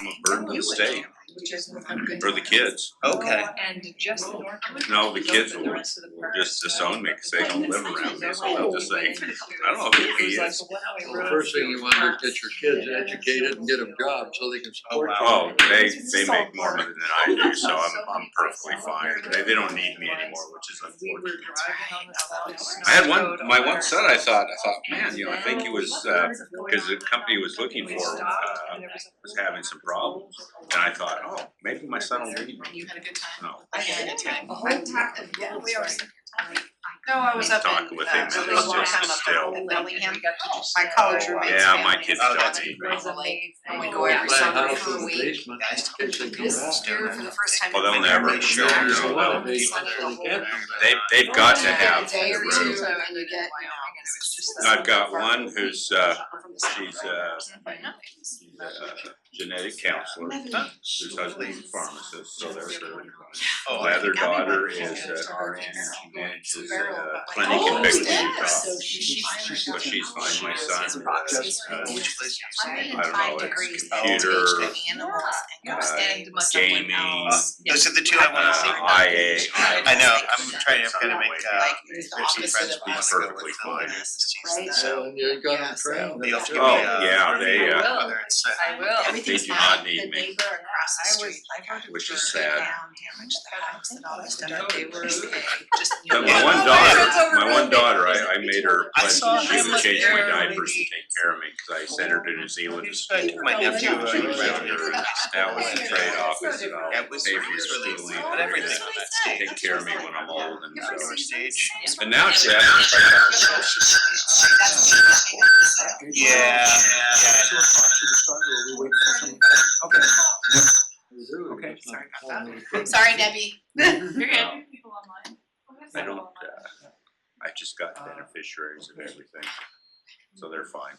a burden to the state or the kids. Okay. And just the north. No, the kids will just disown me because they don't live around me, so they'll just say, I don't know who he is. Well, the first thing you want to do is get your kids educated and get them jobs so they can support you. Oh, they make more money than I do, so I'm perfectly fine. They don't need me anymore, which is unfortunate. I had my one son, I thought, man, I think he was, because the company was looking for, was having some problems. And I thought, oh, maybe my son will leave me. You had a good time? No. I had a good time. Yeah, we are. No, I was up in, Talking with him, really it's long just time up still. in Bellingham. My college roommates. Yeah, my kids Oh, don't that's need me. And we go every Buy a summer house for in a the week. basement, kids they come This back. year, for the first time. Well, they'll in my never, life, sure, There's a no, lot of no. basements where they can't come back. They've got to A have. day or two, and you get, I've got one who's, she's a genetic counselor, whose husband's a pharmacist, so they're really fine. Oh, My other daughter is an RN, she manages a clinic in Bickley, Utah. So she's fine. My son, which place? I don't know, it's computer, gaming, Those are the two I want to see. IA. I know. I'm trying to kind of make some friends who want to go Perfectly with fine. So And you got them trained. you'll have to give Oh, me yeah, they, whether it's I will. they do not need me, I was, which is sad. They were okay, just. But Yeah. my one daughter, I made her I pledge saw that she them would change there. my diapers and take care of me, cause I sent her to New Zealand to school. I took my nephew She was around younger, here. and that was the trade-off, is that Yeah, I'll it was pay for your really schooling, but everything on that stage. take care of me when I'm old, and Our so. stage. And now she's asking if I got Yeah. Okay. Sorry about that. Sorry, Debbie. You're good. I don't, I just got beneficiaries of everything, so they're fine.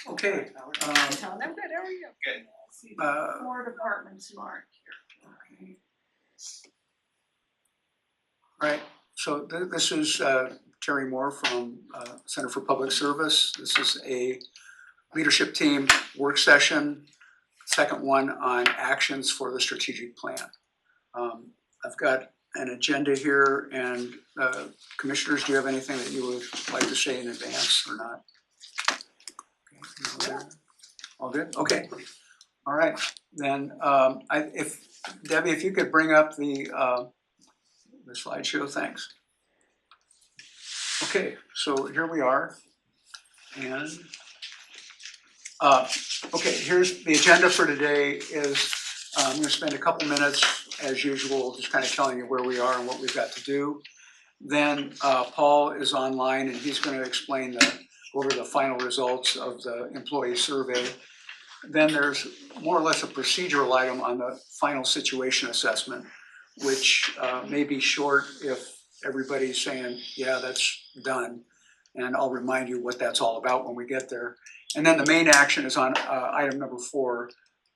Okay, Tell them I'm good, how are you? Good. 4 departments marked here. right, so this is Terry Moore from Center for Public Service. This is a leadership team work session, second one on actions for the strategic plan. I've got an agenda here, and commissioners, do you have anything that you would like to say in advance or not? Okay, all good? Okay, all right, then if Debbie, if you could bring up the slideshow, thanks. Okay, so here we are, and okay, here's the agenda for today. Is I'm going to spend a couple minutes, as usual, just kind of telling you where we are and what we've got to do. Then Paul is online, and he's going to explain over the final results of the employee survey. Then there's more or less a procedural item on the final situation assessment, which may be short if everybody's saying, yeah, that's done. And I'll remind you what that's all about when we get there. And then the main action is on item number 4,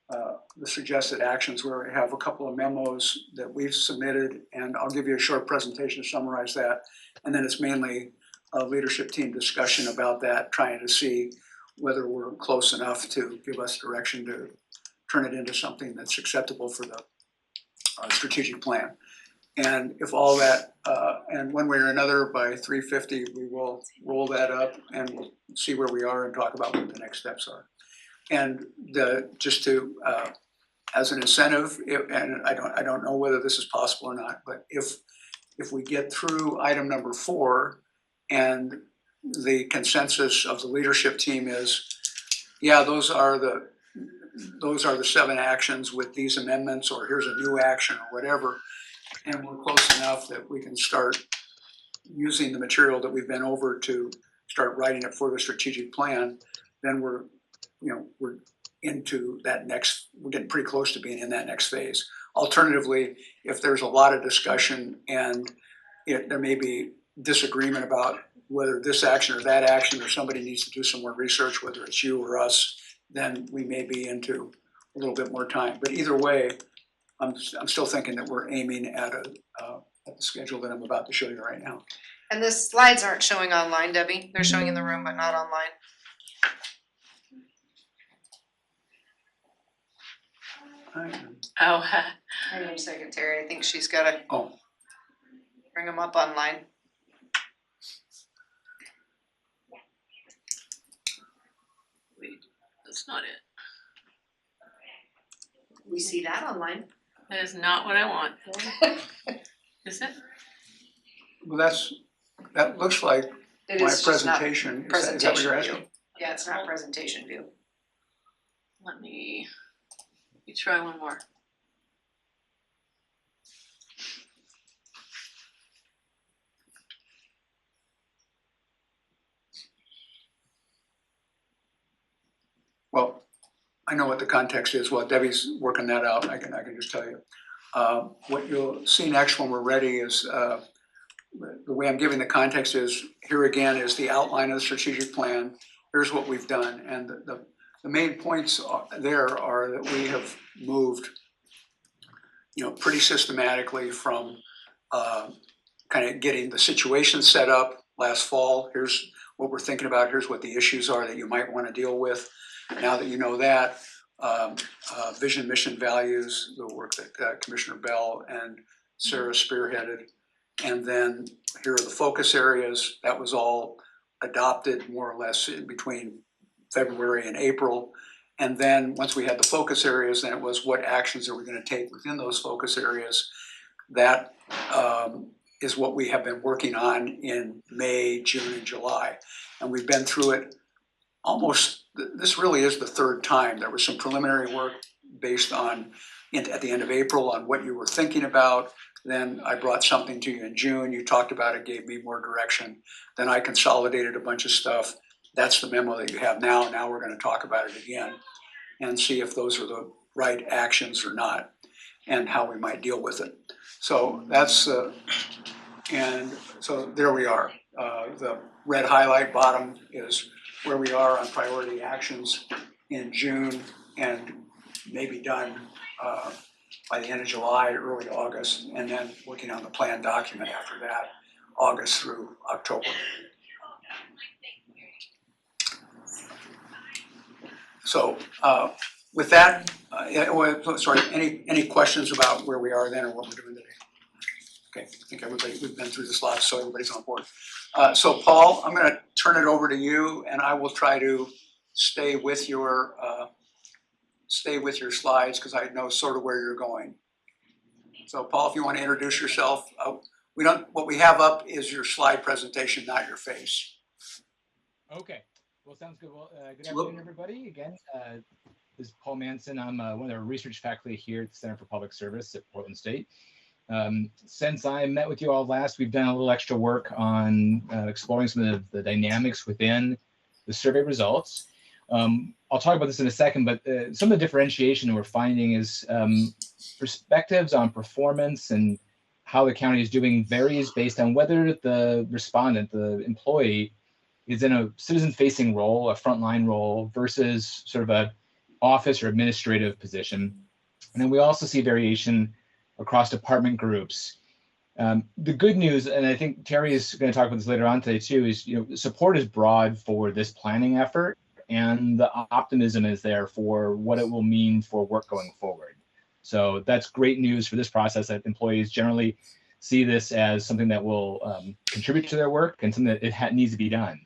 the suggested actions, where we have a couple of memos that we've submitted, and I'll give you a short presentation to summarize that. And then it's mainly a leadership team discussion about that, trying to see whether we're close enough to give us direction to turn it into something that's acceptable for the strategic plan. And if all that, and one way or another, by 3:50, we will roll that up and we'll see where we are and talk about what the next steps are. And just to, as an incentive, and I don't know whether this is possible or not, but if we get through item number 4 and the consensus of the leadership team is, yeah, those are the 7 actions with these amendments, or here's a new action or whatever, and we're close enough that we can start using the material that we've been over to start writing it for the strategic plan, then we're into that we're getting pretty close to being in that next phase. Alternatively, if there's a lot of discussion and there may be disagreement about whether this action or that action, or somebody needs to do some more research, whether it's you or us, then we may be into a little bit more time. But either way, I'm still thinking that we're aiming at the schedule that I'm about to show you right now. And the slides aren't showing online, Debbie. They're showing in the room, but not online. Oh. Hang on a second, Terry, I think she's gotta Oh, bring them up online. Wait, that's not it. We see that online. That is not what I want. Is it? well, that looks like It my is just not presentation. Is that what you're presentation asking? view. Yeah, it's not presentation view. Let me try one more. Well, I know what the context is. While Debbie's working that out, I can just tell you. What you'll see next when we're ready is, the way I'm giving the context is, here again is the outline of the strategic plan. Here's what we've done. And the main points there are that we have moved, pretty systematically from kind of getting the situation set up last fall. Here's what we're thinking about. Here's what the issues are that you might want to deal with. Now that you know that, vision, mission, values, the work that Commissioner Bell and Sarah spearheaded. And then here are the focus areas. That was all adopted more or less in between February and April. And then once we had the focus areas, then it was what actions are we going to take within those focus areas. That is what we have been working on in May, June, and July. And we've been through it almost, this really is the third time. There was some preliminary work based on, at the end of April, on what you were thinking about. Then I brought something to you in June. You talked about it, gave me more direction. Then I consolidated a bunch of stuff. That's the memo that you have now. Now we're going to talk about it again and see if those are the right actions or not and how we might deal with it. So that's, and so there we are. The red highlight bottom is where we are on priority actions in June and maybe done by the end of July, early August, and then working on the plan document after that, August through October. So with that, sorry, any questions about where we are then or what we're doing today? Okay, I think we've been through this lot, so everybody's on board. So Paul, I'm gonna turn it over to you and I will try to stay with your slides because I know sort of where you're going. So Paul, if you want to introduce yourself, what we have up is your slide presentation, not your face. Okay, well, sounds good. Well, good afternoon, everybody. Again, this is Paul Manson. I'm one of the research faculty here at the Center for Public Service at Portland State. Since I met with you all last, we've done a little extra work on exploring some of the dynamics within the survey results. I'll talk about this in a second, but some of the differentiation we're finding is perspectives on performance and how the county is doing varies based on whether the respondent, the employee, is in a citizen-facing role, a frontline role, versus sort of a office or administrative position. And then we also see variation across department groups. The good news, and I think Terry is going to talk about this later on today too, is support is broad for this planning effort, and the optimism is there for what it will mean for work going forward. So that's great news for this process, that employees generally see this as something that will contribute to their work and something that it needs to be done.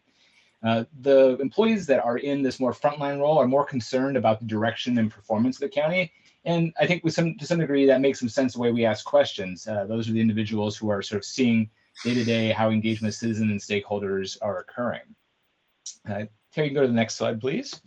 The employees that are in this more frontline role are more concerned about the direction and performance of the county. And I think to some degree that makes some sense the way we ask questions. Those are the individuals who are sort of seeing day to day how engagement with citizens and stakeholders are occurring. Terry, you can go to the next slide, please.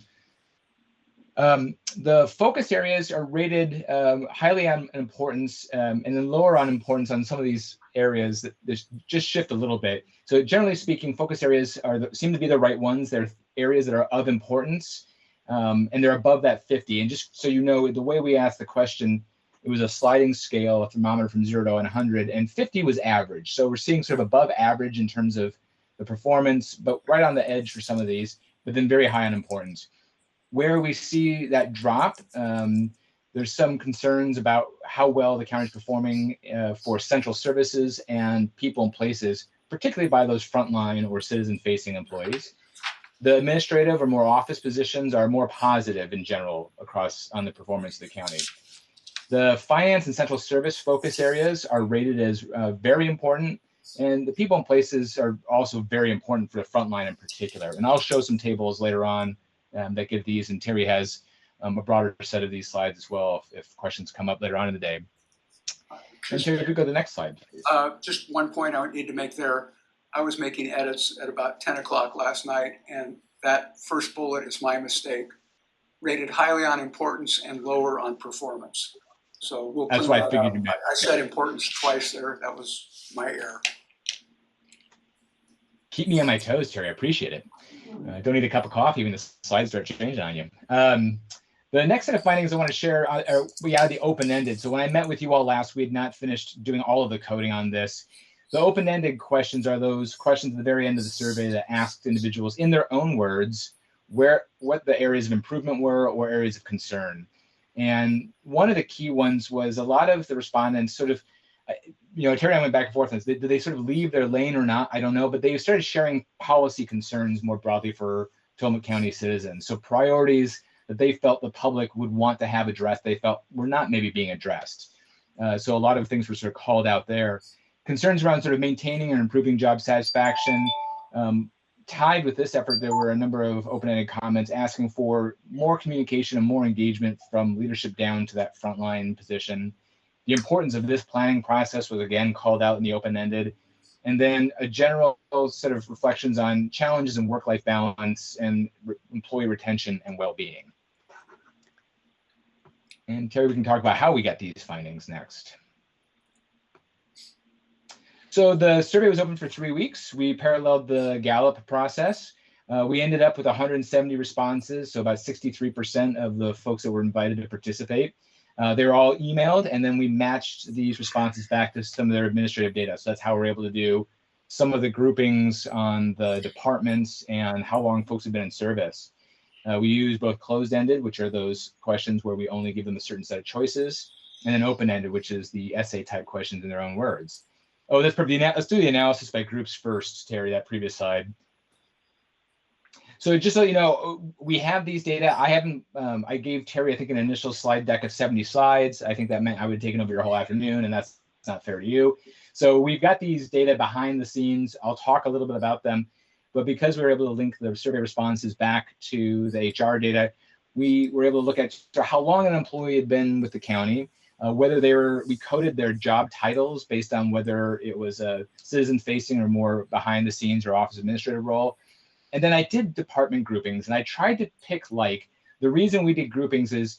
The focus areas are rated highly on importance and then lower on importance on some of these areas that just shift a little bit. So generally speaking, focus areas seem to be the right ones. They're areas that are of importance and they're above that 50. And just so you know, the way we asked the question, it was a sliding scale, a thermometer from 0 to 100, and 50 was average. So we're seeing sort of above average in terms of the performance, but right on the edge for some of these, but then very high on importance. Where we see that drop, there's some concerns about how well the county is performing for central services and people and places, particularly by those frontline or citizen-facing employees. The administrative or more office positions are more positive in general on the performance of the county. The finance and central service focus areas are rated as very important, and the people and places are also very important for the front line in particular. And I'll show some tables later on that give these, and Terry has a broader set of these slides as well if questions come up later on in the day. And Terry, if we go to the next slide, please. Just one point I would need to make there. I was making edits at about 10 o'clock last night, and that first bullet is my mistake. Rated highly on importance and lower on performance. So we'll That's clean why I that figured up. you meant. I said importance twice there. That was my error. Keep me on my toes, Terry. I appreciate it. Don't need a cup of coffee when the slides start changing on you. The next set of findings I want to share are the open-ended. So when I met with you all last, we had not finished doing all of the coding on this. The open-ended questions are those questions at the very end of the survey that asked individuals in their own words what the areas of improvement were or areas of concern. And one of the key ones was a lot of the respondents sort of, Terry and I went back and forth on this. Did they sort of leave their lane or not? I don't know, but they started sharing policy concerns more broadly for Tillamook County citizens. So priorities that they felt the public would want to have addressed, they felt were not maybe being addressed. So a lot of things were sort of called out there. Concerns around sort of maintaining and improving job satisfaction. Tied with this effort, there were a number of open-ended comments asking for more communication and more engagement from leadership down to that frontline position. The importance of this planning process was again called out in the open-ended. And then a general set of reflections on challenges in work-life balance and employee retention and well-being. And Terry, we can talk about how we got these findings next. So the survey was open for 3 weeks. We paralleled the Gallup process. We ended up with 170 responses, so about 63% of the folks that were invited to participate. They were all emailed, and then we matched these responses back to some of their administrative data. So that's how we're able to do some of the groupings on the departments and how long folks have been in service. We use both closed-ended, which are those questions where we only give them a certain set of choices, and then open-ended, which is the essay-type questions in their own words. Oh, let's do the analysis by groups first, Terry, that previous slide. So just so you know, we have these data. I gave Terry, I think, an initial slide deck of 70 slides. I think that meant I would have taken over your whole afternoon, and that's not fair to you. So we've got these data behind the scenes. I'll talk a little bit about them, but because we were able to link the survey responses back to the HR data, we were able to look at how long an employee had been with the county, whether we coded their job titles based on whether it was a citizen-facing or more behind-the-scenes or office administrative role. And then I did department groupings, and I tried to pick the reason we did groupings is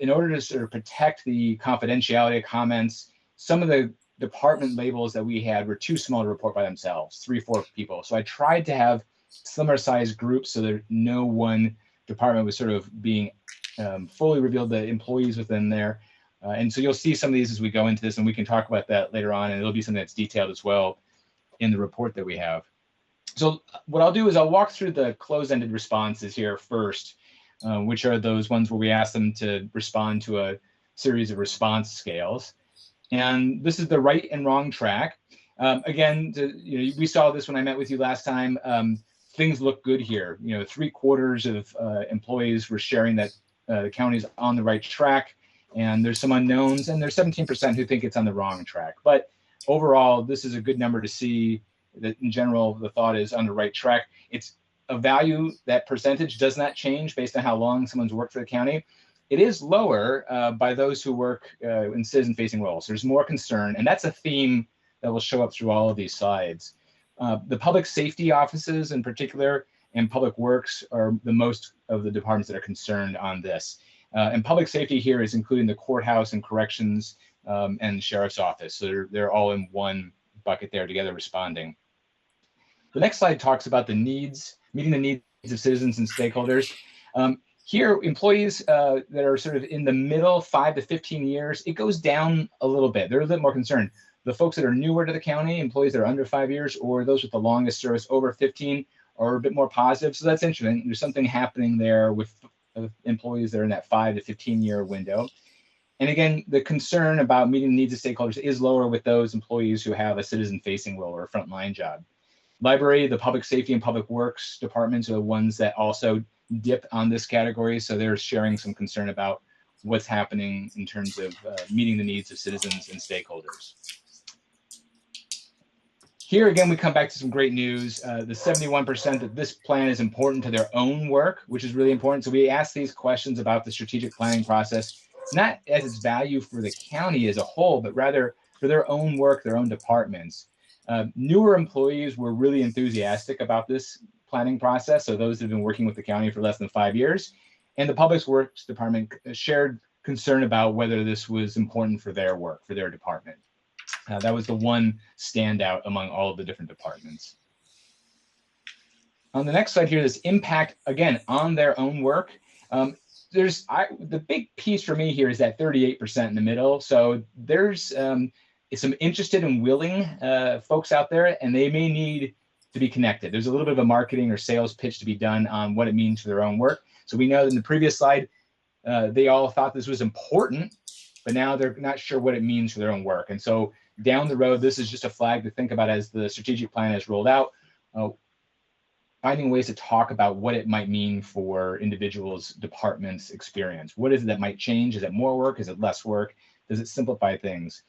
in order to sort of protect the confidentiality of comments, some of the department labels that we had were too small to report by themselves, 3-4 people. So I tried to have similar sized groups so that no one department was sort of being fully revealed, the employees within there. And so you'll see some of these as we go into this, and we can talk about that later on, and it'll be something that's detailed as well in the report that we have. So what I'll do is I'll walk through the closed-ended responses here first, which are those ones where we ask them to respond to a series of response scales. And this is the right and wrong track. Again, we saw this when I met with you last time. Things look good here. 3/4 of employees were sharing that the county's on the right track, and there's some unknowns, and there's 17% who think it's on the wrong track. But overall, this is a good number to see that in general, the thought is on the right track. It's a value, that percentage does not change based on how long someone's worked for the county. It is lower by those who work in citizen-facing roles. There's more concern, and that's a theme that will show up through all of these slides. The public safety offices in particular and public works are the most of the departments that are concerned on this. And public safety here is including the courthouse and corrections and the sheriff's office. So they're all in one bucket there together responding. The next slide talks about the needs, meeting the needs of citizens and stakeholders. Here, employees that are sort of in the middle, 5 to 15 years, it goes down a little bit. They're a little bit more concerned. The folks that are newer to the county, employees that are under 5 years, or those with the longest service over 15 are a bit more positive. So that's interesting. There's something happening there with employees that are in that 5 to 15 year window. And again, the concern about meeting the needs of stakeholders is lower with those employees who have a citizen-facing role or a frontline job. Library, the public safety and public works departments are the ones that also dip on this category. So they're sharing some concern about what's happening in terms of meeting the needs of citizens and stakeholders. Here again, we come back to some great news. The 71% that this plan is important to their own work, which is really important. So we ask these questions about the strategic planning process, not as its value for the county as a whole, but rather for their own work, their own departments. Newer employees were really enthusiastic about this planning process. So those that have been working with the county for less than 5 years, and the Public Works Department shared concern about whether this was important for their work, for their department. That was the one standout among all of the different departments. On the next slide here, this impact, again, on their own work. The big piece for me here is that 38% in the middle. So there's some interested and willing folks out there, and they may need to be connected. There's a little bit of a marketing or sales pitch to be done on what it means for their own work. So we know that in the previous slide, they all thought this was important, but now they're not sure what it means for their own work. And so down the road, this is just a flag to think about as the strategic plan is rolled out, finding ways to talk about what it might mean for individuals' departments' experience. What is it that might change? Is it more work? Is it less work? Does it simplify things?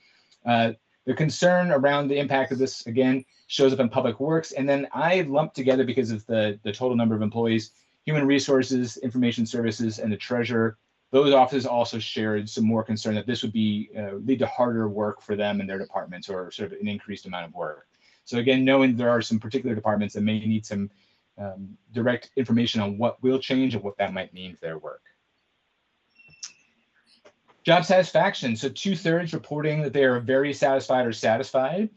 The concern around the impact of this, again, shows up in Public Works. And then I lumped together, because of the total number of employees, Human Resources, Information Services, and the Treasurer. Those offices also shared some more concern that this would be lead to harder work for them and their departments, or sort of an increased amount of work. So again, knowing there are some particular departments that may need some direct information on what will change and what that might mean for their work. Job satisfaction. So 2/3 reporting that they are very satisfied or satisfied.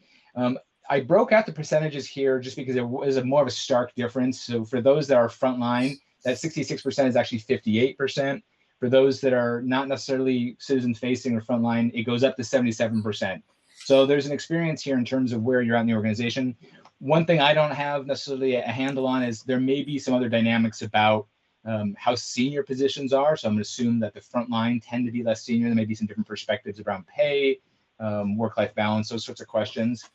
I broke out the percentages here just because it was more of a stark difference. So for those that are frontline, that 66% is actually 58%. For those that are not necessarily citizen facing or frontline, it goes up to 77%. So there's an experience here in terms of where you're at in the organization. One thing I don't have necessarily a handle on is there may be some other dynamics about how senior positions are. So I'm going to assume that the frontline tend to be less senior. There may be some different perspectives around pay, work-life balance, those sorts of questions.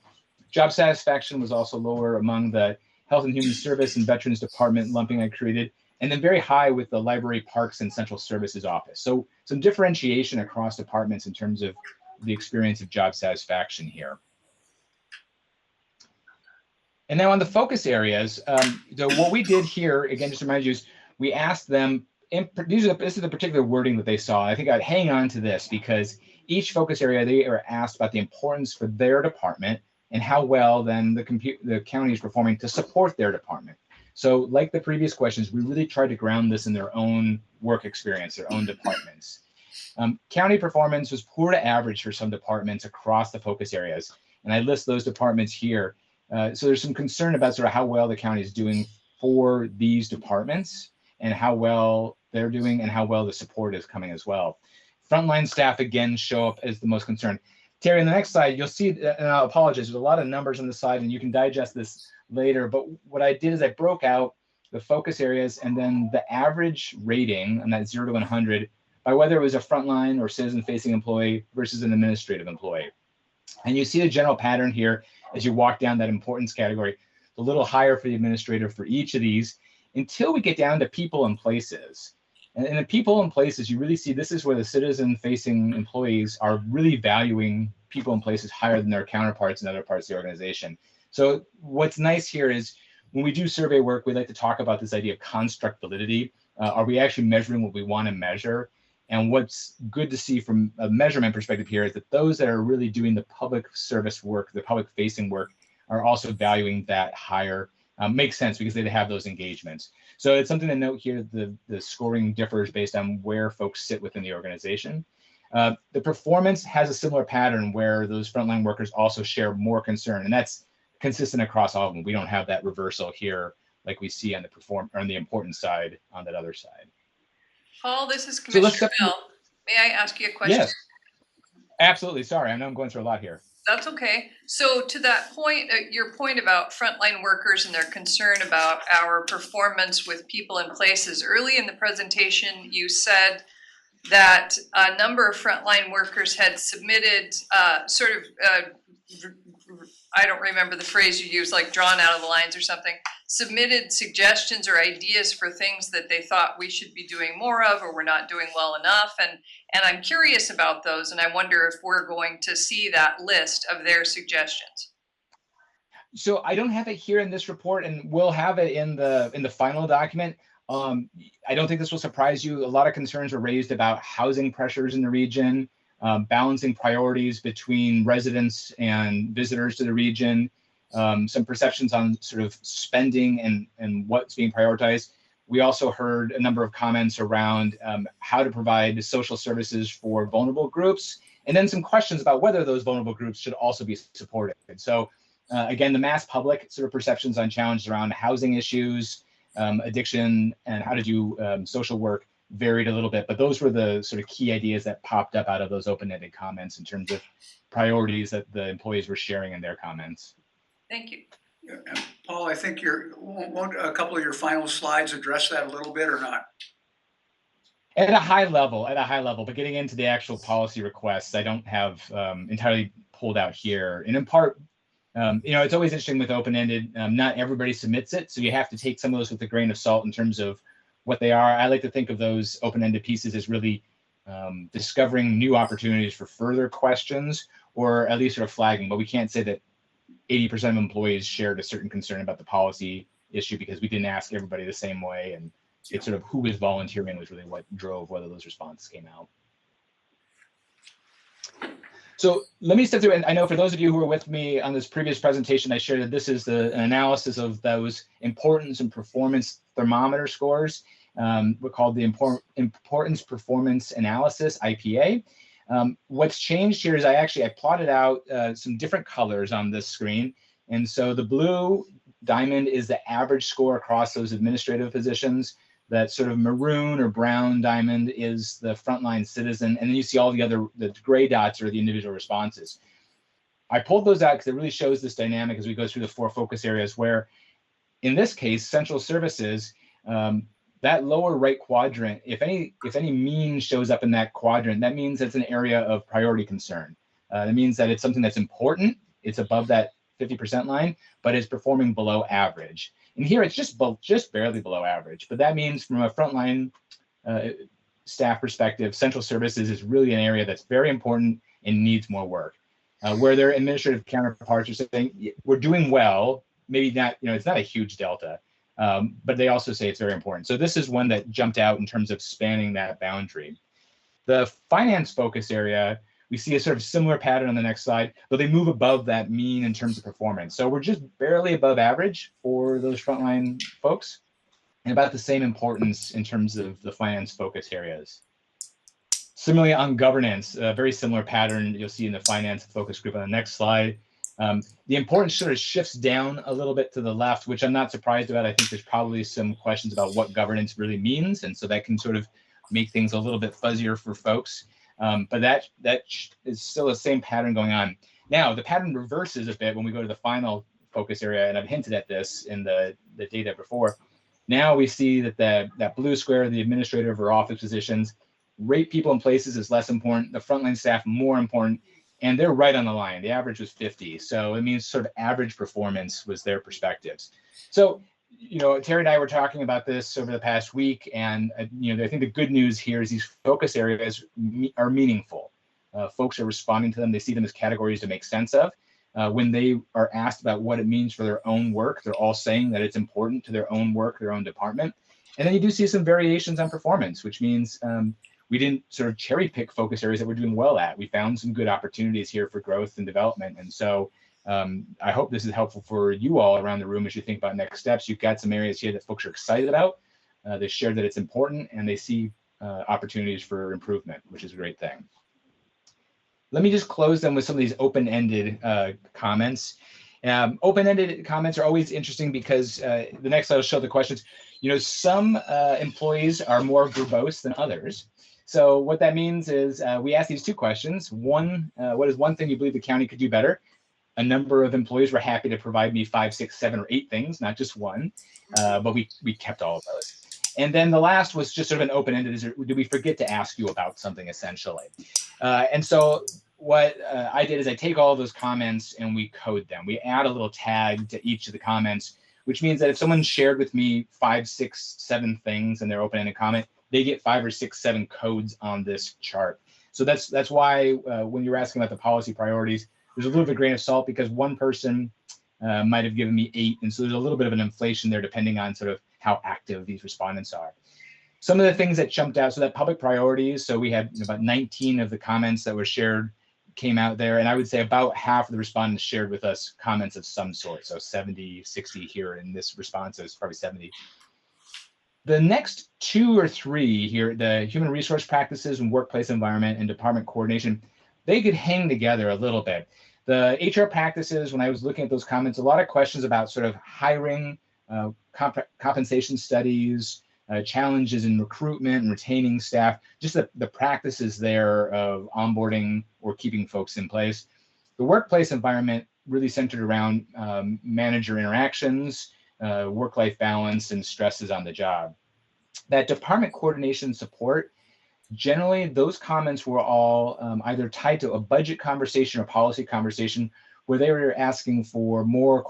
Job satisfaction was also lower among the Health and Human Service and Veterans Department lumping I created, and then very high with the Library, Parks, and Central Services Office. So some differentiation across departments in terms of the experience of job satisfaction here. And now on the focus areas, what we did here, again, just to remind you, is we asked them, this is the particular wording that they saw. I think I'd hang on to this because each focus area, they are asked about the importance for their department and how well then the county is performing to support their department. So like the previous questions, we really tried to ground this in their own work experience, their own departments. County performance was poor to average for some departments across the focus areas. And I list those departments here. So there's some concern about sort of how well the county is doing for these departments and how well they're doing and how well the support is coming as well. Frontline staff again show up as the most concerned. Terry, on the next slide, you'll see, and I apologize, there's a lot of numbers on the slide and you can digest this later, but what I did is I broke out the focus areas and then the average rating on that 0 to 100 by whether it was a frontline or citizen-facing employee versus an administrative employee. And you see the general pattern here as you walk down that importance category, a little higher for the administrator for each of these until we get down to people and places. And in the people and places, you really see this is where the citizen-facing employees are really valuing people and places higher than their counterparts in other parts of the organization. So what's nice here is when we do survey work, we like to talk about this idea of construct validity. Are we actually measuring what we want to measure? And what's good to see from a measurement perspective here is that those that are really doing the public service work, the public facing work, are also valuing that higher. Makes sense because they have those engagements. So it's something to note here, the scoring differs based on where folks sit within the organization. The performance has a similar pattern where those frontline workers also share more concern, and that's consistent across all of them. We don't have that reversal here like we see on the importance side on that other side. Paul, this is Commissioner Mill. May I ask you a question? Yes, absolutely. Sorry, I know I'm going through a lot here. That's okay. So to that point, your point about frontline workers and their concern about our performance with people and places, early in the presentation, you said that a number of frontline workers had submitted I don't remember the phrase you used, like drawn out of the lines or something, submitted suggestions or ideas for things that they thought we should be doing more of or we're not doing well enough. And I'm curious about those, and I wonder if we're going to see that list of their suggestions. So I don't have it here in this report, and we'll have it in the final document. I don't think this will surprise you. A lot of concerns were raised about housing pressures in the region, balancing priorities between residents and visitors to the region, some perceptions on sort of spending and what's being prioritized. We also heard a number of comments around how to provide social services for vulnerable groups, and then some questions about whether those vulnerable groups should also be supported. So again, the mass public sort of perceptions on challenges around housing issues, addiction, and how to do social work varied a little bit, but those were the sort of key ideas that popped up out of those open-ended comments in terms of priorities that the employees were sharing in their comments. Thank you. And Paul, I think won't a couple of your final slides address that a little bit or not? At a high level, but getting into the actual policy requests, I don't have entirely pulled out here. And in part, it's always interesting with open-ended, not everybody submits it, so you have to take some of those with a grain of salt in terms of what they are. I like to think of those open-ended pieces as really discovering new opportunities for further questions, or at least sort of flagging, but we can't say that 80% of employees shared a certain concern about the policy issue because we didn't ask everybody the same way, and it's sort of who was volunteering was really what drove whether those responses came out. So let me step through, and I know for those of you who were with me on this previous presentation, I shared that this is an analysis of those importance and performance thermometer scores. We're called the Importance Performance Analysis, IPA. What's changed here is I plotted out some different colors on this screen. And so the blue diamond is the average score across those administrative positions. That sort of maroon or brown diamond is the frontline citizen. And then you see all the gray dots are the individual responses. I pulled those out because it really shows this dynamic as we go through the 4 focus areas where, in this case, central services, that lower right quadrant, if any mean shows up in that quadrant, that means it's an area of priority concern. That means that it's something that's important. It's above that 50% line, but it's performing below average. And here it's just barely below average. But that means from a frontline staff perspective, central services is really an area that's very important and needs more work. Where their administrative counterparts are saying, we're doing well, maybe not, it's not a huge delta. But they also say it's very important. So this is one that jumped out in terms of spanning that boundary. The finance focus area, we see a sort of similar pattern on the next slide, but they move above that mean in terms of performance. So we're just barely above average for those frontline folks, and about the same importance in terms of the finance focus areas. Similarly on governance, a very similar pattern you'll see in the finance focus group on the next slide. The importance sort of shifts down a little bit to the left, which I'm not surprised about. I think there's probably some questions about what governance really means, and so that can sort of make things a little bit fuzzier for folks. But that is still the same pattern going on. Now, the pattern reverses a bit when we go to the final focus area, and I've hinted at this in the data before. Now we see that that blue square, the administrative or office positions, rate people in places is less important, the frontline staff more important, and they're right on the line. The average was 50. So it means sort of average performance was their perspectives. So, Terry and I were talking about this over the past week, and I think the good news here is these focus areas are meaningful. Folks are responding to them. They see them as categories to make sense of. When they are asked about what it means for their own work, they're all saying that it's important to their own work, their own department. And then you do see some variations on performance, which means we didn't sort of cherry pick focus areas that we're doing well at. We found some good opportunities here for growth and development. And so I hope this is helpful for you all around the room as you think about next steps. You've got some areas here that folks are excited about. They share that it's important, and they see opportunities for improvement, which is a great thing. Let me just close them with some of these open-ended comments. Open-ended comments are always interesting because the next slide will show the questions. Some employees are more verbose than others. So what that means is we ask these 2 questions. One, what is one thing you believe the county could do better? A number of employees were happy to provide me 5, 6, 7, or 8 things, not just one, but we kept all of those. And then the last was just sort of an open-ended, did we forget to ask you about something essentially? And so what I did is I take all of those comments and we code them. We add a little tag to each of the comments, which means that if someone shared with me 5, 6, 7 things in their open-ended comment, they get 5 or 6, 7 codes on this chart. So that's why when you're asking about the policy priorities, there's a little bit of grain of salt because one person might have given me 8, and so there's a little bit of an inflation there depending on sort of how active these respondents are. Some of the things that jumped out, so that public priorities, so we had about 19 of the comments that were shared came out there, and I would say about half of the respondents shared with us comments of some sort, so 70, 60 here in this response, is probably 70. The next 2 or 3 here, the human resource practices and workplace environment and department coordination, they could hang together a little bit. The HR practices, when I was looking at those comments, a lot of questions about sort of hiring, compensation studies, challenges in recruitment and retaining staff, just the practices there of onboarding or keeping folks in place. The workplace environment really centered around manager interactions, work-life balance, and stresses on the job. That department coordination support, generally those comments were all either tied to a budget conversation or policy conversation where they were asking for more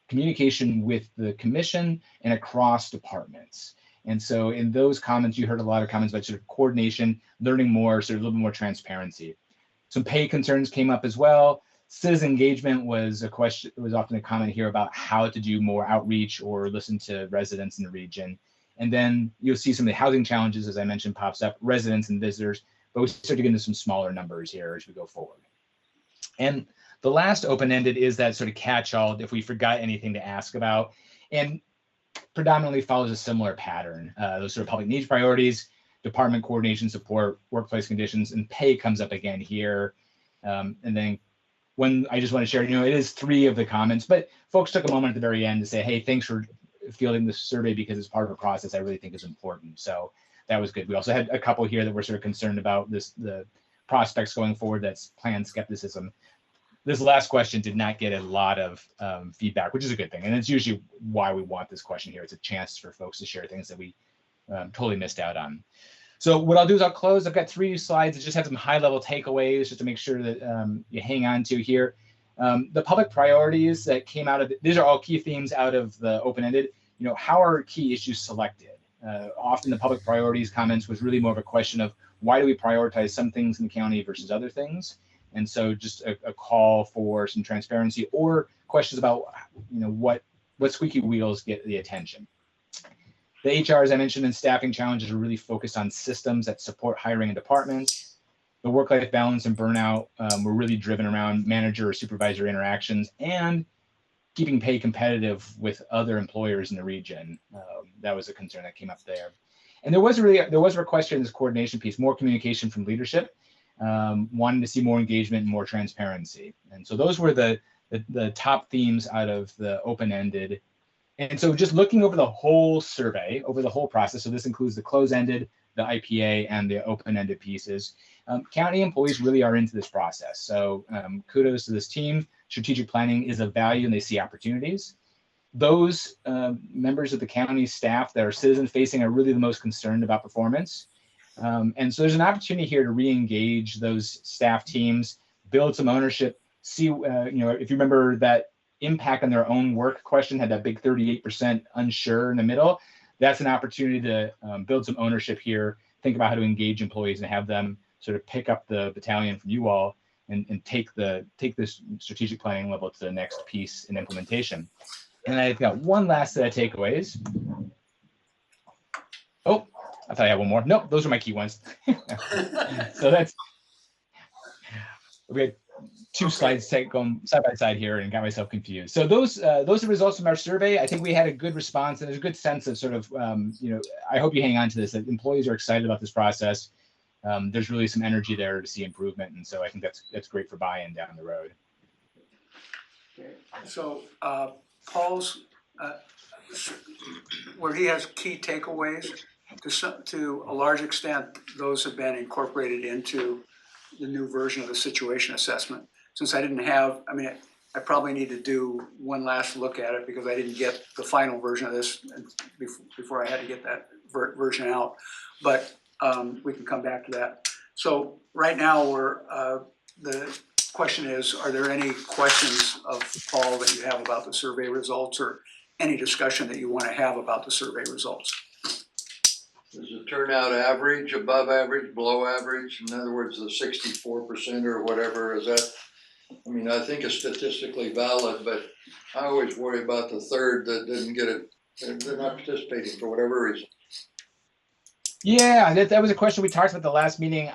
communication with the commission and across departments. And so in those comments, you heard a lot of comments about sort of coordination, learning more, sort of a little bit more transparency. Some pay concerns came up as well. Citizen engagement was a question, was often a comment here about how to do more outreach or listen to residents in the region. And then you'll see some of the housing challenges, as I mentioned, pops up, residents and visitors, but we start to get into some smaller numbers here as we go forward. And the last open-ended is that sort of catch-all if we forgot anything to ask about, and predominantly follows a similar pattern. Those sort of public needs priorities, department coordination support, workplace conditions, and pay comes up again here. And then when I just want to share, you know, it is 3 of the comments, but folks took a moment at the very end to say, hey, thanks for fielding this survey because it's part of a process I really think is important. So that was good. We also had a couple here that were sort of concerned about the prospects going forward, that's planned skepticism. This last question did not get a lot of feedback, which is a good thing. And it's usually why we want this question here. It's a chance for folks to share things that we totally missed out on. So what I'll do is I'll close. I've got 3 slides that just have some high level takeaways just to make sure that you hang on to here. The public priorities that came out of these are all key themes out of the open-ended. You know, how are key issues selected? Often the public priorities comments was really more of a question of why do we prioritize some things in the county versus other things? And so just a call for some transparency or questions about, you know, what squeaky wheels get the attention. The HR, as I mentioned, and staffing challenges are really focused on systems that support hiring in departments. The work-life balance and burnout were really driven around manager or supervisor interactions and keeping pay competitive with other employers in the region. That was a concern that came up there. And there was a request in this coordination piece, more communication from leadership, wanting to see more engagement and more transparency. And so those were the top themes out of the open-ended. And so just looking over the whole survey, over the whole process, so this includes the close-ended, the IPA, and the open-ended pieces, county employees really are into this process. So kudos to this team. Strategic planning is of value and they see opportunities. Those members of the county staff that are citizen-facing are really the most concerned about performance. And so there's an opportunity here to re-engage those staff teams, build some ownership, see, you know, if you remember that impact on their own work question had that big 38% unsure in the middle, that's an opportunity to build some ownership here, think about how to engage employees and have them sort of pick up the baton from you all and take this strategic planning level to the next piece in implementation. And I've got one last set of takeaways. Oh, I thought I had one more. Nope, those are my key ones. So that's, we had 2 slides going side by side here and got myself confused. So those are the results from our survey. I think we had a good response and there's a good sense of sort of, you know, I hope you hang on to this, that employees are excited about this process. There's really some energy there to see improvement. And so I think that's great for buy-in down the road. Okay. So Paul's, where he has key takeaways, to a large extent, those have been incorporated into the new version of the situation assessment. Since I didn't have, I mean, I probably need to do one last look at it because I didn't get the final version of this before I had to get that version out. But we can come back to that. So right now, the question is, are there any questions of Paul that you have about the survey results or any discussion that you want to have about the survey results? Is the turnout average, above average, below average? In other words, the 64% or whatever, is that, I mean, I think it's statistically valid, but I always worry about the third that didn't get it, they're not participating for whatever reason. Yeah, that was a question we talked about the last meeting.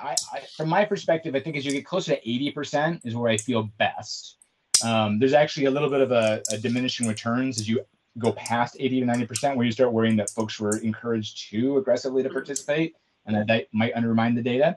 From my perspective, I think as you get closer to 80% is where I feel best. There's actually a little bit of a diminishing returns as you go past 80 to 90%, where you start worrying that folks were encouraged too aggressively to participate, and that might undermine the data.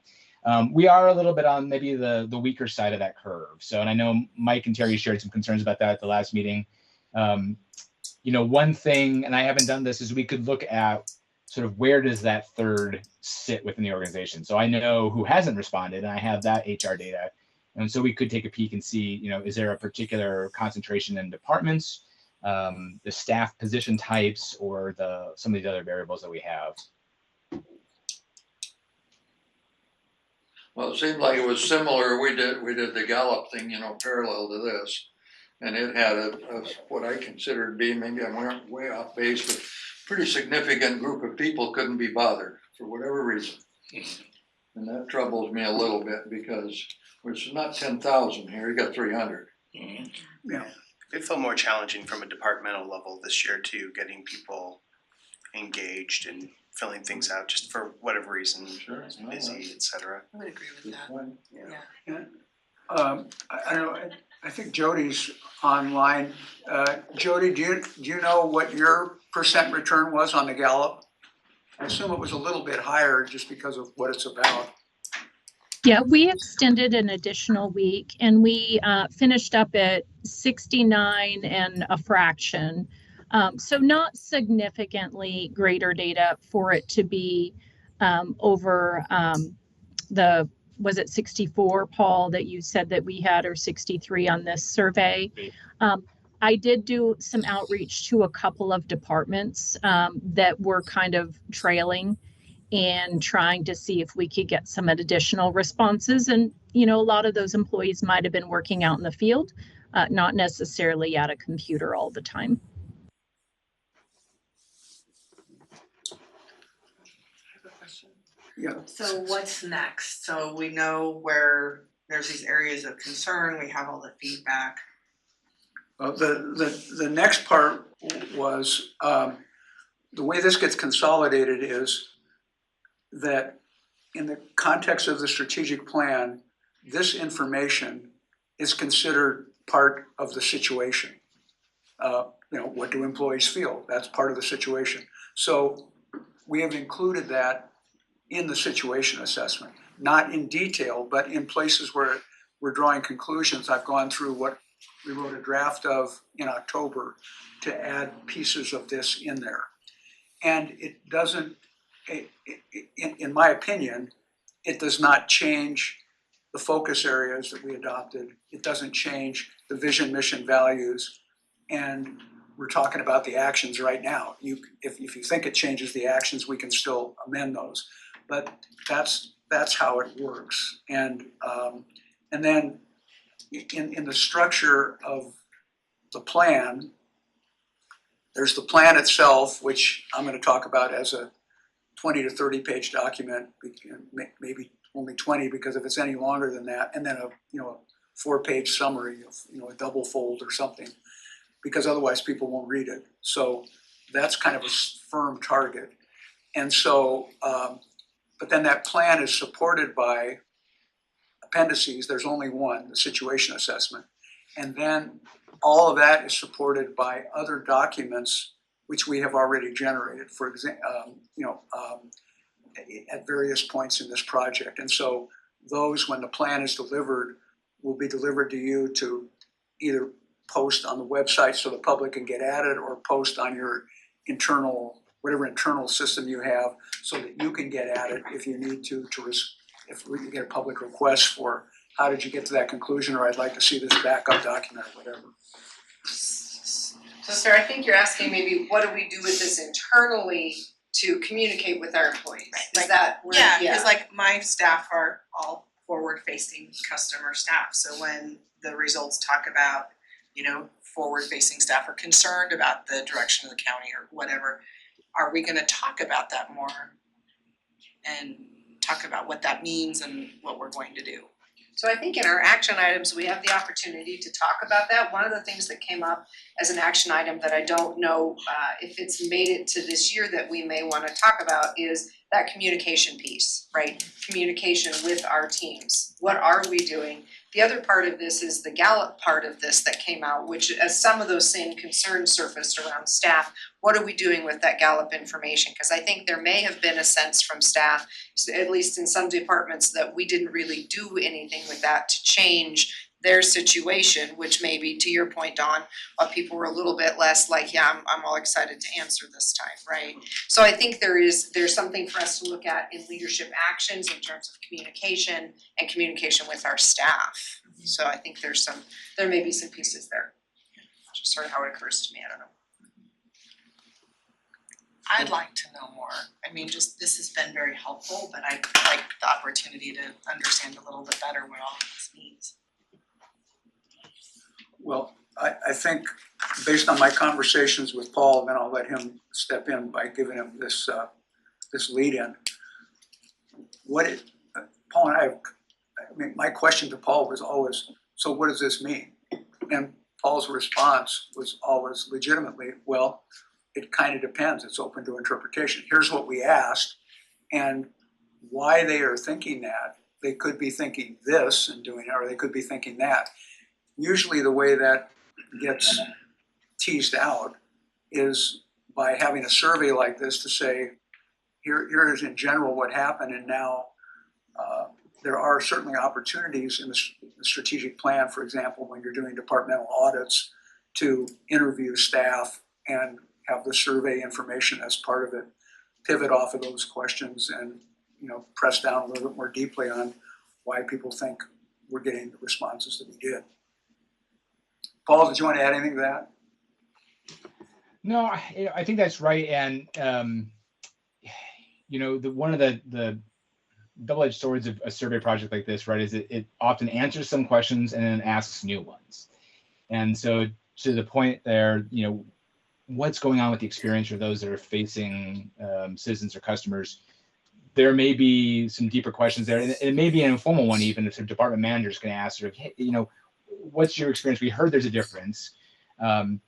We are a little bit on maybe the weaker side of that curve. So, and I know Mike and Terry shared some concerns about that at the last meeting. One thing, and I haven't done this, is we could look at sort of where does that third sit within the organization. So I know who hasn't responded, and I have that HR data. And so we could take a peek and see, is there a particular concentration in departments, the staff position types, or some of these other variables that we have. Well, it seemed like it was similar. We did the Gallup thing, parallel to this. And it had a what I consider to be, maybe I'm way off base, but pretty significant group of people couldn't be bothered for whatever reason. And that troubles me a little bit because it's not 10,000 here, you got 300. Yeah. It felt more challenging from a departmental level this year too, getting people engaged and filling things out just for whatever reason, Sure. busy, etc. I would agree with that. I don't know, I think Jody's online. Jody, do you know what your percent return was on the Gallup? I assume it was a little bit higher just because of what it's about. Yeah, we extended an additional week and we finished up at 69 and a fraction. So not significantly greater data for it to be over was it 64, Paul, that you said that we had, or 63 on this survey? I did do some outreach to a couple of departments that were kind of trailing and trying to see if we could get some additional responses. And, a lot of those employees might have been working out in the field, not necessarily at a computer all the time. Yeah. So what's next? So we know where there's these areas of concern, we have all the feedback. The next part was, the way this gets consolidated is that in the context of the strategic plan, this information is considered part of the situation. What do employees feel? That's part of the situation. So we have included that in the situation assessment, not in detail, but in places where we're drawing conclusions. I've gone through what we wrote a draft of in October to add pieces of this in there. And it doesn't, in my opinion, it does not change the focus areas that we adopted. It doesn't change the vision, mission, values, and we're talking about the actions right now. If you think it changes the actions, we can still amend those. But that's how it works. And then in the structure of the plan, there's the plan itself, which I'm going to talk about as a 20 to 30 page document, maybe only 20, because if it's any longer than that, and then a 4-page summary of a double fold or something, because otherwise people won't read it. So that's kind of a firm target. And so, but then that plan is supported by appendices. There's only one, the situation assessment. And then all of that is supported by other documents which we have already generated, for example, at various points in this project. And so those, when the plan is delivered, will be delivered to you to either post on the website so the public can get at it, or post on your whatever internal system you have, so that you can get at it if you need to if we get a public request for how did you get to that conclusion, or I'd like to see this backup document or whatever. So Sarah, I think you're asking maybe what do we do with this internally to communicate with our employees? Is that where? Yeah, because like my staff are forward-facing customer staff. So when the results talk about, forward-facing staff are concerned about the direction of the county or whatever, are we gonna talk about that more? And talk about what that means and what we're going to do? So I think in our action items, we have the opportunity to talk about that. One of the things that came up as an action item that I don't know if it's made it to this year that we may wanna talk about is that communication piece, right? Communication with our teams. What are we doing? The other part of this is the Gallup part of this that came out, which as some of those same concerns surfaced around staff, what are we doing with that Gallup information? Because I think there may have been a sense from staff, at least in some departments, that we didn't really do anything with that to change their situation, which may be, to your point, Dawn, people were a little bit less like, yeah, I'm all excited to answer this time, right? So I think there's something for us to look at in leadership actions in terms of communication and communication with our staff. So I think there may be some pieces there. Just sort of how it occurs to me, I don't know. I'd like to know more. I mean, just, this has been very helpful, but I'd like the opportunity to understand a little bit better what all this means. Well, I think based on my conversations with Paul, then I'll let him step in by giving him this lead in. Paul and I mean, my question to Paul was always, so what does this mean? And Paul's response was always legitimately, well, it kind of depends. It's open to interpretation. Here's what we asked, and why they are thinking that. They could be thinking this and doing it, or they could be thinking that. Usually the way that gets teased out is by having a survey like this to say, here is in general what happened, and now there are certainly opportunities in the strategic plan, for example, when you're doing departmental audits, to interview staff and have the survey information as part of it, pivot off of those questions and, press down a little bit more deeply on why people think we're getting the responses that we did. Paul, did you want to add anything to that? No, I think that's right. And, one of the double-edged swords of a survey project like this, right, is it often answers some questions and then asks new ones. And so to the point there, what's going on with the experience for those that are facing citizens or customers, there may be some deeper questions there. And it may be an informal one even if the department manager is going to ask, sort of, hey, what's your experience? We heard there's a difference. But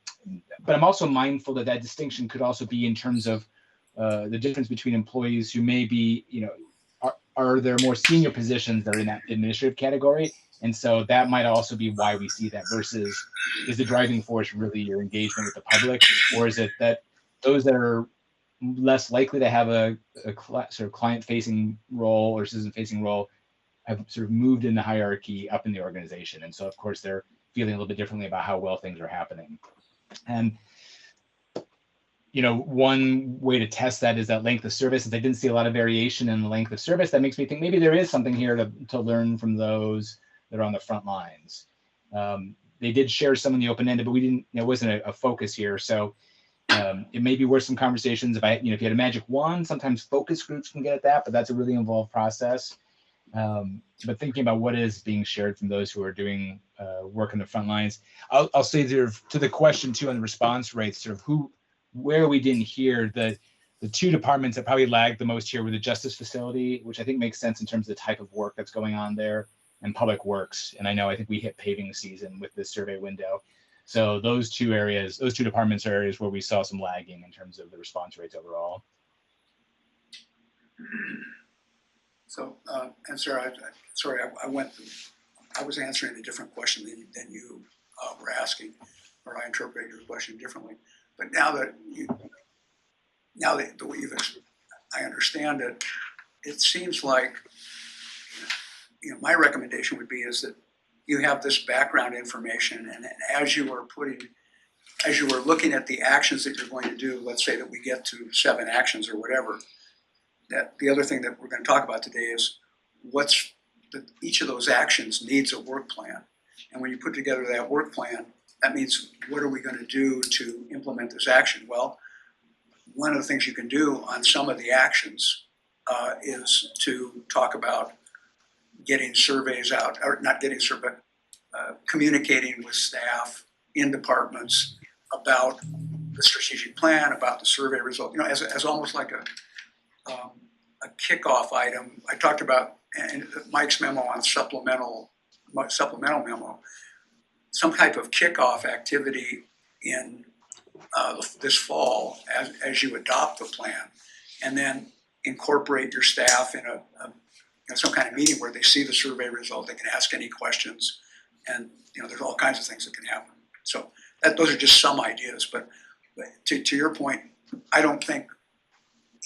I'm also mindful that distinction could also be in terms of the difference between employees who may be, are there more senior positions that are in that administrative category? And so that might also be why we see that versus is the driving force really your engagement with the public, or is it that those that are less likely to have a sort of client-facing role or citizen-facing role have sort of moved in the hierarchy up in the organization. And so of course they're feeling a little bit differently about how well things are happening. And one way to test that is that length of service. Since I didn't see a lot of variation in the length of service, that makes me think maybe there is something here to learn from those that are on the front lines. They did share some in the open-ended, but we didn't, it wasn't a focus here. So it may be worth some conversations. If you had a magic wand, sometimes focus groups can get at that, but that's a really involved process. But thinking about what is being shared from those who are doing work in the front lines, I'll say to the question too on the response rates, sort of where we didn't hear the two departments that probably lagged the most here were the Justice Facility, which I think makes sense in terms of the type of work that's going on there, and Public Works. And I think we hit paving season with this survey window. So those two departments are areas where we saw some lagging in terms of the response rates overall. So, and Sarah, I was answering a different question than you were asking, or I interpreted your question differently. But now that I understand it, it seems like, my recommendation would be is that you have this background information, and as you are looking at the actions that you're going to do, let's say that we get to 7 actions or whatever, that the other thing that we're going to talk about today is each of those actions needs a work plan. And when you put together that work plan, that means what are we going to do to implement this action? Well, one of the things you can do on some of the actions is to talk about getting surveys out, or not getting survey, communicating with staff in departments about the strategic plan, about the survey result, you know, as almost like a kickoff item. I talked about in Mike's memo on supplemental memo, some type of kickoff activity in this fall as you adopt the plan, and then incorporate your staff in some kind of meeting where they see the survey result, they can ask any questions, and you know, there's all kinds of things that can happen. So those are just some ideas, but to your point, I don't think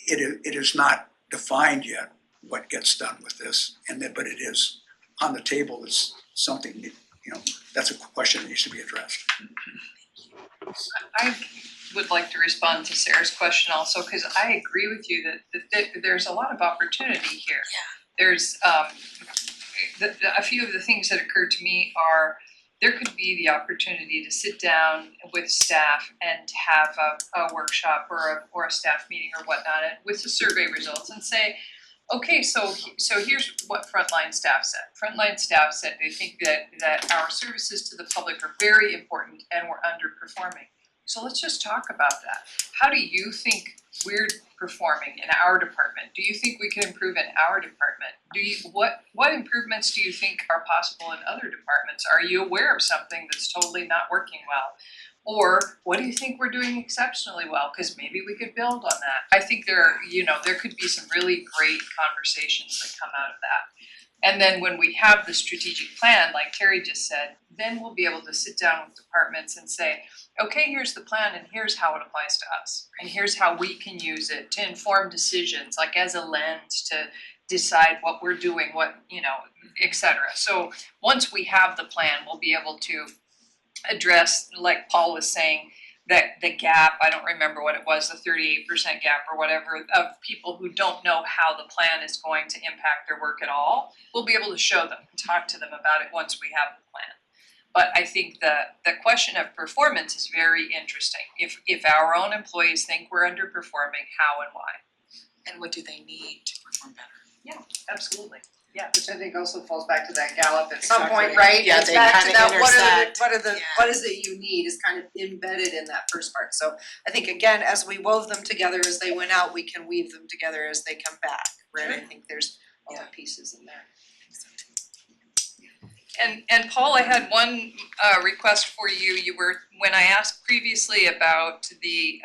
it is not defined yet what gets done with this, but it is on the table. It's something, you know, that's a question that needs to be addressed. I would like to respond to Sarah's question also, because I agree with you that there's a lot of opportunity here. There's a few of the things that occurred to me are there could be the opportunity to sit down with staff and have a workshop or a staff meeting or whatnot with the survey results and say, okay, so here's what frontline staff said. Frontline staff said they think that our services to the public are very important and we're underperforming. So let's just talk about that. How do you think we're performing in our department? Do you think we can improve in our department? What improvements do you think are possible in other departments? Are you aware of something that's totally not working well? Or what do you think we're doing exceptionally well? Because maybe we could build on that. I think there could be some really great conversations that come out of that. And then when we have the strategic plan, like Terry just said, then we'll be able to sit down with departments and say, okay, here's the plan and here's how it applies to us. And here's how we can use it to inform decisions, like as a lens to decide what we're doing, et cetera. So once we have the plan, we'll be able to address, like Paul was saying, that the gap, I don't remember what it was, the 38% gap or whatever, of people who don't know how the plan is going to impact their work at all. We'll be able to show them and talk to them about it once we have the plan. But I think the question of performance is very interesting. If our own employees think we're underperforming, how and why? And what do they need to perform better? Yeah, absolutely. Yeah. Which I think also falls back to that Gallup at some Exactly. point, right? Yeah, It's they back to kinda that, intersect. what is it you need is kind of embedded in that first part. So I think again, as we wove them together as they went out, we can weave them together as they come back, right? I think there's all the pieces in there. And Paul, I had one request for you. When I asked previously about the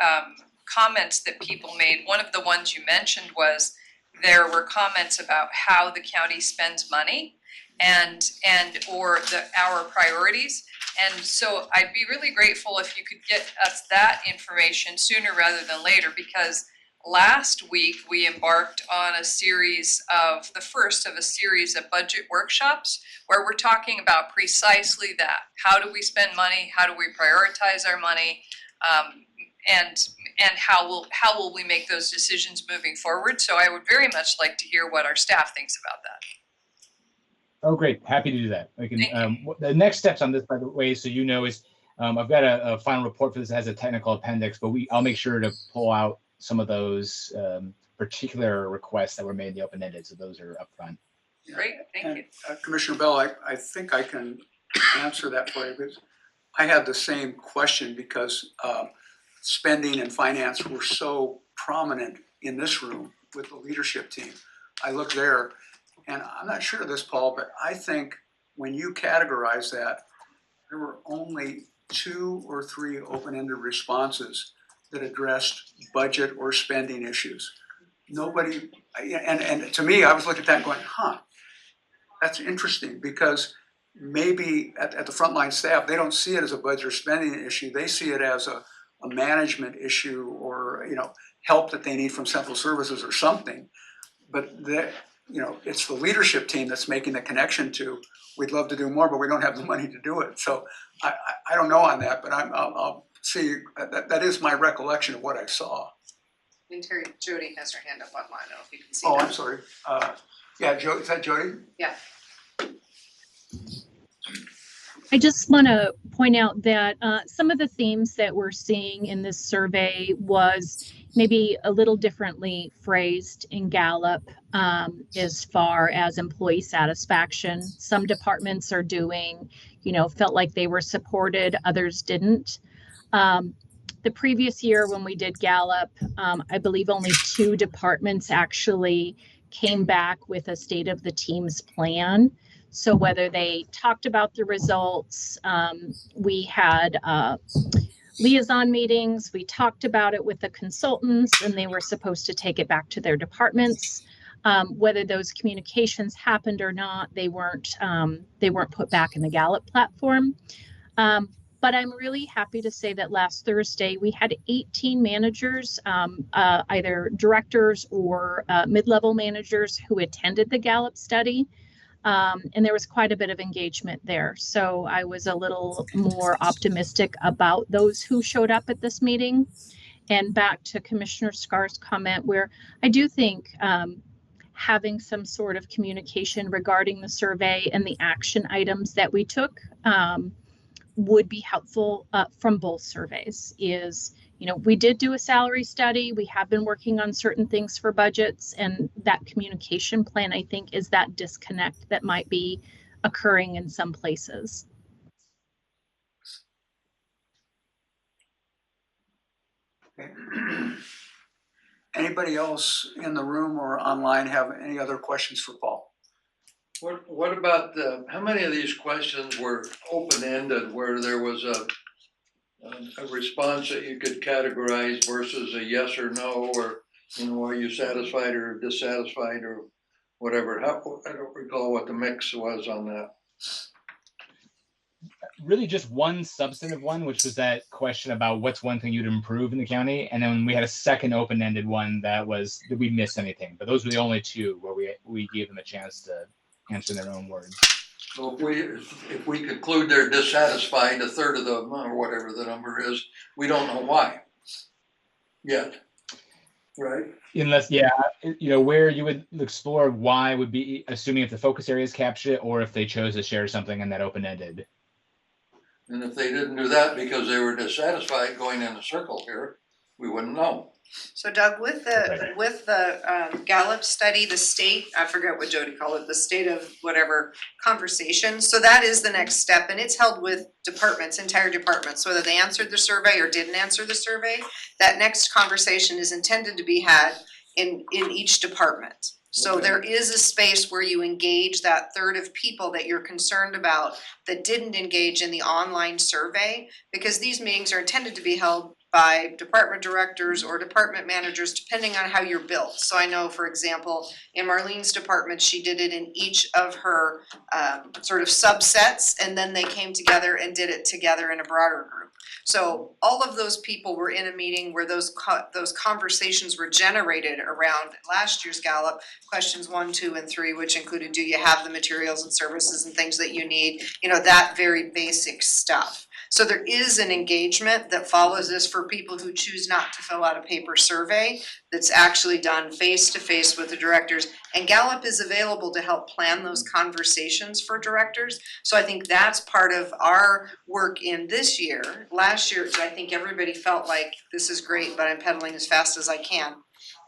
comments that people made, one of the ones you mentioned was there were comments about how the county spends money or our priorities. And so I'd be really grateful if you could get us that information sooner rather than later, because last week we embarked on the first of a series of budget workshops where we're talking about precisely that. How do we spend money? How do we prioritize our money? And how will we make those decisions moving forward? So I would very much like to hear what our staff thinks about that. Oh, great. Happy to do that. We can, the next steps on this, by the way, so you know, is I've got a final report for this that has a technical appendix, but I'll make sure to pull out some of those particular requests that were made in the open-ended, so those are up front. Great, thank you. Commissioner Bell, I think I can answer that for you, because I had the same question, because spending and finance were so prominent in this room with the leadership team. I look there, and I'm not sure of this, Paul, but I think when you categorize that, there were only 2 or 3 open-ended responses that addressed budget or spending issues. Nobody, and to me, I was looking at that and going, that's interesting, because maybe at the frontline staff, they don't see it as a budget or spending issue. They see it as a management issue, or help that they need from central services or something. But it's the leadership team that's making the connection to, we'd love to do more, but we don't have the money to do it. So I don't know on that, but I'll see. That is my recollection of what I saw. And Jody has her hand up online, I don't know if you can see Oh, that. I'm sorry. Yeah, is that Jody? Yeah. I just want to point out that some of the themes that we're seeing in this survey was maybe a little differently phrased in Gallup as far as employee satisfaction. Some departments are doing, felt like they were supported, others didn't. The previous year when we did Gallup, I believe only 2 departments actually came back with a state of the team's plan. So whether they talked about the results, we had liaison meetings, we talked about it with the consultants, and they were supposed to take it back to their departments. Whether those communications happened or not, they weren't put back in the Gallup platform. But I'm really happy to say that last Thursday we had 18 managers, either directors or mid-level managers who attended the Gallup study. And there was quite a bit of engagement there. So I was a little more optimistic about those who showed up at this meeting. And back to Commissioner Scar's comment, where I do think having some sort of communication regarding the survey and the action items that we took would be helpful from both surveys. We did do a salary study. We have been working on certain things for budgets, and that communication plan, I think, is that disconnect that might be occurring in some places. Okay. Anybody else in the room or online have any other questions for Paul? What about how many of these questions were open-ended where there was a response that you could categorize versus a yes or no, or, are you satisfied or dissatisfied or whatever? I don't recall what the mix was on that. Really just one substantive one, which was that question about what's one thing you'd improve in the county. And then we had a second open-ended one that was, did we miss anything? But those were the only 2 where we gave them a chance to answer in their own words. So if we conclude they're dissatisfied, a third of them, or whatever the number is, we don't know why yet, right? Unless, where you would explore why would be assuming if the focus areas captured it or if they chose to share something in that open-ended. And if they didn't do that because they were dissatisfied going in a circle here, we wouldn't know. So Doug, with the Gallup study, the state, I forget what Jody called it, the state of whatever conversation. So that is the next step, and it's held with departments, entire departments, whether they answered the survey or didn't answer the survey. That next conversation is intended to be had in each department. So there is a space where you engage that third of people that you're concerned about that didn't engage in the online survey, because these meetings are intended to be held by department directors or department managers, depending on how you're built. So I know, for example, in Marlene's department, she did it in each of her sort of subsets, and then they came together and did it together in a broader group. So all of those people were in a meeting where those conversations were generated around last year's Gallup, questions 1, 2, and 3, which included, do you have the materials and services and things that you need? That very basic stuff. So there is an engagement that follows this for people who choose not to fill out a paper survey that's actually done face-to-face with the directors. And Gallup is available to help plan those conversations for directors. So I think that's part of our work in this year. Last year, I think everybody felt like this is great, but I'm pedaling as fast as I can.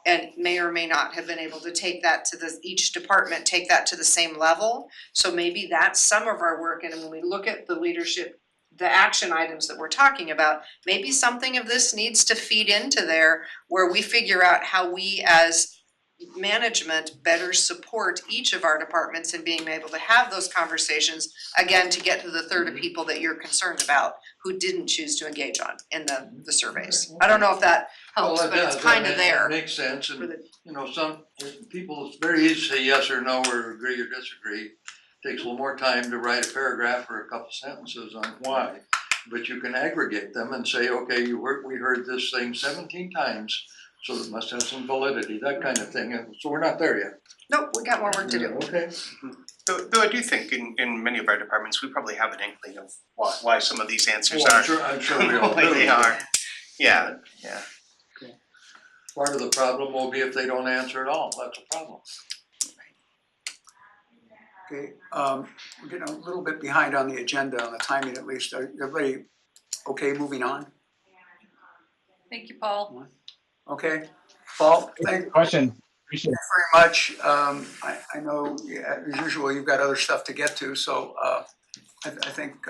And may or may not have been able to take that to each department, take that to the same level. So maybe that's some of our work. And when we look at the leadership, the action items that we're talking about, maybe something of this needs to feed into there where we figure out how we as management better support each of our departments in being able to have those conversations, again, to get to the third of people that you're concerned about who didn't choose to engage on in the surveys. I don't know if that helps, but it's kind of there. It makes sense, and some people, it's very easy to say yes or no or agree or disagree. Takes a little more time to write a paragraph or a couple sentences on why, but you can aggregate them and say, okay, we heard this thing 17 times, so it must have some validity, that kind of thing. And so we're not there yet. Nope, we got more work to do. Okay. Though I do think in many of our departments, we probably have an inkling of why some of these answers Well, are I'm sure we all the way do. they are. Yeah. Part of the problem will be if they don't answer at all, that's a problem. Okay, we're getting a little bit behind on the agenda, on the timing at least. Are everybody okay moving on? Thank you, Paul. Okay, Paul, thank you Question, appreciate it. very much. I know, yeah, as usual, you've got other stuff to get to, so I think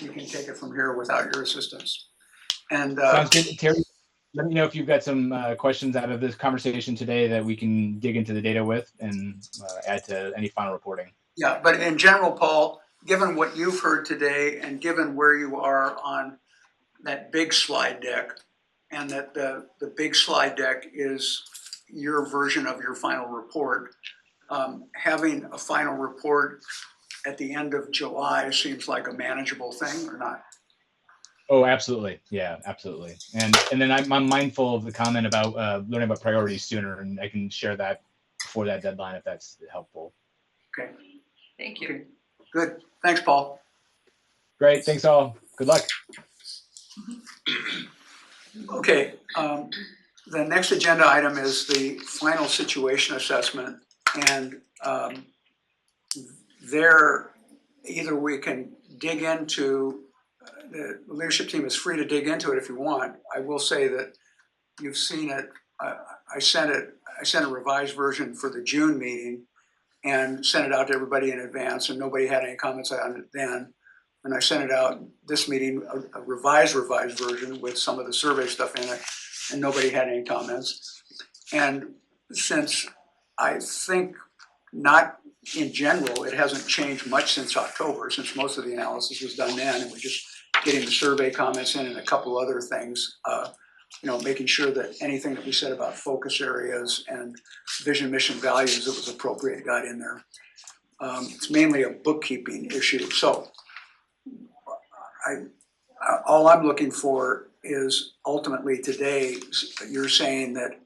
we can take it from here without your assistance. And Sounds good. Terry, let me know if you've got some questions out of this conversation today that we can dig into the data with and add to any final reporting. yeah, but in general, Paul, given what you've heard today and given where you are on that big slide deck, and that the big slide deck is your version of your final report, having a final report at the end of July seems like a manageable thing, or not? Oh, absolutely. Yeah, absolutely. And then I'm mindful of the comment about learning about priorities sooner, and I can share that before that deadline if that's helpful. Okay, Thank you. okay, good. Thanks, Paul. Great. Thanks all. Good luck. Okay, the next agenda item is the final situation assessment, and there, either we can dig into, the leadership team is free to dig into it if you want. I will say that you've seen it, I sent a revised version for the June meeting and sent it out to everybody in advance, and nobody had any comments on it then. And I sent it out this meeting, a revised version with some of the survey stuff in it, and nobody had any comments. And since I think not in general, it hasn't changed much since October, since most of the analysis was done then, and we're just getting the survey comments in and a couple other things, making sure that anything that we said about focus areas and vision, mission, values that was appropriate got in there. It's mainly a bookkeeping issue. So all I'm looking for is ultimately today, you're saying that,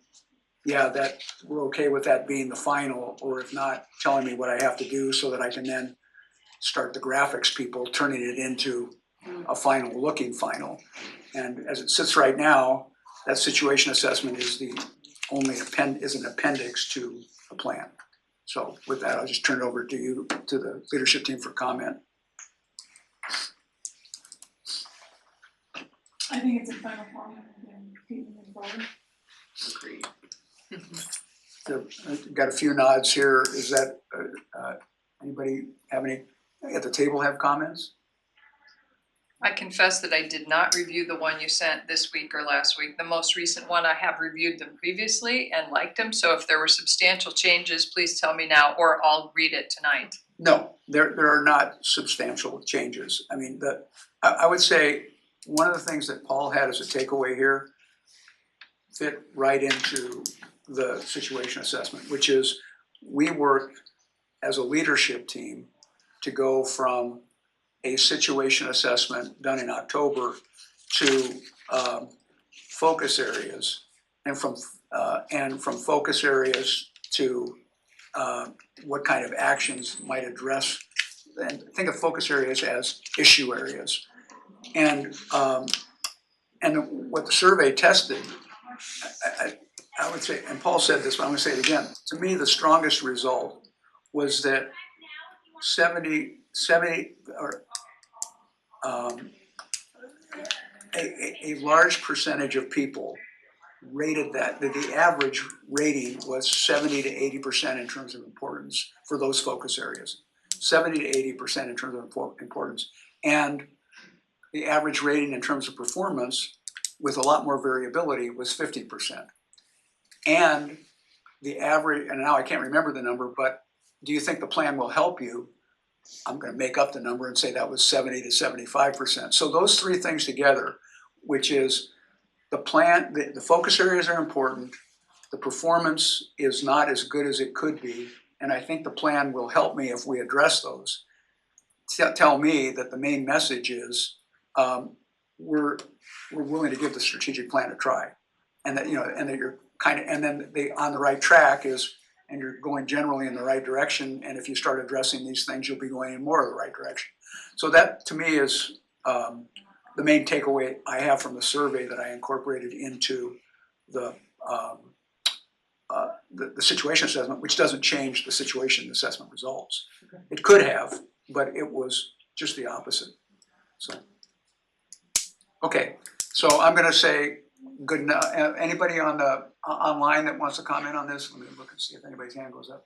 yeah, that we're okay with that being the final, or if not, telling me what I have to do so that I can then start the graphics people turning it into a final looking final. And as it sits right now, that situation assessment is the only is an appendix to the plan. So with that, I'll just turn it over to you, to the leadership team for comment. I think it's a final form and keeping it forward. Agreed. Got a few nods here. Is that, anybody have any, at the table have comments? I confess that I did not review the one you sent this week or last week. The most recent one, I have reviewed them previously and liked them. So if there were substantial changes, please tell me now, or I'll read it tonight. No, there are not substantial changes. I mean, I would say one of the things that Paul had as a takeaway here fit right into the situation assessment, which is we worked as a leadership team to go from a situation assessment done in October to focus areas, and from focus areas to what kind of actions might address, and think of focus areas as issue areas. And what the survey tested, I would say, and Paul said this, but I'm gonna say it again, to me, the strongest result was that 70 or a large percentage of people rated that the average rating was 70 to 80% in terms of importance for those focus areas. 70 to 80% in terms of importance. And the average rating in terms of performance, with a lot more variability, was 50%. And the average, and now I can't remember the number, but do you think the plan will help you? I'm gonna make up the number and say that was 70 to 75%. So those three things together, which is the plan, the focus areas are important, the performance is not as good as it could be, and I think the plan will help me if we address those. Tell me that the main message is we're willing to give the strategic plan a try, and that and that you're kind of, and then on the right track is, and you're going generally in the right direction, and if you start addressing these things, you'll be going in more of the right direction. So that to me is the main takeaway I have from the survey that I incorporated into the the situation assessment, which doesn't change the situation assessment results. It could have, but it was just the opposite, so. Okay, so I'm gonna say good enough. Anybody on the, online that wants to comment on this? Let me look and see if anybody's hand goes up.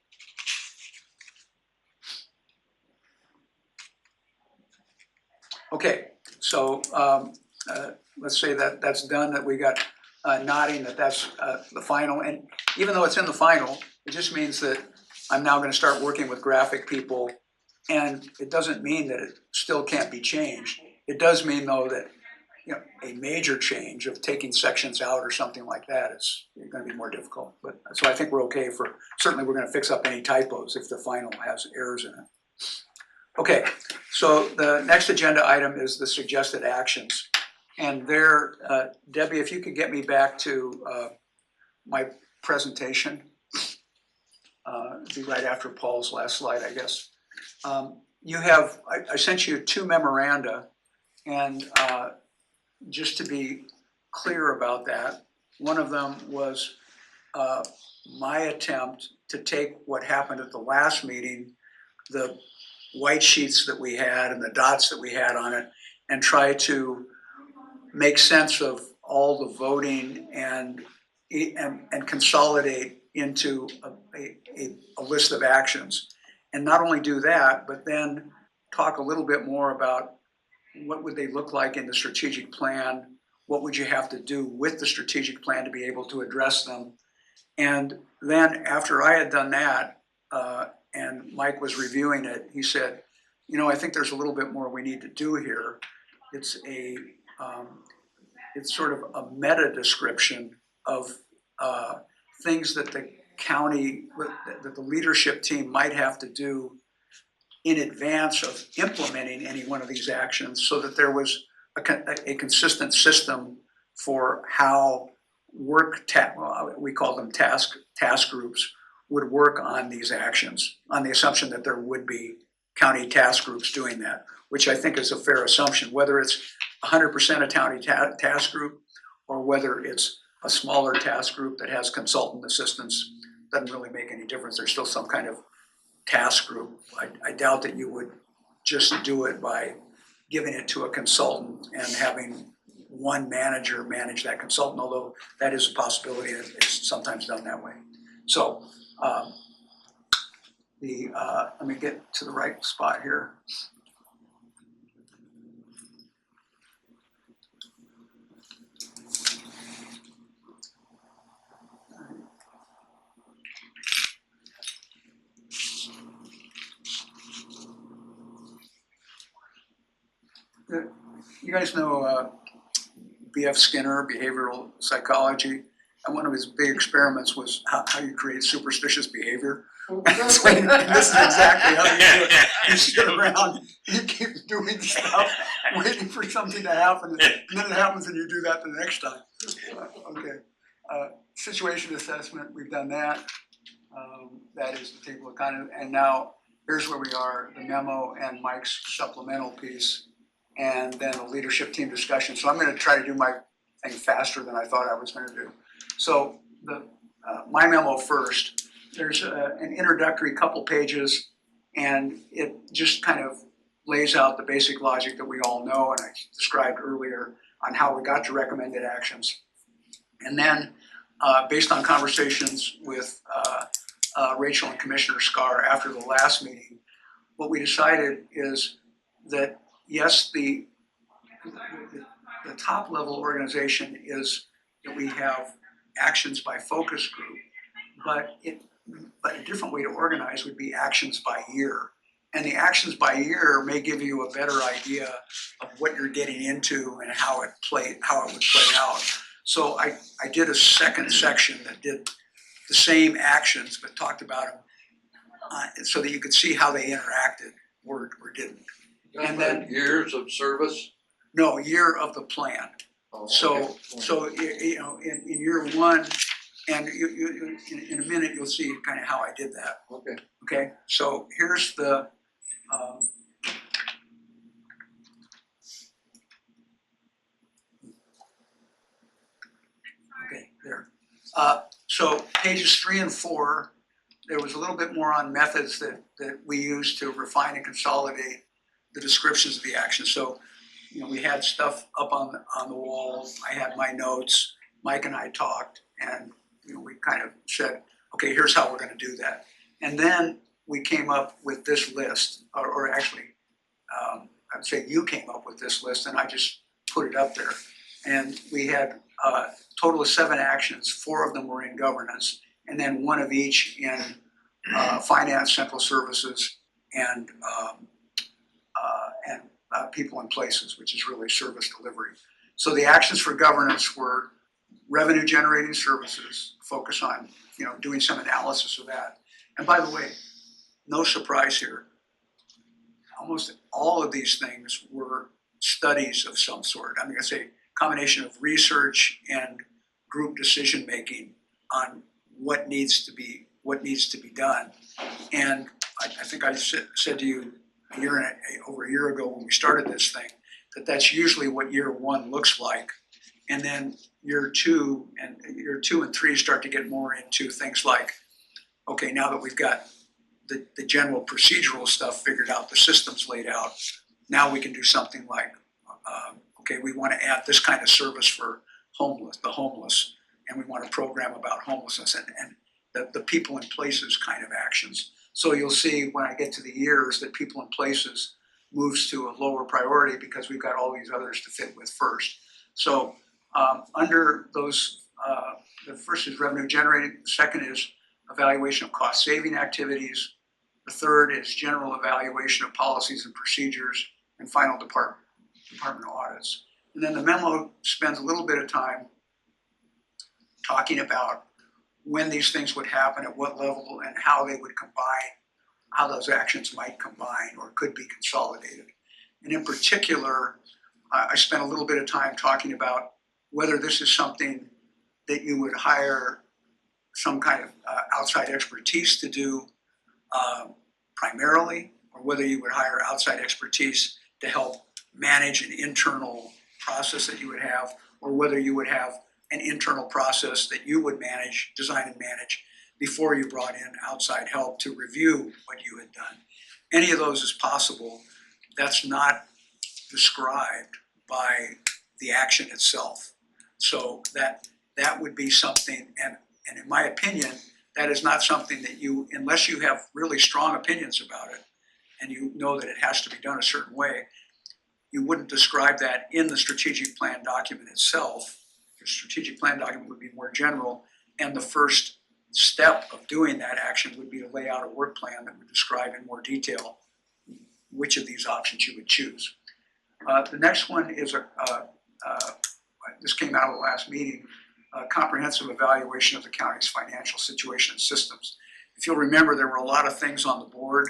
Okay, so let's say that that's done, that we got nodding that that's the final. And even though it's in the final, it just means that I'm now gonna start working with graphic people. And it doesn't mean that it still can't be changed. It does mean though that, you know, a major change of taking sections out or something like that is gonna be more difficult. But so I think we're okay for, certainly we're gonna fix up any typos if the final has errors in it. Okay, so the next agenda item is the suggested actions. And there, Debbie, if you could get me back to my presentation. It'd be right after Paul's last slide, I guess. You have, I sent you 2 memoranda, and just to be clear about that, one of them was my attempt to take what happened at the last meeting, the white sheets that we had and the dots that we had on it, and try to make sense of all the voting and consolidate into a list of actions. And not only do that, but then talk a little bit more about what would they look like in the strategic plan, what would you have to do with the strategic plan to be able to address them. And then after I had done that, and Mike was reviewing it, he said, you know, I think there's a little bit more we need to do here. It's sort of a meta description of things that the county, that the leadership team might have to do in advance of implementing any one of these actions, so that there was a consistent system for how we call them task groups, would work on these actions, on the assumption that there would be county task groups doing that, which I think is a fair assumption. Whether it's 100% a county task group, or whether it's a smaller task group that has consultant assistance, doesn't really make any difference. There's still some kind of task group. I doubt that you would just do it by giving it to a consultant and having one manager manage that consultant, although that is a possibility, and it's sometimes done that way. So let me get to the right spot here. You guys know B.F. Skinner, behavioral psychology, and one of his big experiments was how you create superstitious behavior. So this is exactly how you do it. You sit around, you keep doing stuff, waiting for something to happen, and then it happens and you do that the next time. Okay. Situation assessment, we've done that. That is the table of content. And now here's where we are, the memo and Mike's supplemental piece, and then a leadership team discussion. So I'm going to try to do my thing faster than I thought I was going to do. So my memo first, there's an introductory couple pages, and it just kind of lays out the basic logic that we all know and I described earlier on how we got to recommended actions. And then based on conversations with Rachel and Commissioner Scar after the last meeting, what we decided is that yes, the top level organization is that we have actions by focus group, but a different way to organize would be actions by year. And the actions by year may give you a better idea of what you're getting into and how it would play out. So I did a second section that did the same actions but talked about them so that you could see how they interacted or didn't. And then years of service? No, year of the plan. Oh, So, okay. so you know, in year one, and you in a minute you'll see kind of how I did that. Okay. Okay, so here's the okay, there. So pages 3 and 4, there was a little bit more on methods that we use to refine and consolidate the descriptions of the action. So, we had stuff up on the wall. I had my notes. Mike and I talked, and we kind of said, okay, here's how we're going to do that. And then we came up with this list, or actually, I'd say you came up with this list, and I just put it up there. And we had a total of 7 actions. 4 of them were in governance, and then 1 of each in finance, central services, and people and places, which is really service delivery. So the actions for governance were revenue generating services, focus on doing some analysis of that. And by the way, no surprise here, almost all of these things were studies of some sort. I mean, I say combination of research and group decision making on what needs to be done. And I think I said to you over a year ago when we started this thing, that's usually what year 1 looks like. And then year 2 and 3 start to get more into things like, okay, now that we've got the general procedural stuff figured out, the systems laid out, now we can do something like, okay, we want to add this kind of service for the homeless, and we want to program about homelessness and the people and places kind of actions. So you'll see when I get to the years that people and places moves to a lower priority because we've got all these others to fit with first. So under those, the first is revenue generating, the second is evaluation of cost saving activities, the third is general evaluation of policies and procedures, and final department audits. And then the memo spends a little bit of time talking about when these things would happen, at what level, and how they would combine, how those actions might combine or could be consolidated. And in particular, I spent a little bit of time talking about whether this is something that you would hire some kind of outside expertise to do primarily, or whether you would hire outside expertise to help manage an internal process that you would have, or whether you would have an internal process that you would manage, design and manage, before you brought in outside help to review what you had done. Any of those is possible. That's not described by the action itself. So that would be something, and in my opinion, that is not something that you, unless you have really strong opinions about it, and you know that it has to be done a certain way, you wouldn't describe that in the strategic plan document itself. The strategic plan document would be more general, and the first step of doing that action would be to lay out a work plan that would describe in more detail which of these options you would choose. The next one is this came out of the last meeting, a comprehensive evaluation of the county's financial situation and systems. If you'll remember, there were a lot of things on the board,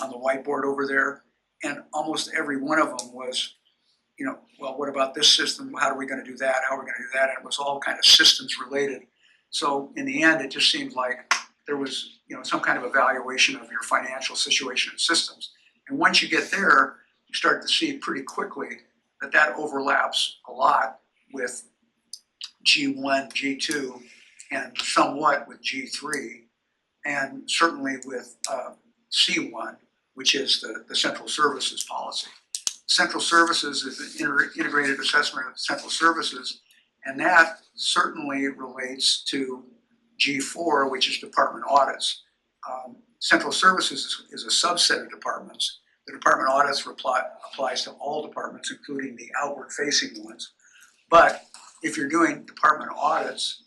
on the whiteboard over there, and almost every one of them was, well, what about this system? How are we going to do that? How are we going to do that? And it was all kind of systems related. So in the end, it just seemed like there was, some kind of evaluation of your financial situation and systems. And once you get there, you start to see pretty quickly that overlaps a lot with G1, G2, and somewhat with G3, and certainly with C1, which is the central services policy. Central services is an integrated assessment of central services, and that certainly relates to G4, which is department audits. Central services is a subset of departments. The department audits applies to all departments, including the outward facing ones. But if you're doing department audits,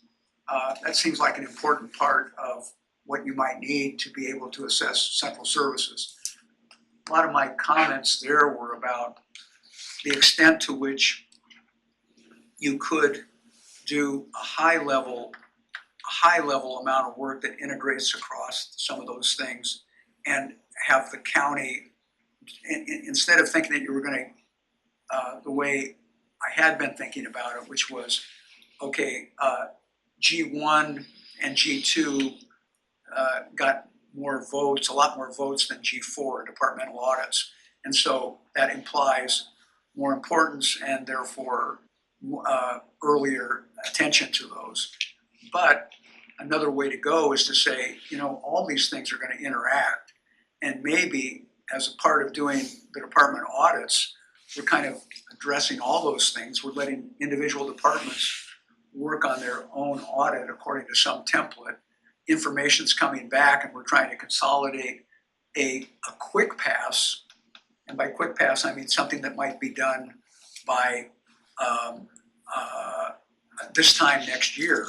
that seems like an important part of what you might need to be able to assess central services. A lot of my comments there were about the extent to which you could do a high level amount of work that integrates across some of those things, and have the county, instead of thinking that you were going to, the way I had been thinking about it, which was, okay, G1 and G2 got more votes, a lot more votes than G4, departmental audits. And so that implies more importance and therefore earlier attention to those. But another way to go is to say, you know, all these things are gonna interact. And maybe as a part of doing the department audits, we're kind of addressing all those things. We're letting individual departments work on their own audit according to some template. Information's coming back and we're trying to consolidate a quick pass. And by quick pass, I mean something that might be done by this time next year,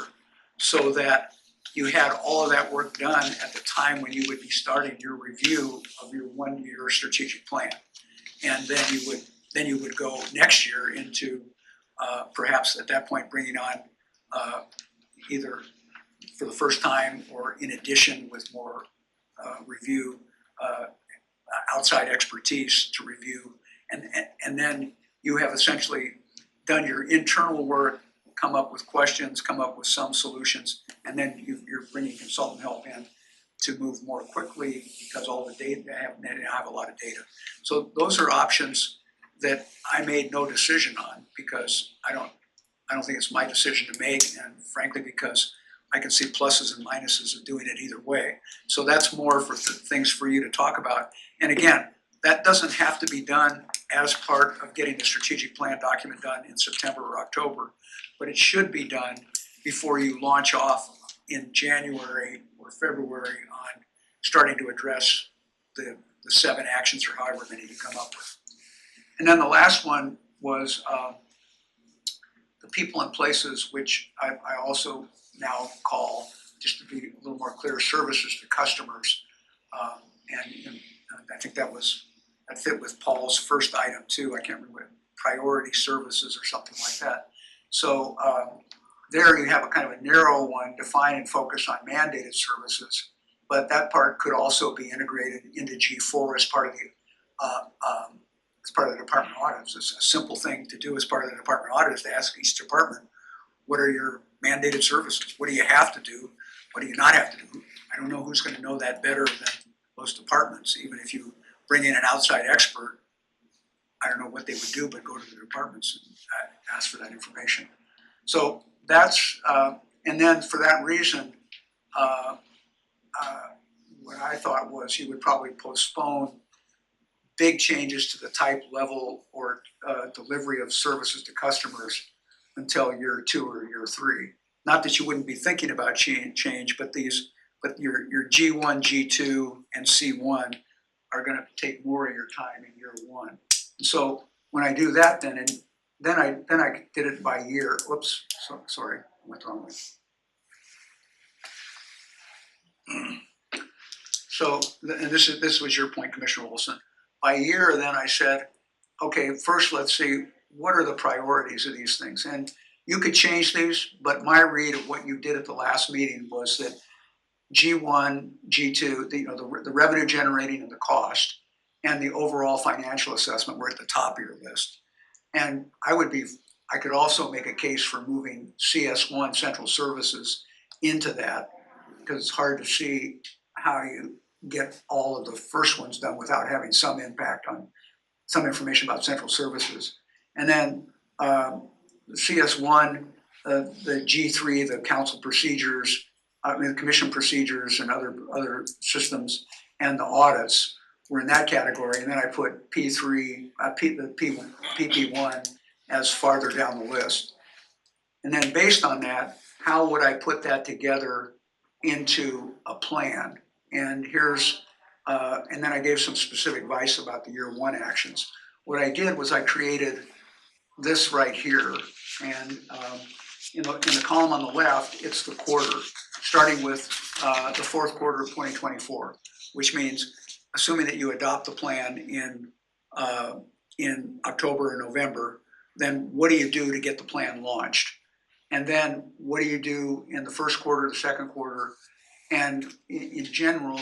so that you had all of that work done at the time when you would be starting your review of your 1-year strategic plan. And then you would go next year into perhaps at that point bringing on either for the first time or in addition with more review, outside expertise to review. And then you have essentially done your internal work, come up with questions, come up with some solutions, and then you're bringing consultant help in to move more quickly because all the data, they have a lot of data. So those are options that I made no decision on because I don't think it's my decision to make, and frankly, because I can see pluses and minuses of doing it either way. So that's more for things for you to talk about. And again, that doesn't have to be done as part of getting the strategic plan document done in September or October, but it should be done before you launch off in January or February on starting to address the 7 actions or however many you come up with. And then the last one was the people and places, which I also now call, just to be a little more clear, services to customers. And I think that fit with Paul's first item too. I can't remember, priority services or something like that. So there you have a kind of a narrow one, define and focus on mandated services, but that part could also be integrated into G4 as part of the department audits. It's a simple thing to do as part of the department audit is to ask each department, what are your mandated services? What do you have to do? What do you not have to do? I don't know who's going to know that better than most departments. Even if you bring in an outside expert, I don't know what they would do, but go to the departments and ask for that information. So that's, and then for that reason, what I thought was you would probably postpone big changes to the type, level, or delivery of services to customers until year 2 or year 3. Not that you wouldn't be thinking about change, but your G1, G2, and C1 are going to take more of your time in year 1. And so when I do that, then I did it by year. Whoops, sorry, I went the wrong way. So, and this was your point, Commissioner Wilson. By year, then I said, okay, first let's see what are the priorities of these things. And you could change these, but my read of what you did at the last meeting was that G1, G2, the revenue generating and the cost, and the overall financial assessment were at the top of your list. And I could also make a case for moving CS1, central services, into that, because it's hard to see how you get all of the first ones done without having some impact on some information about central services. And then the CS1, the G3, the council procedures, the commission procedures and other systems, and the audits were in that category. And then I put P3, PP1 as farther down the list. And then based on that, how would I put that together into a plan? And and then I gave some specific advice about the year 1 actions. What I did was I created this right here, and in the column on the left, it's the quarter, starting with the 4th quarter of 2024, which means assuming that you adopt the plan in October or November, then what do you do to get the plan launched? And then what do you do in the 1st quarter, the 2nd quarter, and in general,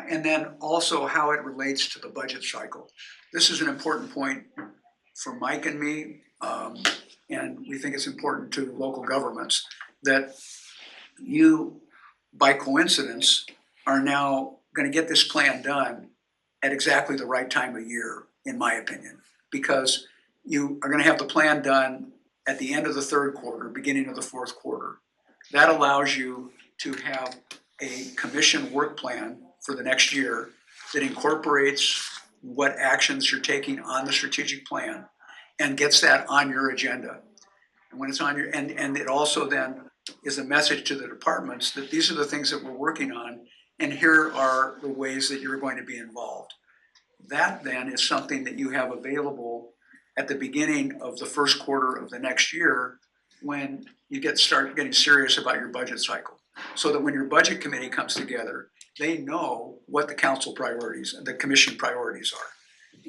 and then also how it relates to the budget cycle. This is an important point for Mike and me, and we think it's important to local governments, that you, by coincidence, are now going to get this plan done at exactly the right time of year, in my opinion, because you are going to have the plan done at the end of the 3rd quarter, beginning of the 4th quarter. That allows you to have a commission work plan for the next year that incorporates what actions you're taking on the strategic plan and gets that on your agenda. And when it's on your, and it also then is a message to the departments that these are the things that we're working on, and here are the ways that you're going to be involved. That then is something that you have available at the beginning of the first quarter of the next year when you start getting serious about your budget cycle. So that when your budget committee comes together, they know what the council priorities and the commission priorities are.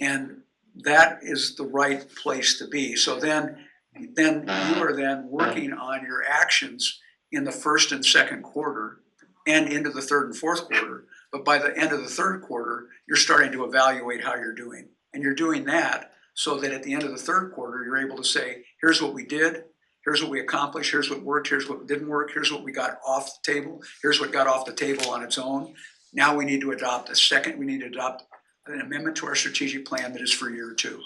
And that is the right place to be. So then you are then working on your actions in the first and second quarter and into the third and fourth quarter. But by the end of the third quarter, you're starting to evaluate how you're doing. And you're doing that so that at the end of the third quarter, you're able to say, here's what we did, here's what we accomplished, here's what worked, here's what didn't work, here's what we got off the table, here's what got off the table on its own. Now we need to adopt an amendment to our strategic plan that is for year 2.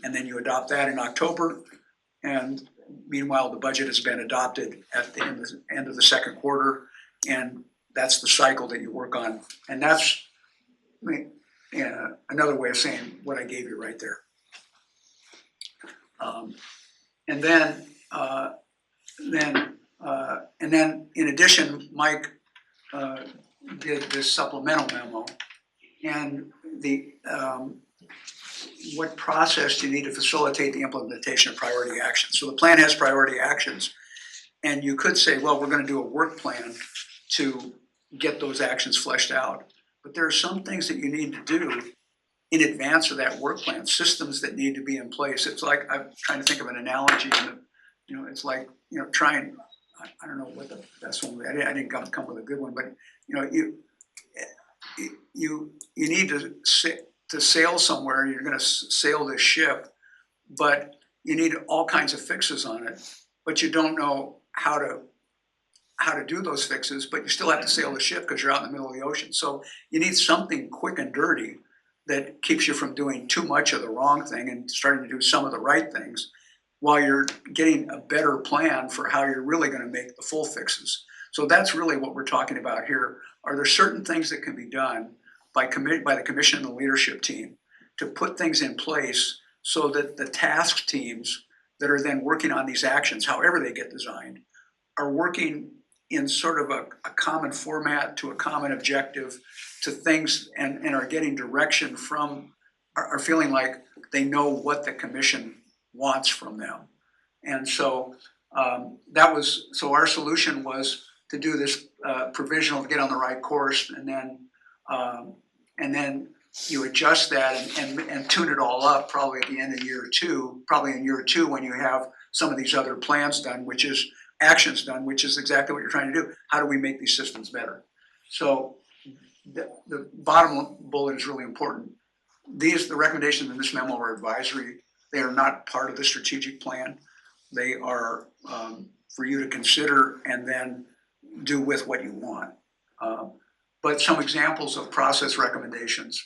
And then you adopt that in October. And meanwhile, the budget has been adopted at the end of the second quarter. And that's the cycle that you work on. And that's another way of saying what I gave you right there. And then in addition, Mike did this supplemental memo, and what process do you need to facilitate the implementation of priority actions? So the plan has priority actions, and you could say, well, we're going to do a work plan to get those actions fleshed out. But there are some things that you need to do in advance of that work plan, systems that need to be in place. It's like, I'm trying to think of an analogy, and it's like, trying, I don't know what the best one, I didn't come with a good one, but you need to sail somewhere, you're gonna sail this ship, but you need all kinds of fixes on it, but you don't know how to do those fixes, but you still have to sail the ship because you're out in the middle of the ocean. So you need something quick and dirty that keeps you from doing too much of the wrong thing and starting to do some of the right things while you're getting a better plan for how you're really going to make the full fixes. So that's really what we're talking about here. Are there certain things that can be done by the commission and the leadership team to put things in place so that the task teams that are then working on these actions, however they get designed, are working in sort of a common format to a common objective to things and are getting direction from, are feeling like they know what the commission wants from them. And so so our solution was to do this provisional to get on the right course, and then you adjust that and tune it all up probably at the end of year 2, probably in year 2 when you have some of these other plans done, which is actions done, which is exactly what you're trying to do. How do we make these systems better? So the bottom bullet is really important. The recommendations in this memo are advisory. They are not part of the strategic plan. They are for you to consider and then do with what you want. But some examples of process recommendations.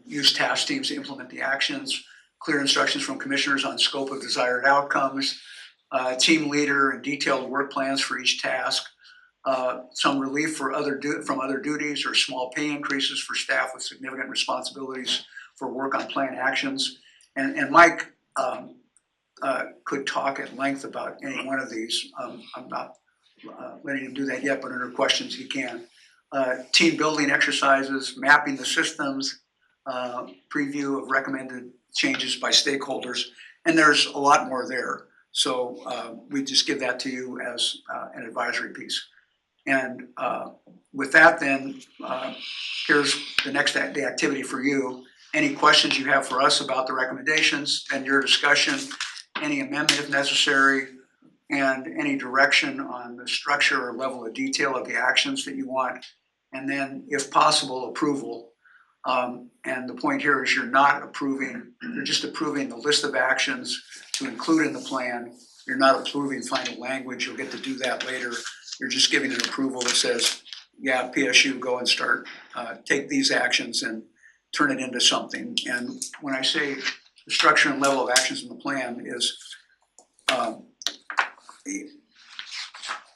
Use task teams to implement the actions, clear instructions from commissioners on scope of desired outcomes, team leader and detailed work plans for each task, some relief from other duties or small pay increases for staff with significant responsibilities for work on plan actions. And Mike could talk at length about any one of these. I'm not letting him do that yet, but under questions he can. Team building exercises, mapping the systems, preview of recommended changes by stakeholders, and there's a lot more there. So we just give that to you as an advisory piece. And with that then, here's the activity for you. Any questions you have for us about the recommendations and your discussion, any amendment if necessary, and any direction on the structure or level of detail of the actions that you want, and then if possible, approval. And the point here is you're just approving the list of actions to include in the plan. You're not approving final language. You'll get to do that later. You're just giving an approval that says, yeah, PSU, go and start, take these actions and turn it into something. And when I say the structure and level of actions in the plan is,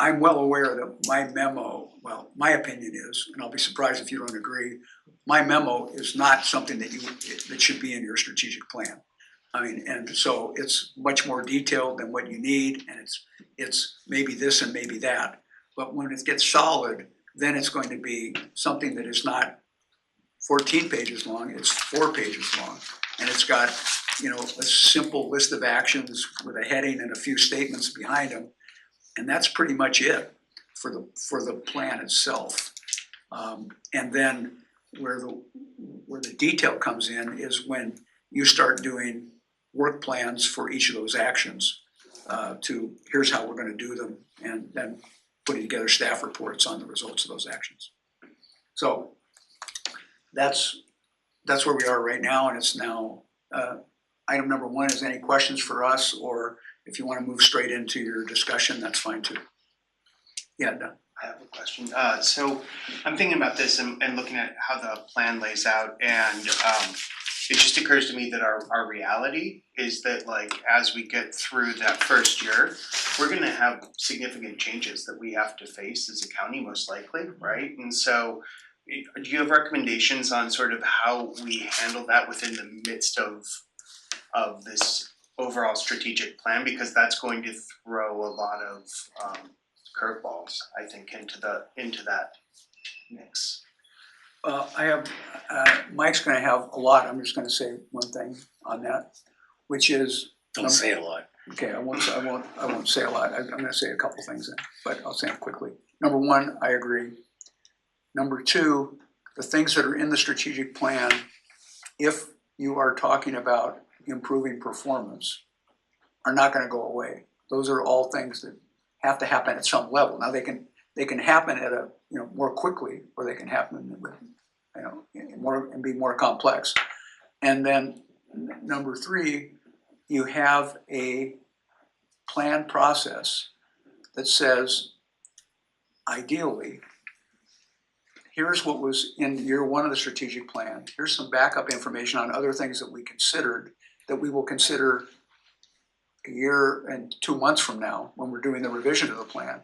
I'm well aware that my memo, well, my opinion is, and I'll be surprised if you don't agree, my memo is not something that should be in your strategic plan. I mean, and so it's much more detailed than what you need, and it's maybe this and maybe that. But when it gets solid, then it's going to be something that is not 14 pages long, it's 4 pages long. And it's got, a simple list of actions with a heading and a few statements behind them. And that's pretty much it for the plan itself. And then where the detail comes in is when you start doing work plans for each of those actions, to here's how we're gonna do them, and then putting together staff reports on the results of those actions. So that's where we are right now, and it's now, item number 1 is any questions for us, or if you wanna move straight into your discussion, that's fine too. Yeah, Don. I have a question. So I'm thinking about this and looking at how the plan lays out, and it just occurs to me that our reality is that, like, as we get through that first year, we're gonna have significant changes that we have to face as a county, most likely, right? And so do you have recommendations on sort of how we handle that within the midst of this overall strategic plan? Because that's going to throw a lot of curveballs, I think, into that mix. I have, Mike's gonna have a lot, I'm just gonna say one thing on that, which is. Don't say a lot. Okay, I won't say a lot, I'm gonna say a couple things then, but I'll say them quickly. Number 1, I agree. Number 2, the things that are in the strategic plan, if you are talking about improving performance, are not gonna go away. Those are all things that have to happen at some level. Now, they can happen at a, more quickly, or they can happen with, more and be more complex. And then number 3, you have a plan process that says, ideally, here's what was in year 1 of the strategic plan. Here's some backup information on other things that we considered, that we will consider a year and 2 months from now when we're doing the revision of the plan.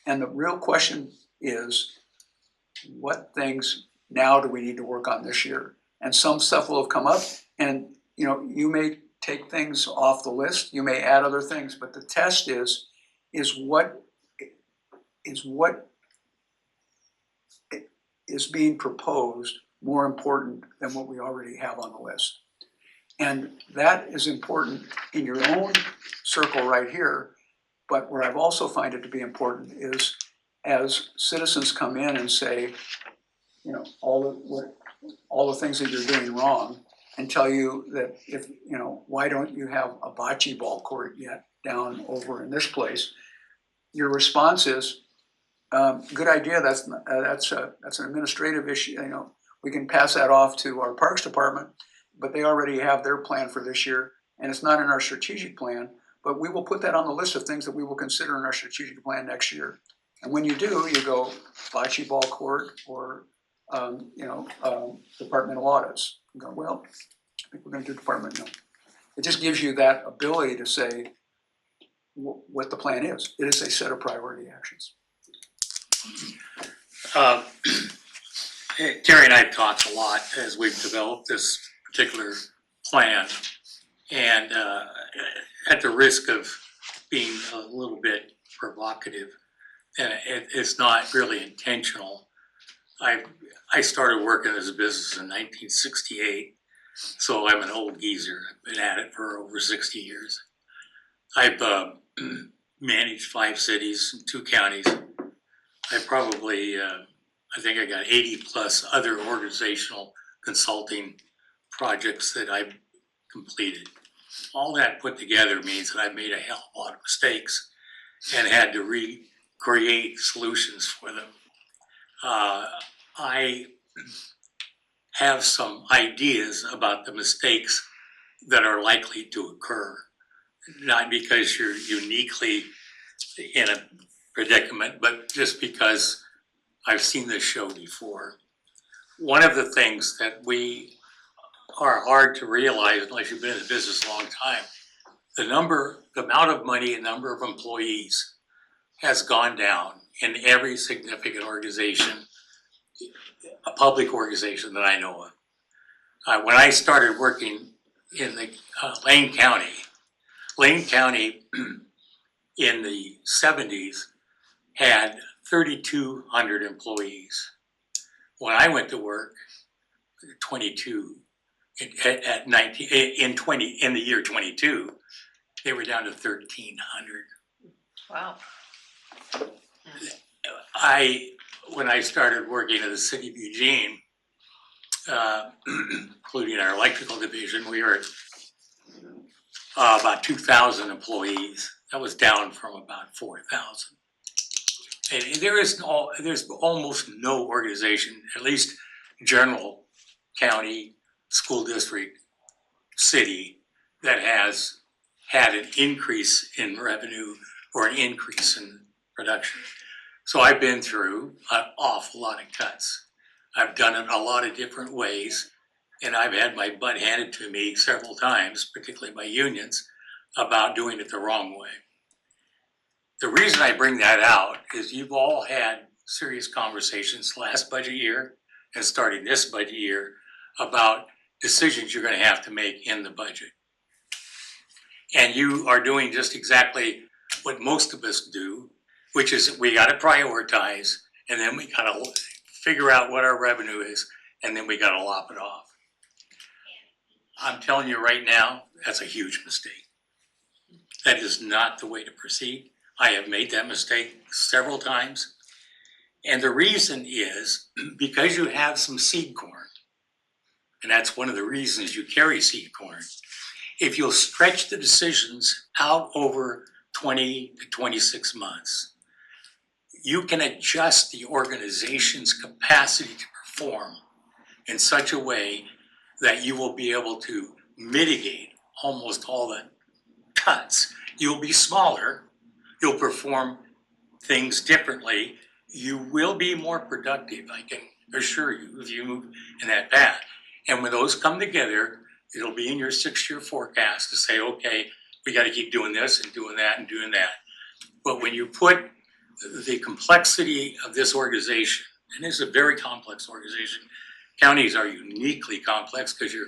And the real question is, what things now do we need to work on this year? And some stuff will have come up, and you may take things off the list, you may add other things, but the test is what is being proposed more important than what we already have on the list. And that is important in your own circle right here, but where I've also find it to be important is as citizens come in and say, all the things that you're doing wrong, and tell you that if, why don't you have a bocce ball court yet down over in this place? Your response is, good idea, that's an administrative issue, we can pass that off to our Parks Department, but they already have their plan for this year, and it's not in our strategic plan, but we will put that on the list of things that we will consider in our strategic plan next year. And when you do, you go bocce ball court or, departmental audits. You go, well, I think we're gonna do departmental. It just gives you that ability to say what the plan is. It is a set of priority actions. Terry and I have talked a lot as we've developed this particular plan, and at the risk of being a little bit provocative, and it's not really intentional. I started working as a business in 1968, so I'm an old geezer. I've been at it for over 60 years. I've managed 5 cities and 2 counties. I probably, I think I got 80 plus other organizational consulting projects that I've completed. All that put together means that I made a hell of a lot of mistakes and had to recreate solutions for them. I have some ideas about the mistakes that are likely to occur, not because you're uniquely in a predicament, but just because I've seen this show before. One of the things that we are hard to realize unless you've been in the business a long time, the amount of money and number of employees has gone down in every significant organization, a public organization that I know of. When I started working in the Lane County in the 70s had 3,200 employees. When I went to work, 22 in the year 22, they were down to 1,300. Wow. When I started working at the city of Eugene, including our electrical division, we were at about 2,000 employees. That was down from about 4,000. And there's almost no organization, at least general county, school district, city, that has had an increase in revenue or an increase in production. So I've been through an awful lot of cuts. I've done it a lot of different ways, and I've had my butt handed to me several times, particularly by unions, about doing it the wrong way. The reason I bring that out is you've all had serious conversations last budget year and starting this budget year about decisions you're going to have to make in the budget. And you are doing just exactly what most of us do, which is we got to prioritize, and then we got to figure out what our revenue is, and then we got to lop it off. I'm telling you right now, that's a huge mistake. That is not the way to proceed. I have made that mistake several times. And the reason is because you have some seed corn, and that's one of the reasons you carry seed corn. If you'll stretch the decisions out over 20 to 26 months, you can adjust the organization's capacity to perform in such a way that you will be able to mitigate almost all the cuts. You'll be smaller, you'll perform things differently, you will be more productive, I can assure you, if you move in that path. And when those come together, it'll be in your 6-year forecast to say, okay, we got to keep doing this and doing that and doing that. But when you put the complexity of this organization, and it's a very complex organization, counties are uniquely complex because you're,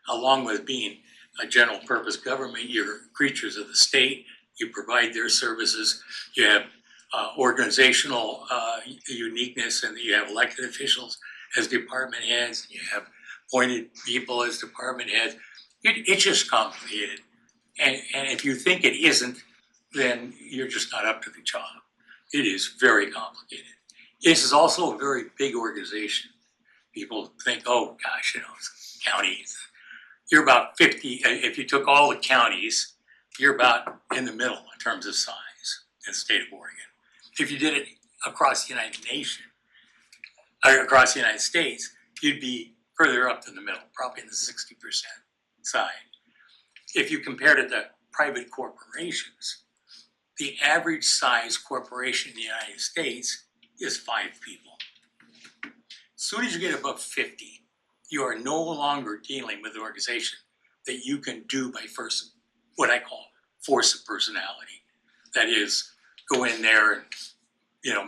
along with being a general purpose government, you're creatures of the state, you provide their services, you have organizational uniqueness, and you have elected officials as department heads, you have appointed people as department heads. It's just complicated. And if you think it isn't, then you're just not up to the job. It is very complicated. This is also a very big organization. People think, oh gosh, it's counties. You're about 50, if you took all the counties, you're about in the middle in terms of size in the state of Oregon. If you did it across the United States, you'd be further up in the middle, probably in the 60% side. If you compared it to private corporations, the average size corporation in the United States is 5 people. As soon as you get above 50, you are no longer dealing with an organization that you can do by what I call force of personality. That is, go in there and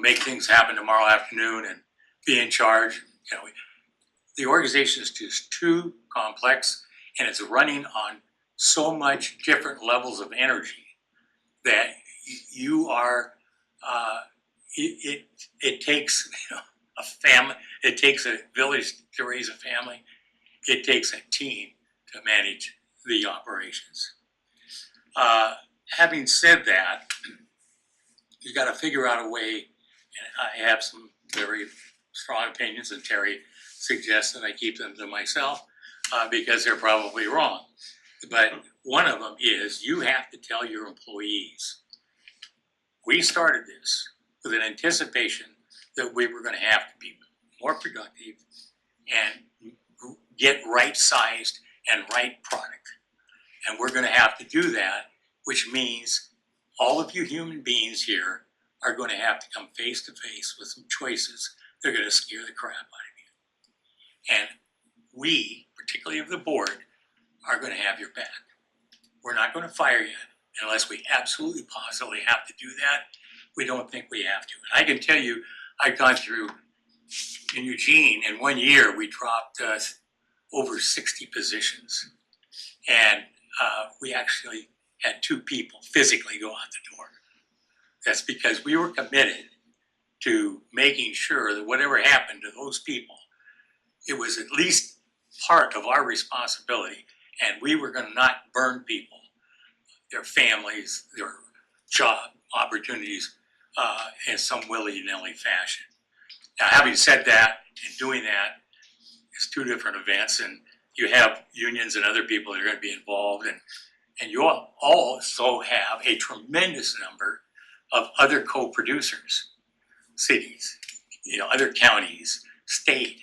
make things happen tomorrow afternoon and be in charge. The organization is just too complex, and it's running on so much different levels of energy that you are. It takes a family. It takes a village to raise a family. It takes a team to manage the operations. Having said that, you got to figure out a way. And I have some very strong opinions, and Terry suggests that I keep them to myself because they're probably wrong. But one of them is you have to tell your employees, we started this with an anticipation that we were going to have to be more productive and get right-sized and right product. And we're going to have to do that, which means all of you human beings here are going to have to come face to face with some choices that are going to scare the crap out of you. And we, particularly of the board, are going to have your back. We're not going to fire you unless we absolutely positively have to do that. we don't think we have to. And I can tell you, I've gone through, in Eugene, in 1 year, we dropped over 60 positions. And we actually had 2 people physically go out the door. That's because we were committed to making sure that whatever happened to those people, it was at least part of our responsibility, and we were going to not burn people, their families, their job opportunities in some willy-nilly fashion. Now, having said that and doing that, it's 2 different events, and you have unions and other people that are going to be involved, and you also have a tremendous number of other co-producers, cities, other counties, state,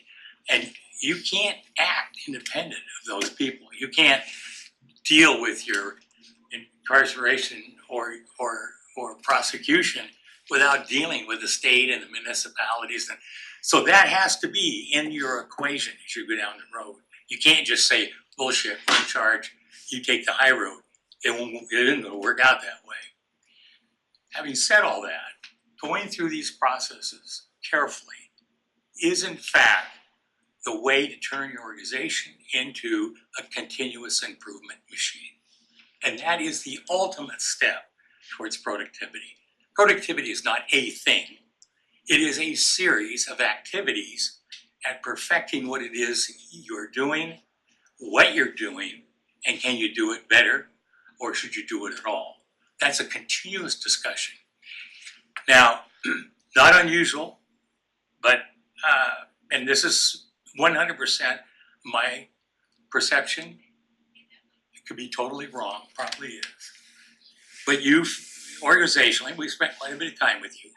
and you can't act independent of those people. You can't deal with your incarceration or prosecution without dealing with the state and the municipalities. And so that has to be in your equation as you go down the road. You can't just say, bullshit, we're in charge, you take the high road. It isn't going to work out that way. Having said all that, going through these processes carefully is in fact the way to turn your organization into a continuous improvement machine. And that is the ultimate step towards productivity. Productivity is not a thing. It is a series of activities at perfecting what it is you're doing, what you're doing, and can you do it better, or should you do it at all? That's a continuous discussion. Now, not unusual, but, and this is 100% my perception. It could be totally wrong, probably is. But organizationally, we spent quite a bit of time with you.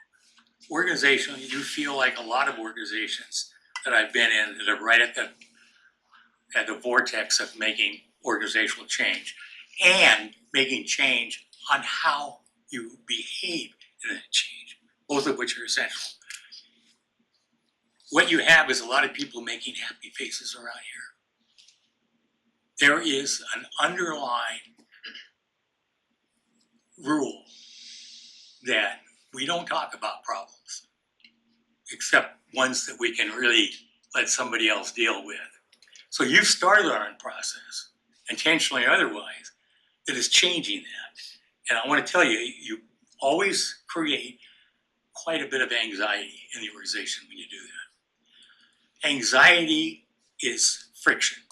Organizationally, you feel like a lot of organizations that I've been in that are right at the vortex of making organizational change and making change on how you behave in that change, both of which are essential. What you have is a lot of people making happy faces around here. There is an underlying rule that we don't talk about problems, except ones that we can really let somebody else deal with. So you've started on a process, intentionally or otherwise, that is changing that. And I want to tell you, you always create quite a bit of anxiety in the organization when you do that. Anxiety is friction.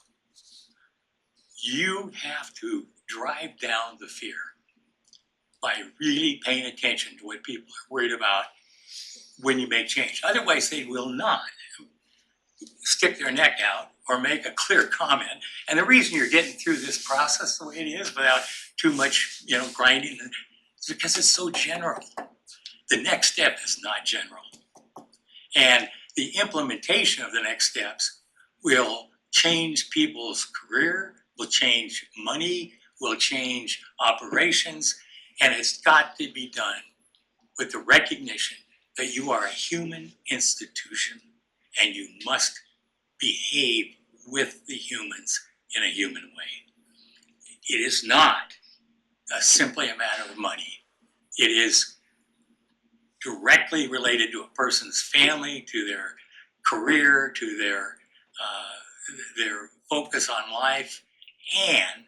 You have to drive down the fear by really paying attention to what people are worried about when you make change. Otherwise, they will not stick their neck out or make a clear comment. And the reason you're getting through this process the way it is without too much, grinding, is because it's so general. The next step is not general. And the implementation of the next steps will change people's career, will change money, will change operations, and it's got to be done with the recognition that you are a human institution and you must behave with the humans in a human way. It is not simply a matter of money. It is directly related to a person's family, to their career, to their focus on life, and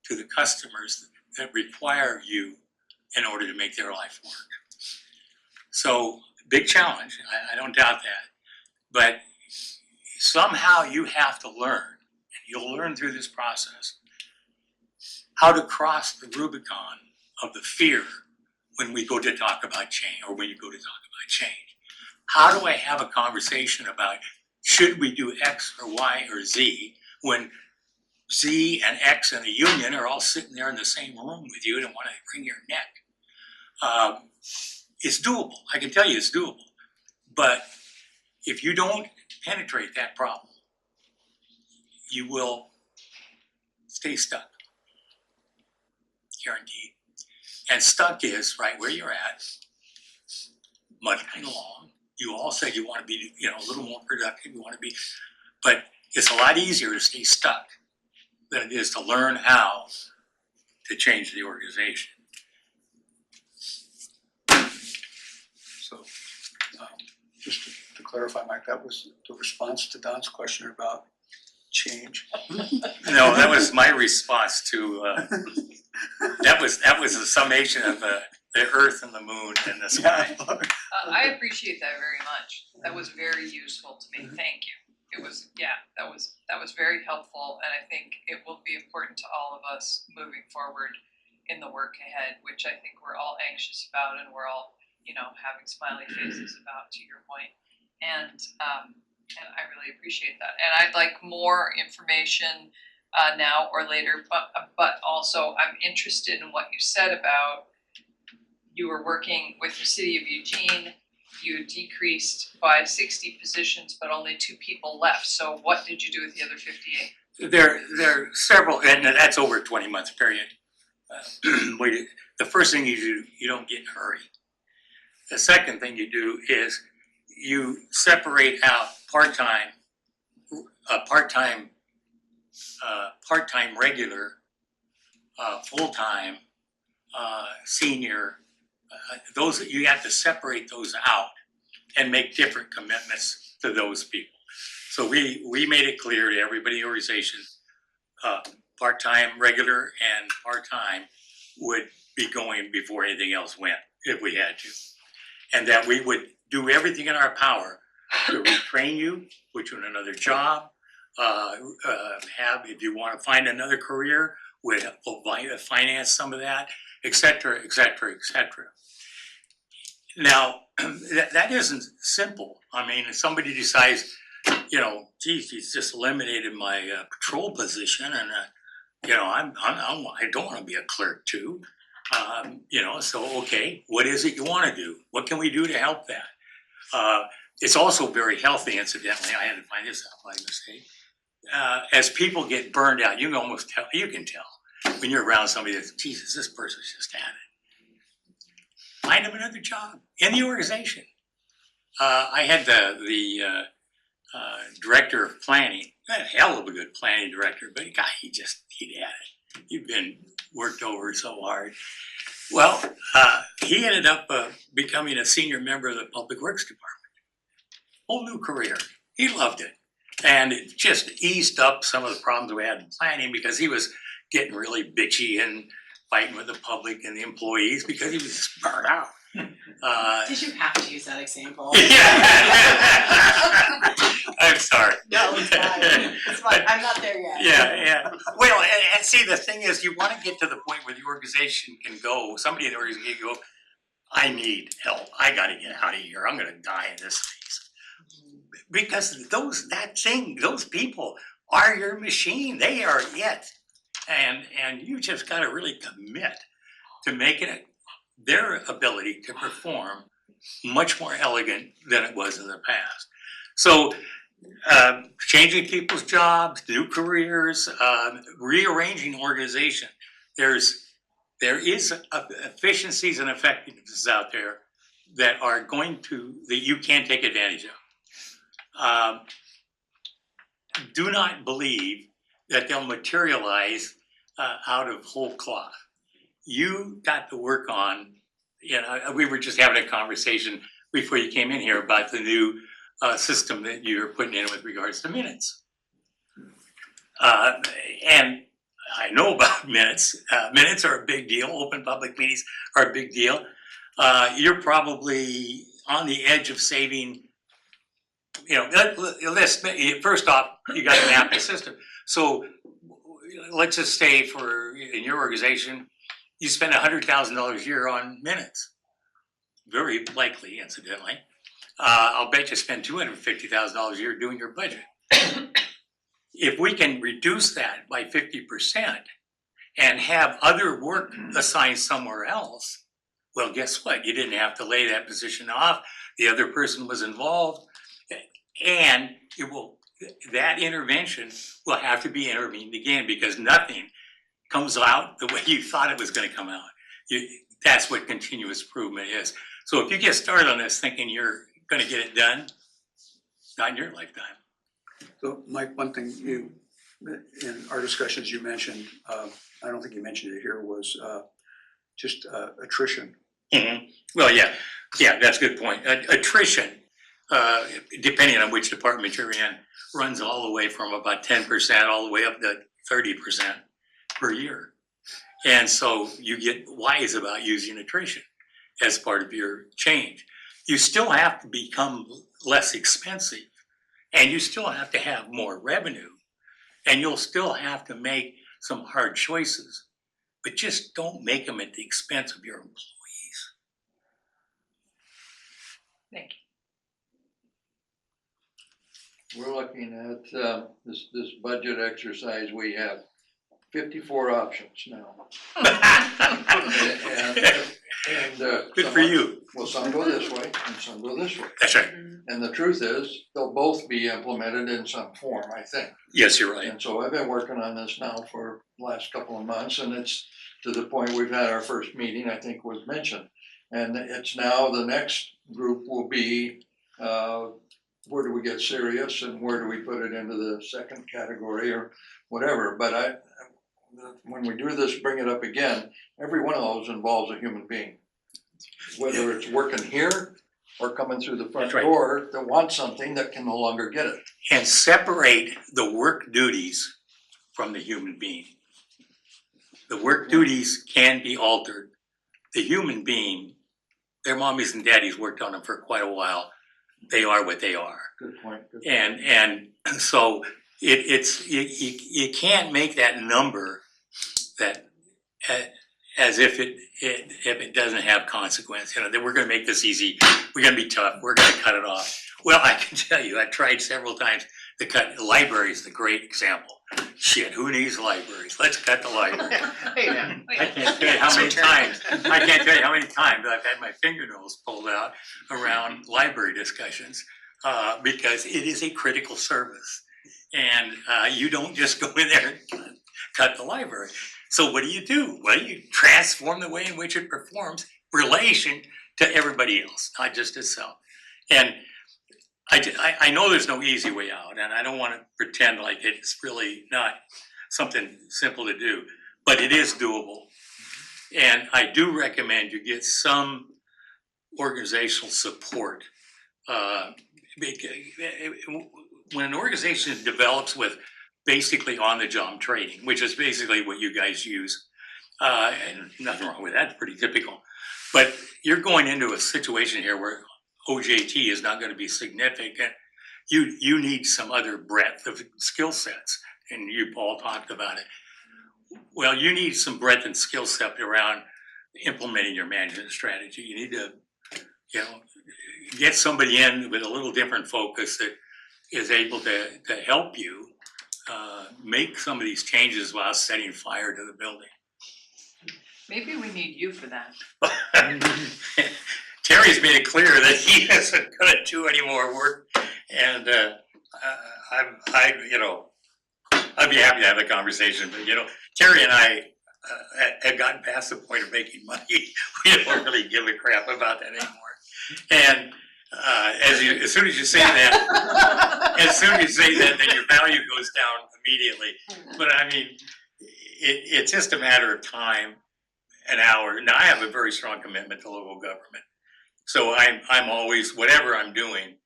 to the customers that require you in order to make their life work. So, big challenge, I don't doubt that. But somehow you have to learn, and you'll learn through this process, how to cross the Rubicon of the fear when we go to talk about change, or when you go to talk about change. How do I have a conversation about should we do X or Y or Z when Z and X and the union are all sitting there in the same room with you and want to wring your neck? It's doable. I can tell you it's doable. But if you don't penetrate that problem, you will stay stuck. Guaranteed. And stuck is right where you're at, muddling along. You all said you want to be, a little more productive. You want to be, but it's a lot easier to stay stuck than it is to learn how to change the organization. just to clarify, Mike, that was the response to Don's question about change. No, that was my response to, that was a summation of the earth and the moon and the sky. I appreciate that very much. That was very useful to me. Thank you. It was, yeah, that was very helpful, and I think it will be important to all of us moving forward in the work ahead, which I think we're all anxious about, and we're all, having smiley faces about, to your point. And I really appreciate that. And I'd like more information now or later, but also I'm interested in what you said about you were working with the city of Eugene. You decreased by 60 positions, but only 2 people left. So what did you do with the other 58? There are several, and that's over a 20-month period. The first thing you do, you don't get in a hurry. The second thing you do is you separate out part-time regular, full-time, senior. Those, you have to separate those out and make different commitments to those people. So we made it clear to everybody in the organization, part-time, regular, and part-time would be going before anything else went, if we had to. And that we would do everything in our power to retrain you, put you in another job, if you want to find another career, we'll finance some of that, et cetera, et cetera, et cetera. Now, that isn't simple. I mean, if somebody decides, geez, he's just eliminated my patrol position, and I don't want to be a clerk too. So okay, what is it you want to do? What can we do to help that? It's also very healthy, incidentally. I had to find this out by mistake. As people get burned out, you can tell when you're around somebody that's, Jesus, this person's just at it. Find them another job in the organization. I had the director of planning, a hell of a good planning director, but God, he'd had it. He'd been worked over so hard. Well, he ended up becoming a senior member of the Public Works Department. Whole new career. He loved it. And it just eased up some of the problems we had in planning, because he was getting really bitchy and fighting with the public and the employees because he was just burned out. Did you have to use that example? I'm sorry. No, it's fine. It's fine. I'm not there yet. Yeah. Well, and see, the thing is, you want to get to the point where the organization can go, somebody in the organization can go, I need help. I got to get out of here. I'm going to die in this phase. Because those people are your machine. They are it. And you just got to really commit to making it their ability to perform much more elegant than it was in the past. So changing people's jobs, new careers, rearranging organization. There is efficiencies and effectiveness out there that you can take advantage of. Do not believe that they'll materialize out of whole cloth. You got to work on, we were just having a conversation before you came in here about the new system that you're putting in with regards to minutes. And I know about minutes. Minutes are a big deal. Open public meetings are a big deal. You're probably on the edge of saving, first off, you got to map the system. So let's just say in your organization, you spend $100,000 a year on minutes. Very likely, incidentally. I'll bet you spend $250,000 a year doing your budget. If we can reduce that by 50% and have other work assigned somewhere else, well, guess what? You didn't have to lay that position off. The other person was involved, and that intervention will have to be intervened again, because nothing comes out the way you thought it was going to come out. That's what continuous improvement is. So if you get started on this thinking you're going to get it done, not in your lifetime. So Mike, one thing in our discussions you mentioned, I don't think you mentioned it here, was just attrition. Mm-hmm. Well, yeah, that's a good point. Attrition depending on which department you're in, runs all the way from about 10% all the way up to 30% per year. And so you get wise about using attrition as part of your change. You still have to become less expensive, and you still have to have more revenue, and you'll still have to make some hard choices, but just don't make them at the expense of your employees. Thank you. We're looking at this budget exercise, we have 54 options now. And Good for you. Well, some go this way and some go this way. That's right. And the truth is, they'll both be implemented in some form, I think. Yes, you're right. And so I've been working on this now for the last couple of months, and it's to the point we've had our first meeting, I think was mentioned. And it's now the next group will be, where do we get serious and where do we put it into the second category or whatever. But when we do this, bring it up again, every one of those involves a human being. Whether it's working here or coming through the front That's right. door that wants something that can no longer get it. And separate the work duties from the human being. The work duties can be altered. The human being, their mommies and daddies worked on them for quite a while. They are what they are. Good point. Good point. And so you can't make that number that as if it doesn't have consequence. You know, that we're going to make this easy. We're going to be tough. We're going to cut it off. Well, I can tell you, I've tried several times to cut. Libraries, the great example. Shit, who needs libraries? Let's cut the library. Hey, man. I can't tell you how many times. I can't tell you how many times I've had my fingernails pulled out around library discussions because it is a critical service, and you don't just go in there and cut the library. So what do? Well, you transform the way in which it performs relation to everybody else, not just itself. And I know there's no easy way out, and I don't want to pretend like it's really not something simple to do, but it is doable. And I do recommend you get some organizational support. When an organization develops with basically on-the-job training, which is basically what you guys use, and nothing wrong with that, it's pretty typical. But you're going into a situation here where OJT is not going to be significant. You need some other breadth of skill sets, and you all talked about it. Well, you need some breadth and skill set around implementing your management strategy. You need to, get somebody in with a little different focus that is able to help you make some of these changes without setting fire to the building. Maybe we need you for that. Terry's made it clear that he isn't gonna do any more work, and I'd be happy to have a conversation, but Terry and I have gotten past the point of making money. We don't really give a crap about that anymore. And as soon as you say that, then your value goes down immediately. But I mean, it's just a matter of time, an hour. Now, I have a very strong commitment to local government. So I'm always, whatever I'm doing,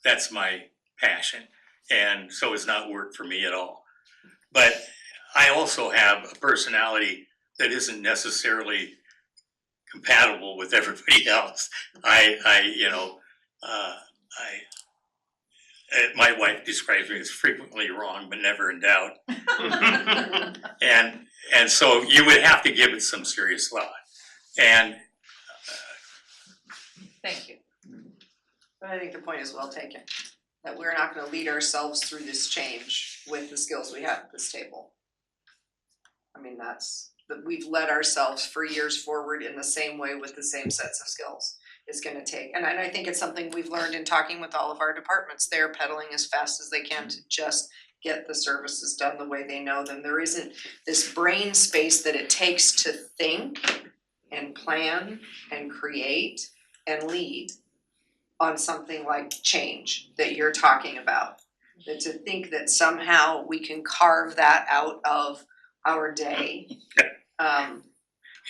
that's my passion. And so it's not work for me at all. But I also have a personality that isn't necessarily compatible with everybody else. My wife describes me as frequently wrong, but never in doubt. And so you would have to give it some serious thought. And Thank you. But I think the point is well taken, that we're not gonna lead ourselves through this change with the skills we have at this table. I mean, that we've led ourselves for years forward in the same way with the same sets of skills. It's gonna take, and I think it's something we've learned in talking with all of our departments. They're pedaling as fast as they can to just get the services done the way they know them. There isn't this brain space that it takes to think and plan and create and lead on something like change that you're talking about. That to think that somehow we can carve that out of our day.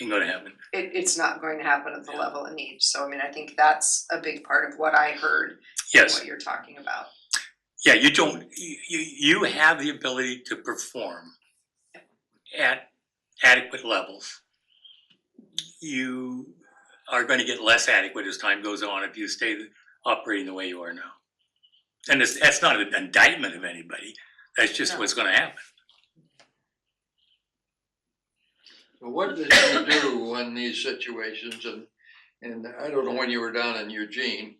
Ain't gonna happen. it's not going to happen at the level it needs. So I mean, I think that's a big part of what I heard, Yes. what you're talking about. Yeah, you have the ability to perform at adequate levels. You are going to get less adequate as time goes on if you stay operating the way you are now. And that's not an indictment of anybody. That's just what's going to happen. Well, what did you do in these situations, and I don't know when you were down in Eugene,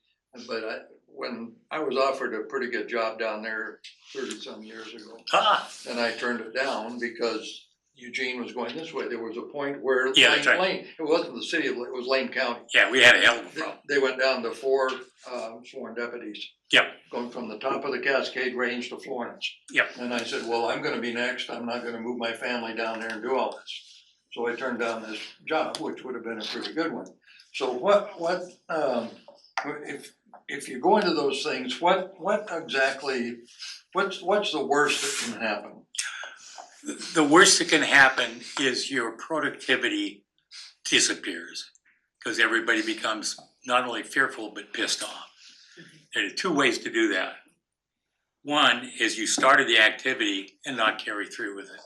but when I was offered a pretty good job down there 30-some years ago, and I turned it down because Eugene was going this way. There was a point where Lane, it wasn't the city, it was Lane County. Yeah, we had a hell of a problem. They went down to 4 sworn deputies. Yep. Going from the top of the Cascade Range to Florence. Yep. And I said, well, I'm gonna be next. I'm not gonna move my family down there and do all this. So I turned down this job, which would have been a pretty good one. So if you go into those things, what exactly, what's the worst that can happen? The worst that can happen is your productivity disappears because everybody becomes not only fearful but pissed off. There are 2 ways to do that. One is you started the activity and not carry through with it.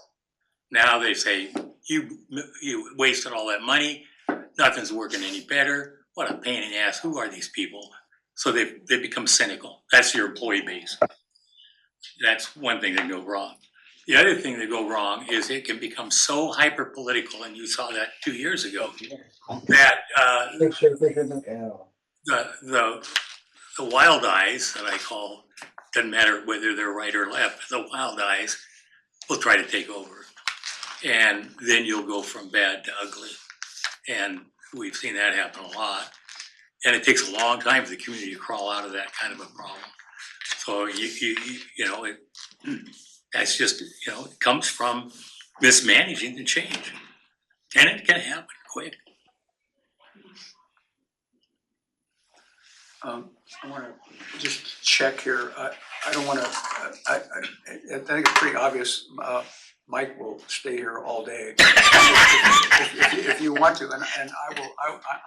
Now they say, you wasted all that money, nothing's working any better, what a pain in the ass, who are these people? So they become cynical. That's your employee base. That's one thing that can go wrong. The other thing that go wrong is it can become so hyper political, and you saw that 2 years ago, that the wild eyes that I call, doesn't matter whether they're right or left, the wild eyes will try to take over. And then you'll go from bad to ugly. And we've seen that happen a lot. And it takes a long time for the community to crawl out of that kind of a problem. So that's just, it comes from mismanaging the change. And it can happen quick. I want to just check here. I don't want to. I think it's pretty obvious. Mike will stay here all day if you want to, and I will.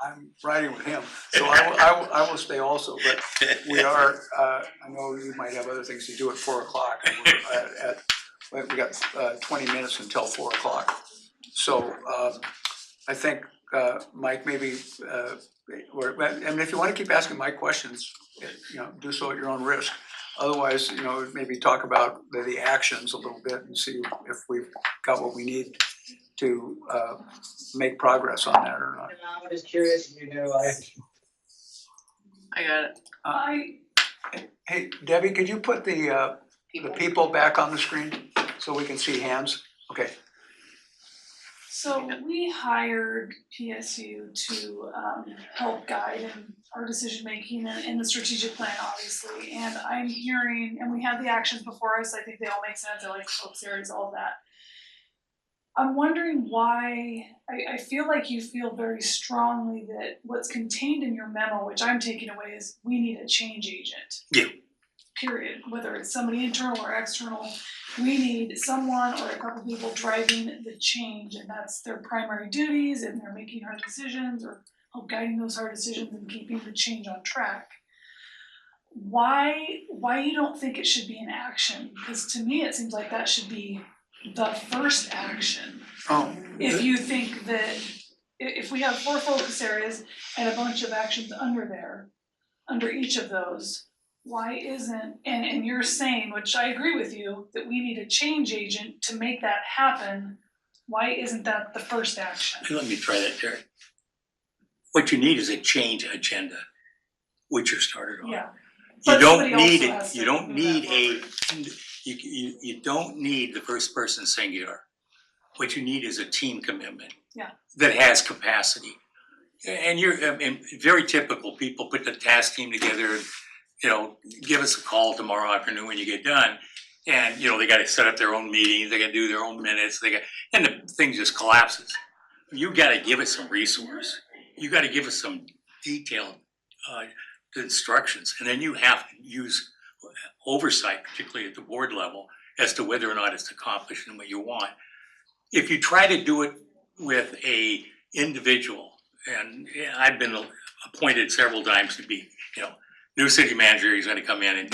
I'm riding with him, so I will stay also. But we are. I know you might have other things to do at 4 o'clock. We got 20 minutes until 4 o'clock. So I think Mike, maybe. And if you want to keep asking Mike questions, do so at your own risk. Otherwise, maybe talk about the actions a little bit and see if we've got what we need to make progress on that or not. I'm just curious, I got it. Hey, Debbie, could you put the people back on the screen so we can see hands? Okay. So we hired PSU to help guide in our decision making and the strategic plan, obviously. And I'm hearing, and we have the actions before us. I think they all make sense. I like focus areas, all of that. I'm wondering why. I feel like you feel very strongly that what's contained in your memo, which I'm taking away, is we need a change agent. Yeah. Period. Whether it's somebody internal or external, we need someone or a couple people driving the change, and that's their primary duties, and they're making hard decisions or help guiding those hard decisions and keeping the change on track. Why you don't think it should be an action? Because to me, it seems like that should be the first action. If you think that if we have 4 focus areas and a bunch of actions under each of those. Why isn't, and you're saying, which I agree with you, that we need a change agent to make that happen. Why isn't that the first action? Let me try that, Terry. What you need is a change agenda, which you're started on. Yeah. You don't need it. You don't need you don't need the first person singular. What you need is a team commitment. Yeah. That has capacity. And very typical. People put the task team together and, give us a call tomorrow afternoon when you get done. And, they got to set up their own meetings, they got to do their own minutes, and the thing just collapses. You got to give it some resource. You got to give us some detailed instructions. And then you have to use oversight, particularly at the board level, as to whether or not it's accomplishing what you want. If you try to do it with a individual, and yeah, I've been appointed several times to be, new city manager, he's gonna come in and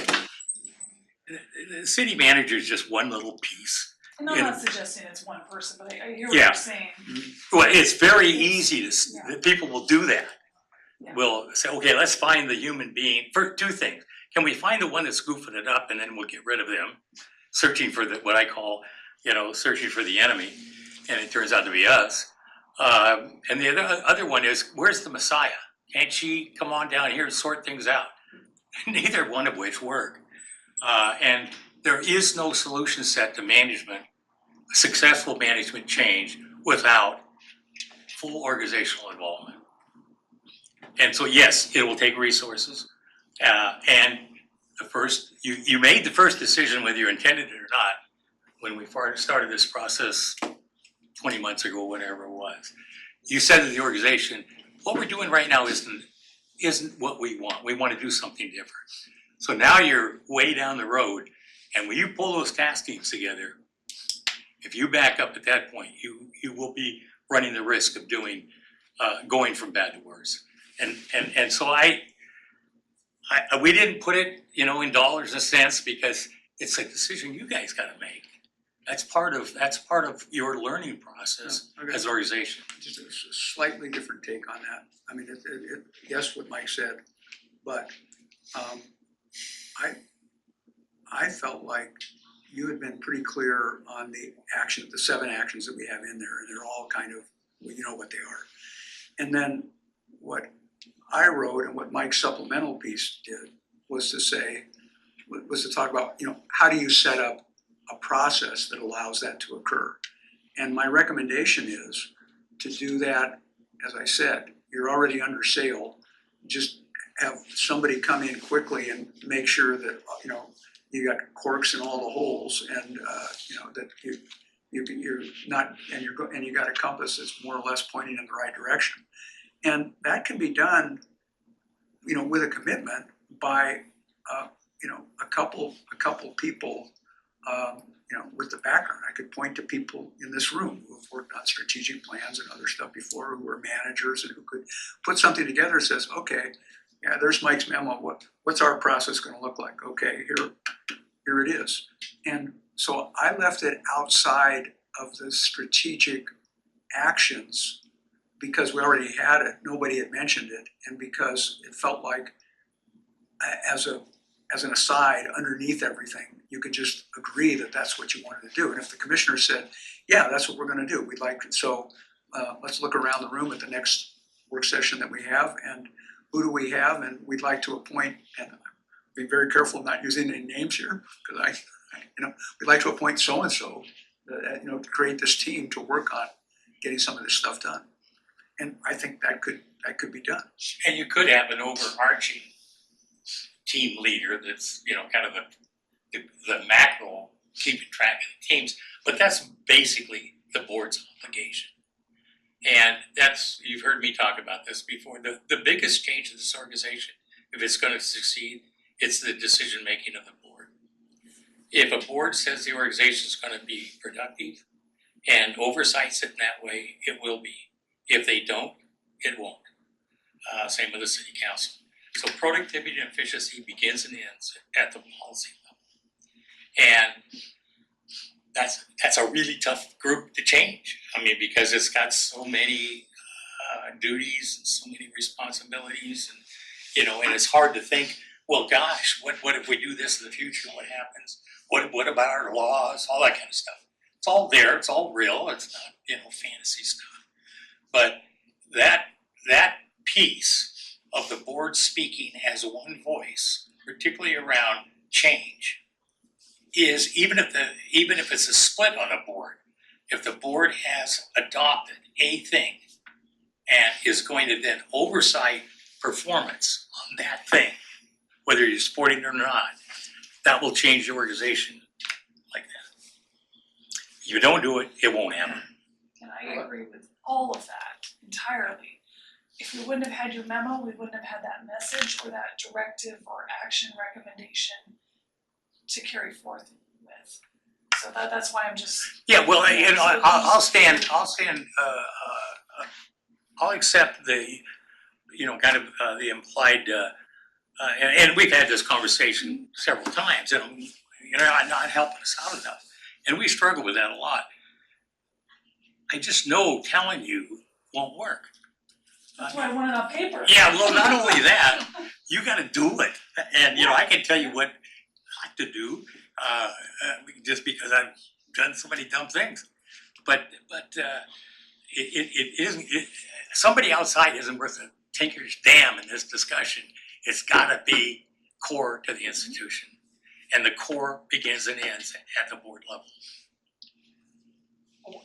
the city manager is just one little piece. And I'm not suggesting it's one person, but I hear what Yeah. you're saying. Well, it's very easy Yeah. that people will do that. Yeah. We'll say, okay, let's find the human being for two things. Can we find the one that's goofing it up and then we'll get rid of them? Searching for what I call, searching for the enemy, and it turns out to be us. And the other one is, where's the Messiah? Can't she come on down here and sort things out? Neither one of which work. And there is no solution set to management, successful management change without full organizational involvement. And so, yes, it will take resources. And you made the first decision whether you intended it or not when we started this process 20 months ago, whatever it was. You said to the organization, what we're doing right now isn't what we want. We want to do something different. So now you're way down the road, and when you pull those task teams together, if you back up at that point, you will be running the risk of going from bad to worse. And so we didn't put it, in dollars and cents because it's a decision you guys got to make. That's part of your learning process Okay. as an organization. Just a slightly different take on that. I mean, yes, what Mike said, but I felt like you had been pretty clear on the 7 actions that we have in there, and they're all kind of, you know what they are. And then what I wrote and what Mike's supplemental piece did was to talk about, how do you set up a process that allows that to occur? And my recommendation is to do that, as I said, you're already under sail, just have somebody come in quickly and make sure that, you got corks in all the holes and, that you're not, and you got a compass that's more or less pointing in the right direction. And that can be done, with a commitment by, a couple people, with the background. I could point to people in this room who have worked on strategic plans and other stuff before, who are managers and who could put something together that says, okay, yeah, there's Mike's memo. What's our process going to look like? Okay, here it is. And so I left it outside of the strategic actions because we already had it. Nobody had mentioned it, and because it felt like, as an aside, underneath everything, you could just agree that that's what you wanted to do. And if the commissioner said, yeah, that's what we're going to do, let's look around the room at the next work session that we have, and who do we have, and we'd like to appoint, and be very careful of not using any names here, because we'd like to appoint so-and-so, to create this team to work on getting some of this stuff done. And I think that could be done. And you could have an overarching team leader that's, kind of the macro, keeping track of the teams, but that's basically the board's obligation. And you've heard me talk about this before, the biggest change in this organization, if it's gonna succeed, it's the decision-making of the board. If a board says the organization is gonna be productive and oversights it in that way, it will be. If they don't, it won't. Same with the city council. So productivity and efficiency begins and ends at the policy level. And that's a really tough group to change. I mean, because it's got so many duties and so many responsibilities, and and it's hard to think, well, gosh, what if we do this in the future? What happens? What about our laws? All that kind of stuff. It's all there. It's all real. It's not fantasy stuff. But that piece of the board speaking as one voice, particularly around change, is even if it's a split on a board, if the board has adopted a thing and is going to then oversight performance on that thing, whether you're supporting it or not, that will change the organization like that. If you don't do it, it won't happen. And I agree with all of that entirely. If we wouldn't have had your memo, we wouldn't have had that message or that directive or action recommendation to carry forth with. So that's why I'm just. Yeah, well, I'll stand I'll accept the, kind of the implied, and we've had this conversation several times, and you're not helping us out enough. And we struggle with that a lot. I just know telling you won't work. That's why I want it on paper. Yeah, well, not only that, you gotta do it. And, I can tell you what not to do, just because I've done so many dumb things. But it isn't, somebody outside isn't worth a tinker's damn in this discussion. It's gotta be core to the institution. And the core begins and ends at the board level.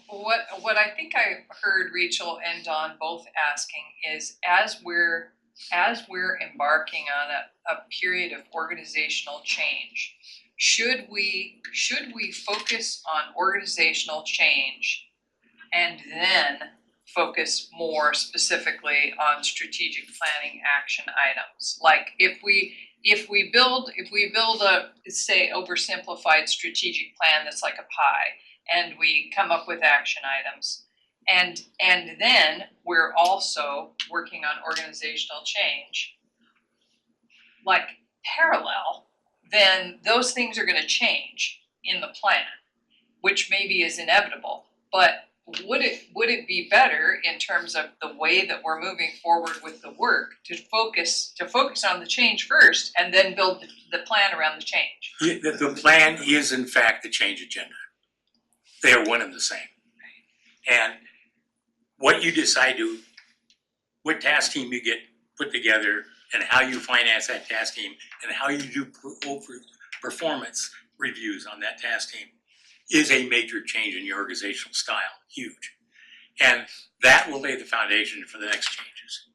What I think I heard Rachel and Don both asking is, as we're embarking on a period of organizational change, should we focus on organizational change and then focus more specifically on strategic planning action items? Like if we build a, say, oversimplified strategic plan that's like a pie, and we come up with action items, and then we're also working on organizational change, like parallel, then those things are gonna change in the plan, which maybe is inevitable. But would it be better in terms of the way that we're moving forward with the work to focus on the change first and then build the plan around the change? The plan is in fact the change agenda. They are one and the same. And what you decide to, what task team you get put together and how you finance that task team and how you do performance reviews on that task team is a major change in your organizational style, huge. And that will lay the foundation for the next changes.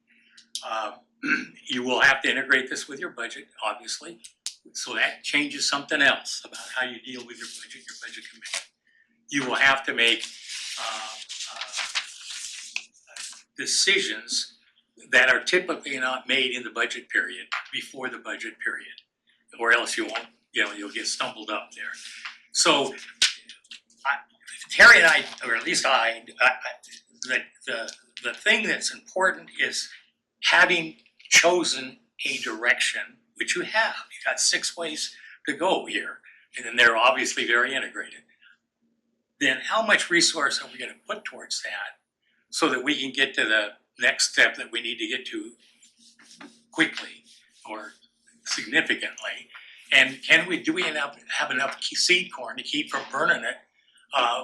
You will have to integrate this with your budget, obviously. So that changes something else about how you deal with your budget committee. You will have to make decisions that are typically not made in the budget period, before the budget period, or else you won't, you'll get stumbled up there. So Terry and I, or at least the thing that's important is having chosen a direction, which you have. You've got 6 ways to go here, and then they're obviously very integrated. Then how much resource are we gonna put towards that so that we can get to the next step that we need to get to quickly or significantly? And do we have enough seed corn to keep from burning it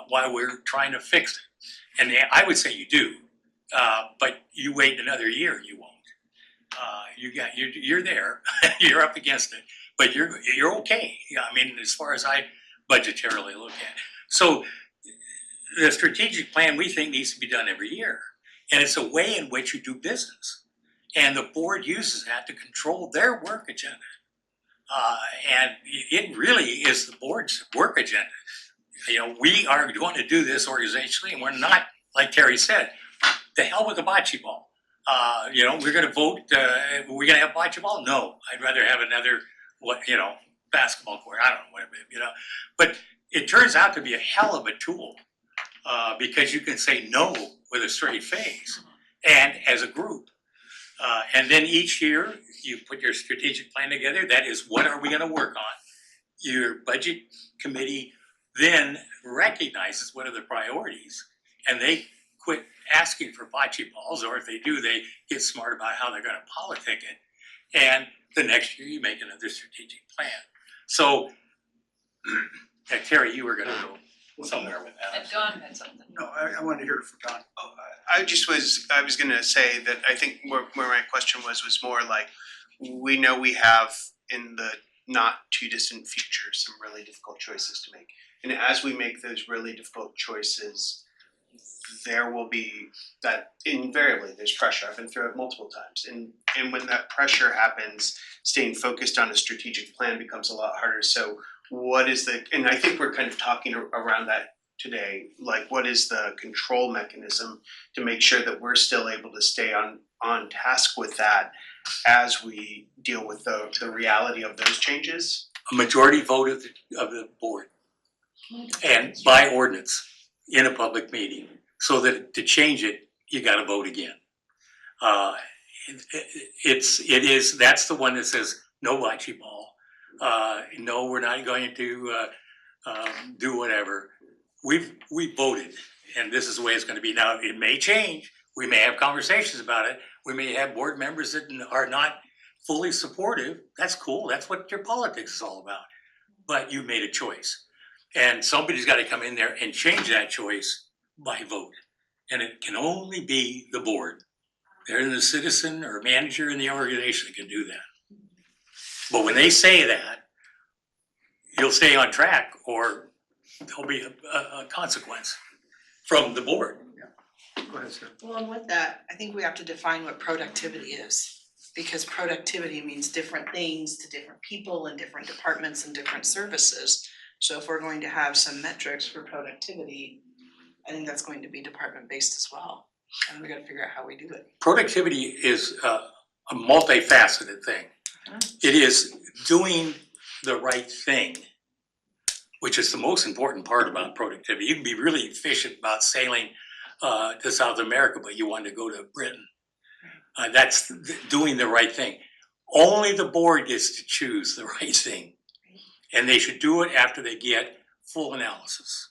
while we're trying to fix it? And I would say you do, but you wait another year, you won't. You're there, you're up against it, but you're okay. I mean, as far as I budgetarily look at it. So the strategic plan, we think, needs to be done every year. And it's a way in which you do business. And the board uses that to control their work agenda. And it really is the board's work agenda. We are going to do this organizationally, and we're not, like Terry said, the hell with the bocce ball. We're gonna vote, we're gonna have bocce ball? No, I'd rather have another, basketball court, I don't know, whatever, But it turns out to be a hell of a tool, because you can say no with a straight face, and as a group. And then each year, you put your strategic plan together, that is, what are we gonna work on? Your budget committee then recognizes what are the priorities, and they quit asking for bocce balls, or if they do, they get smart about how they're gonna politic it. And the next year, you make another strategic plan. So, Terry, you were gonna go somewhere with that. And Don had something. No, I wanted to hear it from Don. I was gonna say that I think where my question was more like, we know we have in the not too distant future some really difficult choices to make. And as we make those really difficult choices, there will be that invariably there's pressure. I've been through it multiple times. And when that pressure happens, staying focused on a strategic plan becomes a lot harder. So and I think we're kind of talking around that today, like what is the control mechanism to make sure that we're still able to stay on task with that as we deal with the reality of those changes? A majority vote of the board, and by ordinance in a public meeting, so that to change it, you gotta vote again. That's the one that says no bocce ball. No, we're not going to do whatever. We voted, and this is the way it's gonna be. Now, it may change. We may have conversations about it. We may have board members that are not fully supportive. That's cool. That's what your politics is all about. But you made a choice. And somebody's gotta come in there and change that choice by vote. And it can only be the board. They're the citizen or manager in the organization that can do that. But when they say that, you'll stay on track or there'll be a consequence from the board. Go ahead, sir. Well, and with that, I think we have to define what productivity is. Because productivity means different things to different people in different departments and different services. So if we're going to have some metrics for productivity, I think that's going to be department based as well. And we gotta figure out how we do it. Productivity is a multifaceted thing. It is doing the right thing, which is the most important part about productivity. You can be really efficient about sailing to South America, but you want to go to Britain. That's doing the right thing. Only the board gets to choose the right thing. And they should do it after they get full analysis,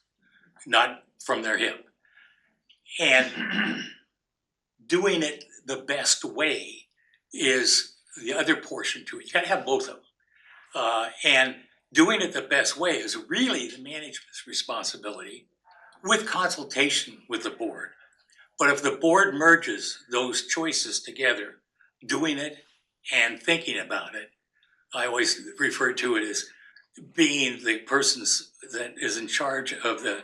not from their hip. And doing it the best way is the other portion to it. You gotta have both of them. And doing it the best way is really the management's responsibility with consultation with the board. But if the board merges those choices together, doing it and thinking about it, I always refer to it as being the person that is in charge of the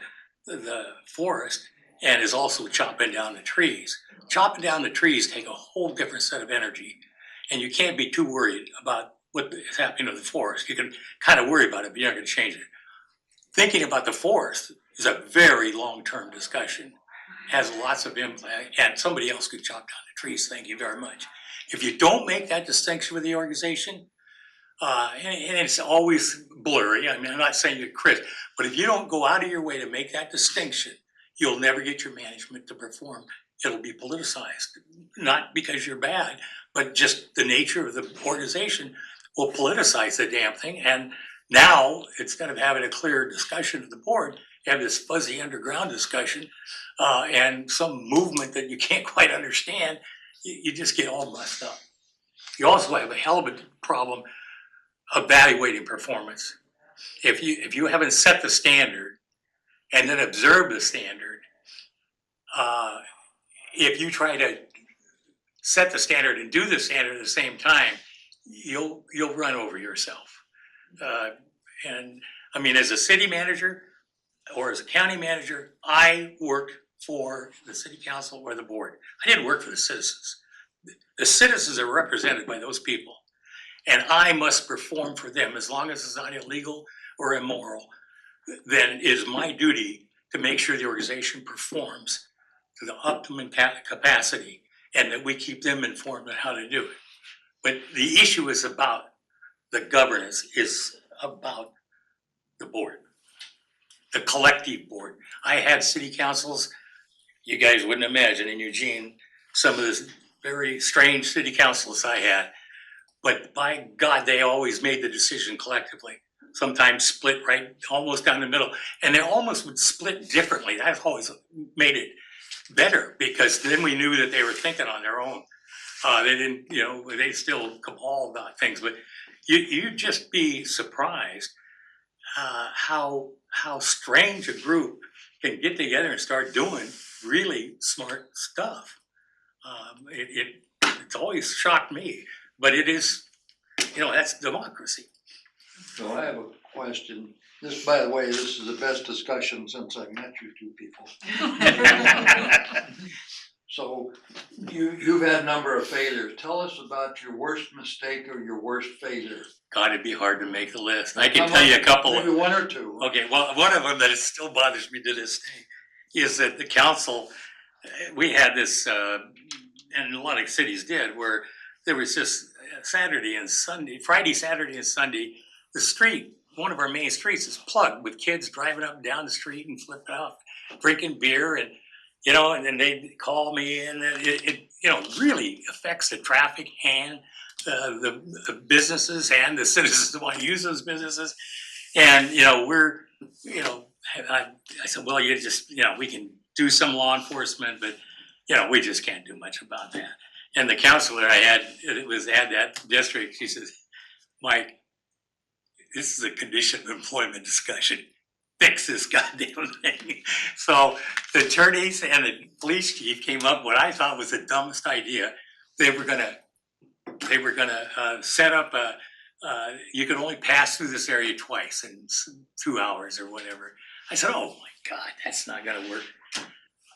forest and is also chopping down the trees. Chopping down the trees take a whole different set of energy, and you can't be too worried about what is happening to the forest. You can kind of worry about it, but you're not going to change it. Thinking about the forest is a very long-term discussion, has lots of impact, and somebody else could chop down the trees. Thank you very much. If you don't make that distinction with the organization, and it's always blurry. I mean, I'm not saying you're Chris, but if you don't go out of your way to make that distinction, you'll never get your management to perform. It'll be politicized, not because you're bad, but just the nature of the organization will politicize the damn thing. And now, instead of having a clear discussion of the board, you have this fuzzy underground discussion and some movement that you can't quite understand. You just get all messed up. You also have a hell of a problem evaluating performance. If you haven't set the standard and then observe the standard, if you try to set the standard and do the standard at the same time, you'll run over yourself. And I mean, as a city manager or as a county manager, I worked for the city council or the board. I didn't work for the citizens. The citizens are represented by those people. And I must perform for them. As long as it's not illegal or immoral, then it is my duty to make sure the organization performs to the optimum capacity and that we keep them informed on how to do it. But the issue is about the governance, is about the board, the collective board. I had city councils, you guys wouldn't imagine in Eugene, some of the very strange city councils I had. But by God, they always made the decision collectively. Sometimes split right almost down the middle. And they almost would split differently. That always made it better because then we knew that they were thinking on their own. They didn't, they still cabal about things. But you'd just be surprised how strange a group can get together and start doing really smart stuff. It's always shocked me. But it is, that's democracy. So I have a question. This, by the way, this is the best discussion since I met you two people. So you've had a number of failures. Tell us about your worst mistake or your worst failure. God, it'd be hard to make the list. I can tell you a couple. Maybe one or two. Okay, well, one of them that still bothers me to this day is that the council, we had this, and a lot of cities did, where there was just Friday, Saturday, and Sunday, the street, one of our main streets is plugged with kids driving up and down the street and flipping off, drinking beer. And, you know, and then they call me, and it you know, really affects the traffic and the businesses and the citizens that want to use those businesses. And, you know, you know, I said, well, you just, you know, we can do some law enforcement, but, you know, we just can't do much about that. And the counselor I had, had that district, she says, Mike, this is a condition of employment discussion. Fix this goddamn thing. So the attorneys and the police chief came up with what I thought was the dumbest idea. They were gonna set up you could only pass through this area twice in 2 hours or whatever. I said, oh my God, that's not gonna work.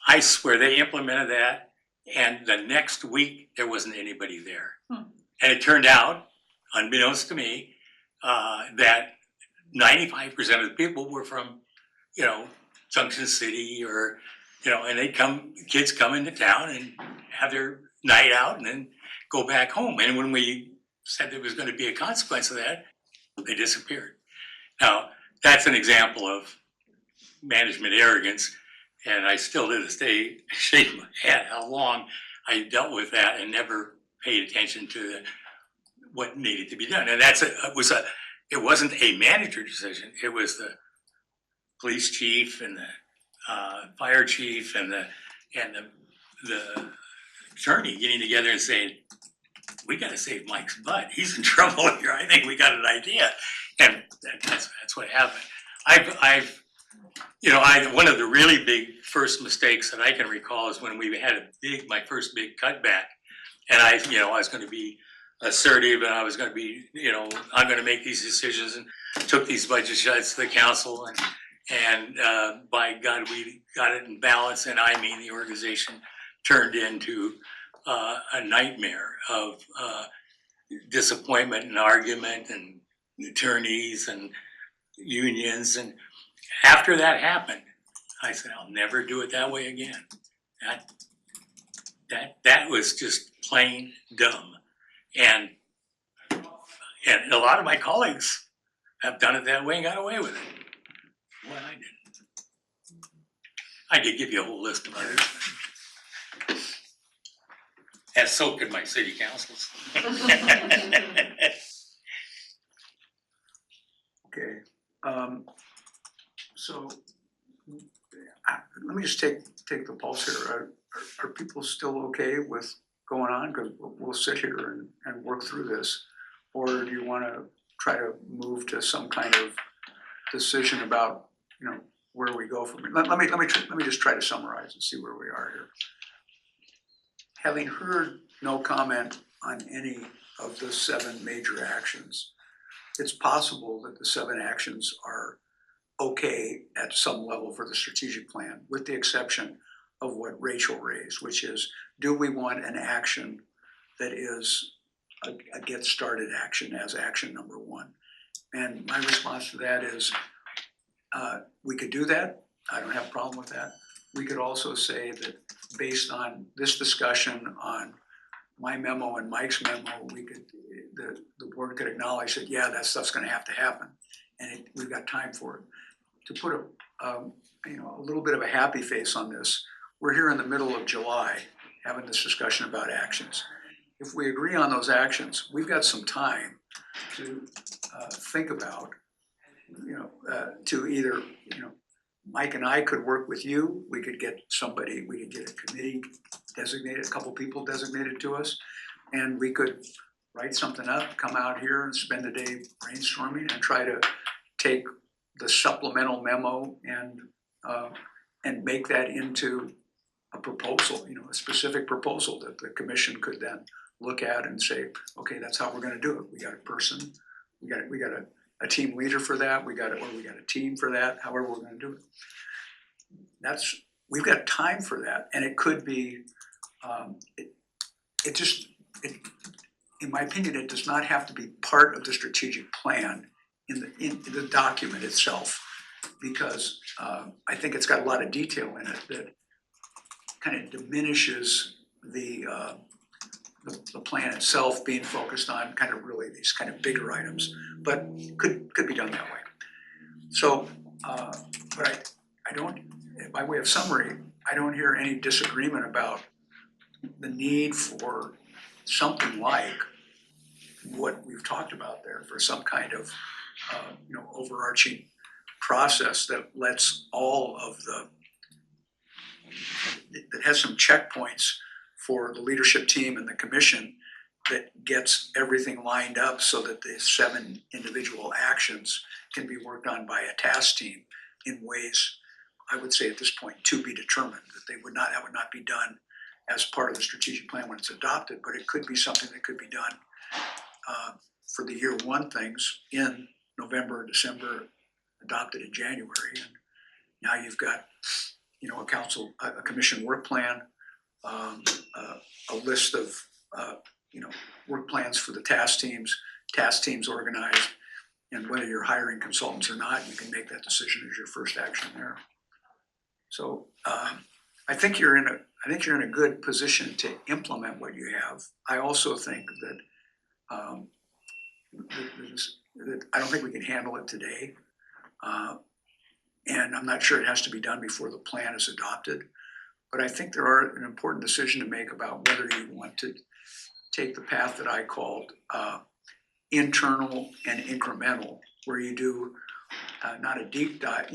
I swear they implemented that, and the next week there wasn't anybody there. And it turned out, unbeknownst to me, that 95% of the people were from, you know, Junction City, or, you know, and kids come into town and have their night out and then go back home. And when we said there was going to be a consequence of that, they disappeared. Now, that's an example of management arrogance, and I still to this day shake my head how long I dealt with that and never paid attention to what needed to be done. And it wasn't a manager decision. It was the police chief and the fire chief and the attorney getting together and saying, we got to save Mike's butt. He's in trouble here. I think we got an idea. And that's what happened. One of the really big first mistakes that I can recall is when we had my first big cutback, and I was going to be assertive, and I was going to be, I'm going to make these decisions, and took these budget shots to the council, and by God, we got it in balance, and I mean the organization turned into a nightmare of disappointment and argument and attorneys and unions. And after that happened, I said, I'll never do it that way again. That was just plain dumb. And a lot of my colleagues have done it that way and got away with it. Well, I didn't. I could give you a whole list of others. And so could my city councils. Okay, so let me just take the pulse here. Are people still okay with going on? Because we'll sit here and work through this. Or do you want to try to move to some kind of decision about, where we go from here? Let me just try to summarize and see where we are here. Having heard no comment on any of the 7 major actions, it's possible that the 7 actions are okay at some level for the strategic plan, with the exception of what Rachel raised, which is, do we want an action that is a get started action as action number 1? And my response to that is, we could do that. I don't have a problem with that. We could also say that based on this discussion on my memo and Mike's memo, the board could acknowledge that, yeah, that stuff's gonna have to happen, and we've got time for it. To put a little bit of a happy face on this, we're here in the middle of July having this discussion about actions. If we agree on those actions, we've got some time to think about, to either, Mike and I could work with you, we could get a committee designated, a couple people designated to us, and we could write something up, come out here and spend the day brainstorming and try to take the supplemental memo and make that into a proposal, a specific proposal that the commission could then look at and say, okay, that's how we're gonna do it. We got a person, we got a team leader for that, we got a team for that, however we're gonna do it. We've got time for that, and it could be, in my opinion, it does not have to be part of the strategic plan in the document itself, because I think it's got a lot of detail in it that kind of diminishes the plan itself being focused on kind of really these kind of bigger items, but could be done that way. So, but I don't, by way of summary, I don't hear any disagreement about the need for something like what we've talked about there, for some kind of, overarching process that lets all of that has some checkpoints for the leadership team and the commission, that gets everything lined up so that the 7 individual actions can be worked on by a task team in ways, I would say at this point, to be determined, that would not be done as part of the strategic plan when it's adopted, but it could be something that could be done for the year 1 things in November, December, adopted in January. And now you've got, a commission work plan, a list of, work plans for the task teams organized, and whether you're hiring consultants or not, you can make that decision as your first action there. So I think you're in a good position to implement what you have. I also think that that I don't think we can handle it today. And I'm not sure it has to be done before the plan is adopted. But I think there are an important decision to make about whether you want to take the path that I called internal and incremental, where you do not a deep dive.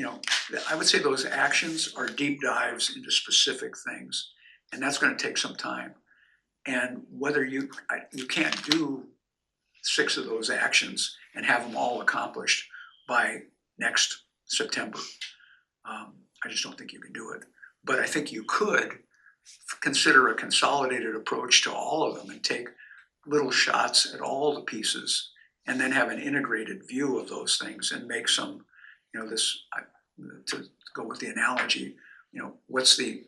I would say those actions are deep dives into specific things, and that's going to take some time. And whether you can't do 6 of those actions and have them all accomplished by next September. I just don't think you can do it. But I think you could consider a consolidated approach to all of them and take little shots at all the pieces, and then have an integrated view of those things and make some, to go with the analogy, what's the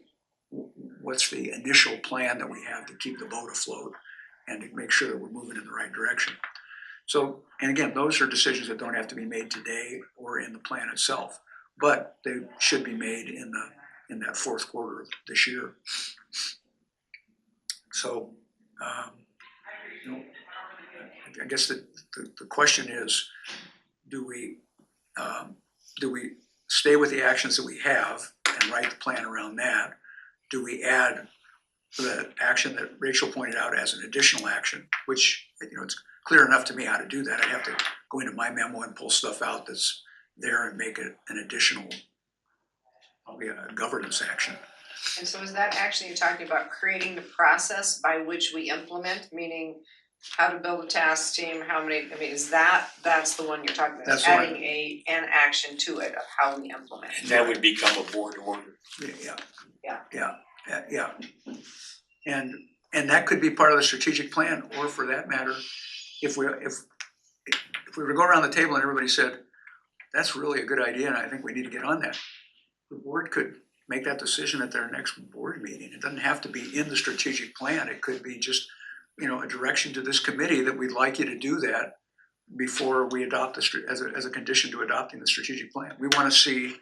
initial plan that we have to keep the boat afloat and to make sure that we're moving in the right direction. So, and again, those are decisions that don't have to be made today or in the plan itself, but they should be made in that 4th quarter of this year. So, I guess the question is, do we stay with the actions that we have and write the plan around that? Do we add the action that Rachel pointed out as an additional action, which, it's clear enough to me how to do that. I have to go into my memo and pull stuff out that's there and make it an additional, probably a governance action. And so is that action you're talking about creating the process by which we implement, meaning how to build a task team, that's the one you're talking about, That's the one. adding an action to it of how we implement. And that would become a board order. Yeah. And that could be part of the strategic plan, or for that matter, if we were to go around the table and everybody said, that's really a good idea and I think we need to get on that, the board could make that decision at their next board meeting. It doesn't have to be in the strategic plan. It could be just, a direction to this committee that we'd like you to do that before we adopt as a condition to adopting the strategic plan. We want to see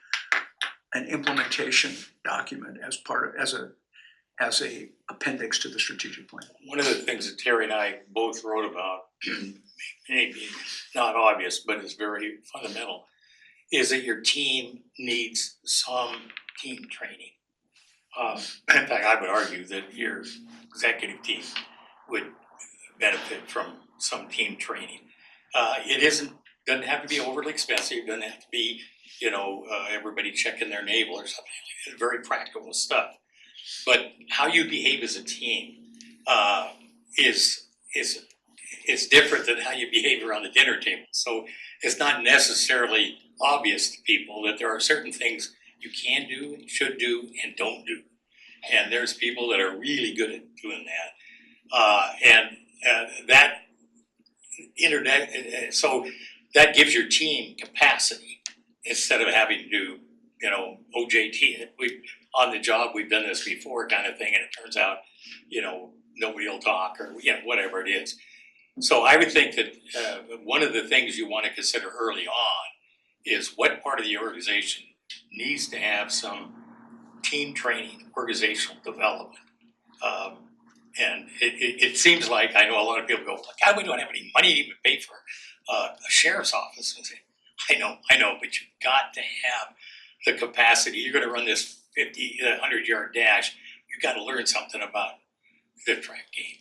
an implementation document as a appendix to the strategic plan. One of the things that Terry and I both wrote about, maybe not obvious, but is very fundamental, is that your team needs some team training. In fact, I would argue that your executive team would benefit from some team training. It doesn't have to be overly expensive. It doesn't have to be, everybody checking their navel or something. It's very practical stuff. But how you behave as a team is different than how you behave around the dinner table. So it's not necessarily obvious to people that there are certain things you can do, should do, and don't do. And there's people that are really good at doing that. That internet, so that gives your team capacity instead of having to do, OJT. On the job, we've done this before kind of thing, and it turns out, nobody will talk or, whatever it is. So I would think that one of the things you want to consider early on is what part of the organization needs to have some team training, organizational development. And it seems like, I know a lot of people go, God, we don't have any money to even pay for a sheriff's office. I say, I know, but you've got to have the capacity. You're going to run this 100-yard dash, you gotta learn something about the track game.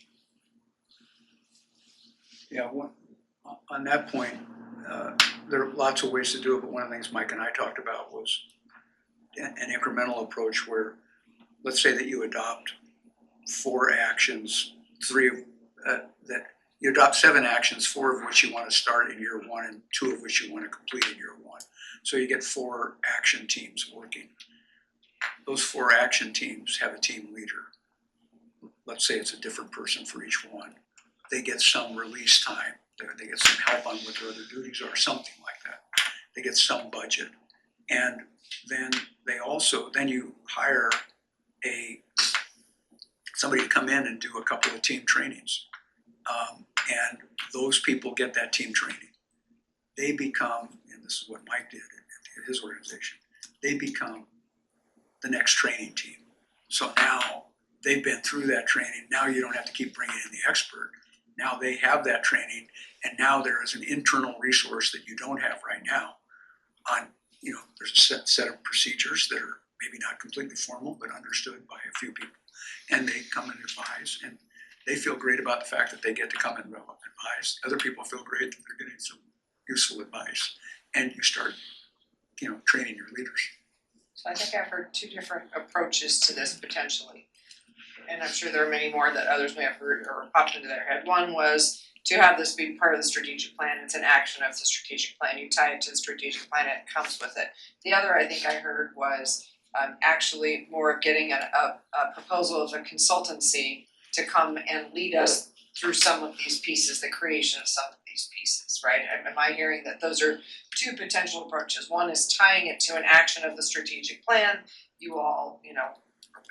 Yeah, on that point, there are lots of ways to do it, but one of the things Mike and I talked about was an incremental approach where, let's say that you adopt 4 actions, that you adopt 7 actions, 4 of which you want to start in year 1 and 2 of which you want to complete in year 1. So you get 4 action teams working. Those 4 action teams have a team leader. Let's say it's a different person for each one. They get some release time. They get some help on what their other duties are, something like that. They get some budget. And then then you hire somebody to come in and do a couple of team trainings. And those people get that team training. They become, and this is what Mike did in his organization, they become the next training team. So now they've been through that training. Now you don't have to keep bringing in the expert. Now they have that training, and now there is an internal resource that you don't have right now. There's a set of procedures that are maybe not completely formal, but understood by a few people. And they come and advise, and they feel great about the fact that they get to come and advise. Other people feel great that they're getting some useful advice, and you start, training your leaders. So I think I've heard 2 different approaches to this potentially. And I'm sure there are many more that others may have heard or popped into their head. One was to have this be part of the strategic plan. It's an action of the strategic plan. You tie it to the strategic plan, it comes with it. The other I think I heard was actually more of getting a proposal of a consultancy to come and lead us through some of these pieces, the creation of some of these pieces, right? Am I hearing that those are 2 potential approaches? One is tying it to an action of the strategic plan. You all,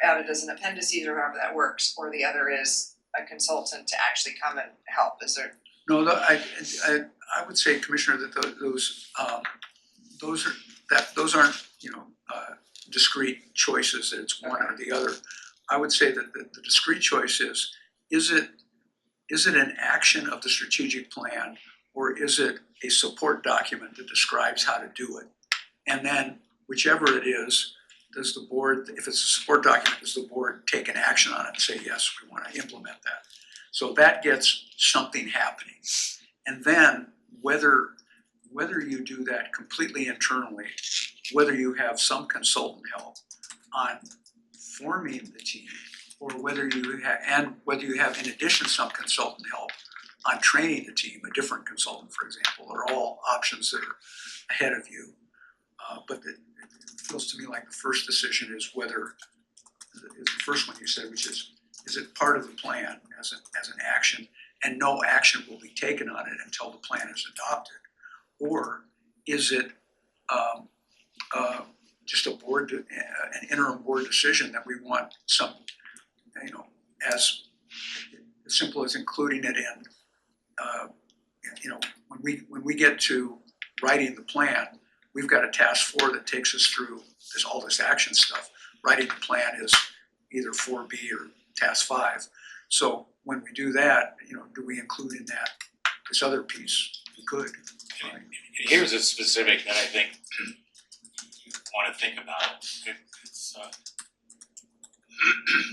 add it as an appendices or however that works, or the other is a consultant to actually come and help. Is there? No, I would say, Commissioner, that those aren't discrete choices. That it's one or the other. I would say that the discrete choice is it an action of the strategic plan, or is it a support document that describes how to do it? And then whichever it is, does the board, if it's a support document, does the board take an action on it and say, yes, we want to implement that? So that gets something happening. And then whether you do that completely internally, whether you have some consultant help on forming the team, or whether you have in addition some consultant help on training the team, a different consultant, for example, are all options that are ahead of you. But it feels to me like the first decision is the first one you said, which is it part of the plan as an action, and no action will be taken on it until the plan is adopted, or is it just an interim board decision that we want some, as simple as including it in, when we get to writing the plan, we've got a task 4 that takes us through all this action stuff. Writing the plan is either 4B or task 5. So when we do that, do we include in that this other piece? We could. Right? And here's a specific that I think you want to think about. It's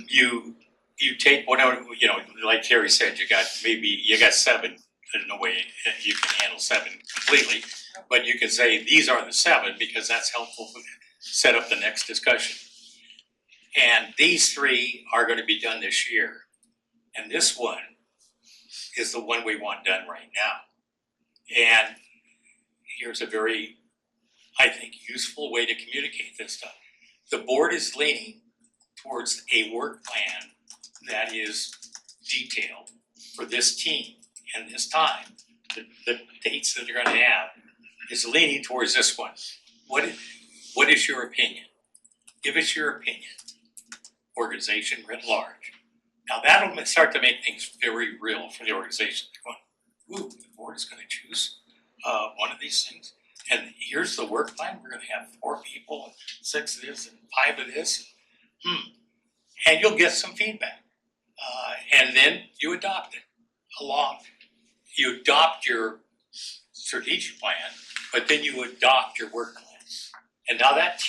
you take whatever, like Terry said, you got 7. There's no way you can handle 7 completely, but you can say these are the 7 because that's helpful to set up the next discussion. And these 3 are going to be done this year, and this one is the one we want done right now. And here's a very, I think, useful way to communicate this stuff. The board is leaning towards a work plan that is detailed for this team and this time. The dates that they're going to have is leaning towards this one. What is your opinion? Give us your opinion. Organization writ large. Now that'll start to make things very real for the organization. They're going, ooh, the board is going to choose one of these things. And here's the work plan. We're going to have 4 people, and 6 of this, and 5 of this. And you'll get some feedback. And then you adopt it you adopt your strategic plan, but then you adopt your work plan. And now that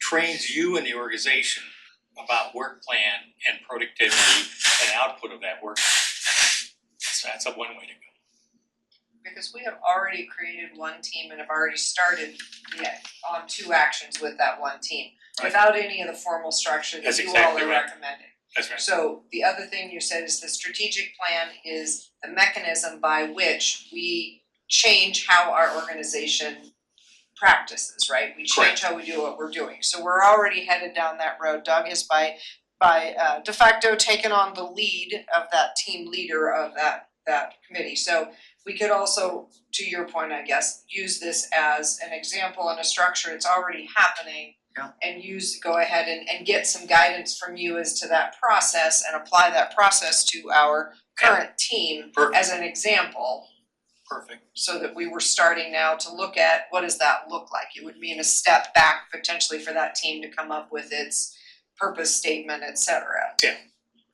trains you and the organization about work plan and productivity and output of that work. So that's a one way to go. Because we have already created one team and have already started on 2 actions with that one team. Right. Without any of the formal structure that That's you all exactly are right. recommending. That's right. So the other thing you said is the strategic plan is the mechanism by which we change how our organization practices, right? We change how we do what we're doing. So we're already headed down that road. Doug has by de facto taken on the lead of that team leader of that committee. So we could also, to your point, I guess, use this as an example and a structure. It's already happening. Yeah. And go ahead and get some guidance from you as to that process and apply that process to our current team Perfect. as an example. Perfect. So that we were starting now to look at what does that look like? It would mean a step back potentially for that team to come up with its purpose statement, et cetera.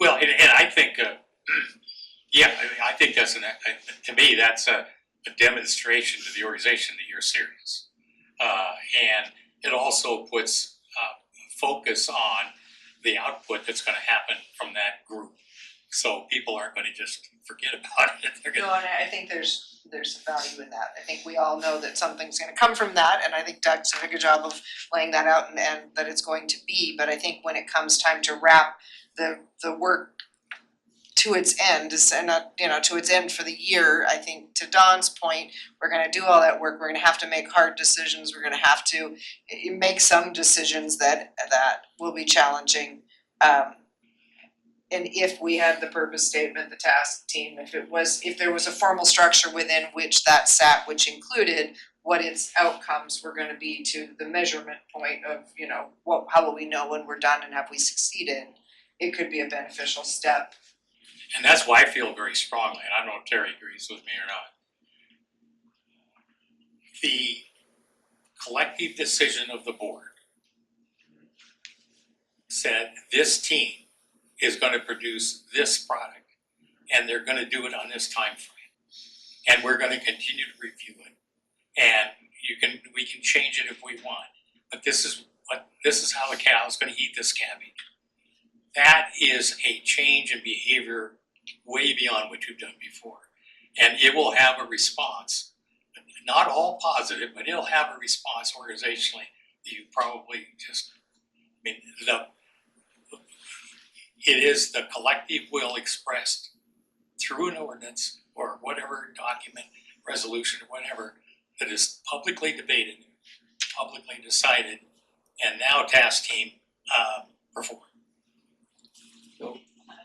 Well, and I think, I think that's to me, that's a demonstration to the organization that you're serious. And it also puts focus on the output that's gonna happen from that group. So people aren't gonna just forget about it. They're No, gonna, and I think there's value in that. I think we all know that something's gonna come from that, and I think Doug's done a good job of laying that out and that it's going to be. But I think when it comes time to wrap the work to its end, to its end for the year, I think to Don's point, we're gonna do all that work, we're gonna have to make hard decisions, we're gonna have to make some decisions that will be challenging. And if we had the purpose statement, the task team, if there was a formal structure within which that sat, which included what its outcomes were gonna be to the measurement point of, how will we know when we're done and have we succeeded, it could be a beneficial step. and that's why I feel very strongly, and I don't know if Terry agrees with me or not. The collective decision of the board said this team is gonna produce this product, and they're gonna do it on this time frame. And we're gonna continue to review it. And we can change it if we want, but this is how the cow is gonna eat this cabbage. That is a change in behavior way beyond what you've done before. And it will have a response, not all positive, but it'll have a response organizationally that you probably it is the collective will expressed through an ordinance or whatever document, resolution or whatever, that is publicly debated, publicly decided, and now task team perform. So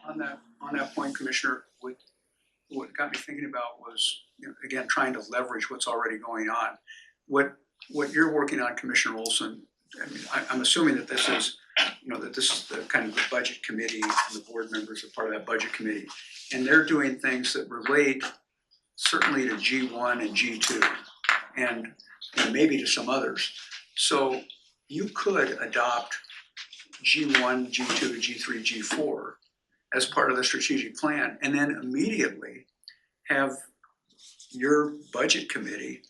on that point, Commissioner, what got me thinking about was, again, trying to leverage what's already going on. What you're working on, Commissioner Olson, I mean, I'm assuming that this is, that this is the kind of the budget committee, and the board members are part of that budget committee. And they're doing things that relate certainly to G1 and G2 and maybe to some others. So you could adopt G1, G2, G3, G4 as part of the strategic plan, and then immediately have your budget committee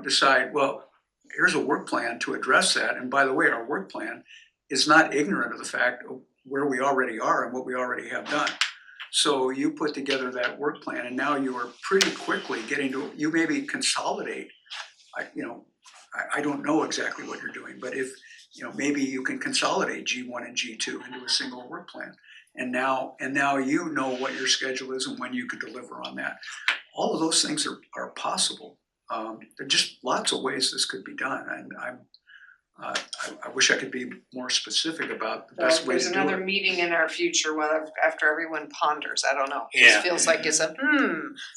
decide, well, here's a work plan to address that. And by the way, our work plan is not ignorant of the fact of where we already are and what we already have done. So you put together that work plan, and now you are pretty quickly you maybe consolidate. I don't know exactly what you're doing, but if, maybe you can consolidate G1 and G2 into a single work plan. And now you know what your schedule is and when you can deliver on that. All of those things are possible. There are just lots of ways this could be done, and I wish I could be more specific about the best way to do it. There's another meeting in our future, after everyone ponders, I don't know. Yeah. It feels like it's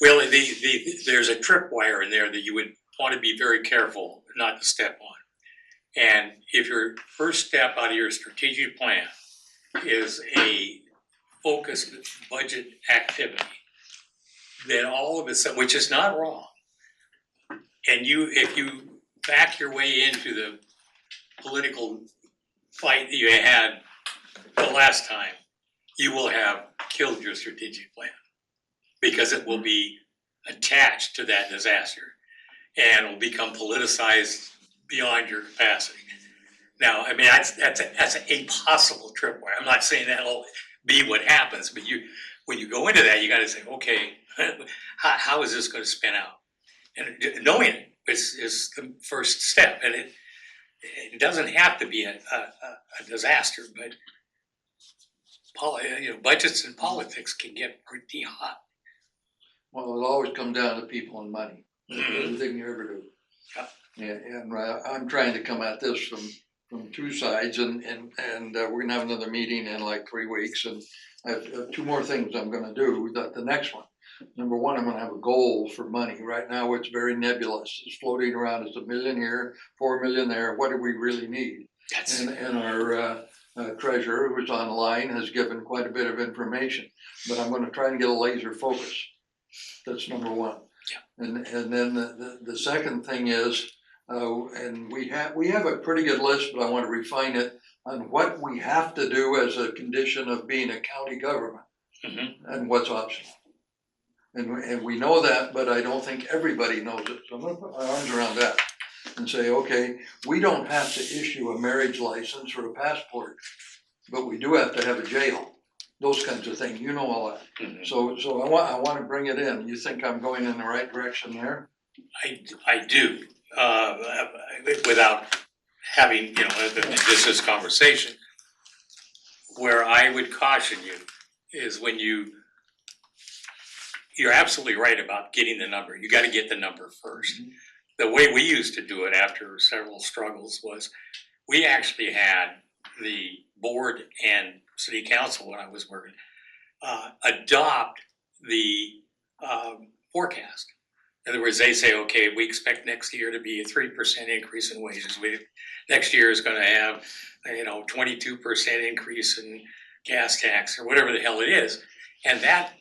Well, there's a tripwire in there that you would want to be very careful not to step on. And if your first step out of your strategic plan is a focused budget activity, then all of a sudden, which is not wrong, and if you back your way into the political fight that you had the last time, you will have killed your strategic plan, because it will be attached to that disaster and will become politicized beyond your capacity. Now, I mean, that's a possible tripwire. I'm not saying that'll be what happens, but when you go into that, you gotta say, okay, how is this gonna spin out? And knowing it is the first step, and it doesn't have to be a disaster, but budgets and politics can get pretty hot. Well, it'll always come down to people and money, Mhm. everything you ever do. Yeah. And I'm trying to come at this from two sides, and we're gonna have another meeting in like 3 weeks, and I have 2 more things I'm gonna do, the next one. Number one, I'm gonna have a goal for money. Right now, it's very nebulous. It's floating around. It's $1 million here, 4 million there. What do we really need? And our treasurer, who's online, has given quite a bit of information. But I'm gonna try and get a laser focus. That's number one. Yeah. And then the second thing is, and we have a pretty good list, but I want to refine it on what we have to do as a condition of being a county government, and what's optional. And we know that, but I don't think everybody knows it. So I'm gonna put my arms around that and say, okay, we don't have to issue a marriage license or a passport, but we do have to have a jail. Those kinds of things, you know all that. So I want to bring it in. You think I'm going in the right direction there? I do, without having, this conversation. Where I would caution you is when you're absolutely right about getting the number. You gotta get the number first. The way we used to do it after several struggles was, we actually had the board and city council, when I was working, adopt the forecast. In other words, they say, okay, we expect next year to be a 3% increase in wages. Next year is gonna have, 22% increase in gas tax, or whatever the hell it is. And that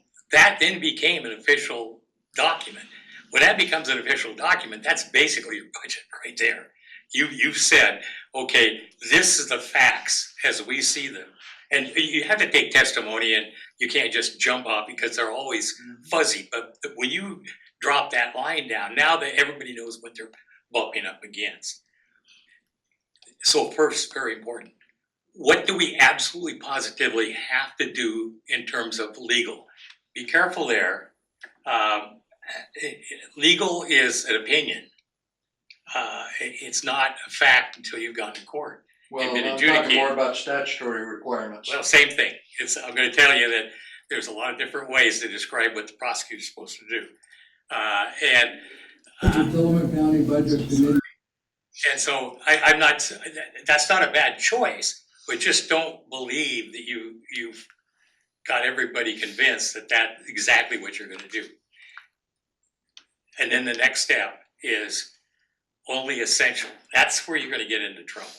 then became an official document. When that becomes an official document, that's basically your budget right there. You've said, okay, this is the facts as we see them. And you have to take testimony, and you can't just jump off because they're always fuzzy. But when you drop that line down, now that everybody knows what they're bumping up against. So first, very important, what do we absolutely positively have to do in terms of legal? Be careful there. Legal is an opinion. It's not a fact until you've gone to court. Well, been I'm talking adjudicated. more about statutory requirements. Well, same thing. I'm gonna tell you that there's a lot of different ways to describe what the prosecutor's supposed to do. Tillamook County Budget Committee. And so I'm not, that's not a bad choice, but just don't believe that you've got everybody convinced that that's exactly what you're gonna do. And then the next step is only essential. That's where you're gonna get into trouble.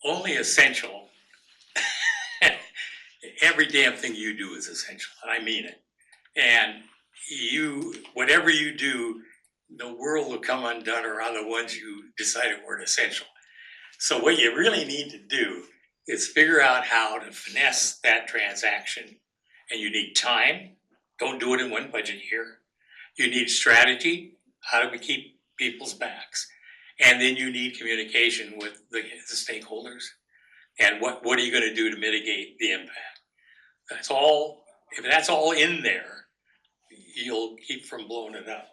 Only essential. Every damn thing you do is essential, and I mean it. And whatever you do, the world will come undone around the ones you decided weren't essential. So what you really need to do is figure out how to finesse that transaction. And you need time. Don't do it in one budget year. You need strategy. How do we keep people's backs? And then you need communication with the stakeholders. And what are you going to do to mitigate the impact? That's all. If that's all in there, you'll keep from blowing it up.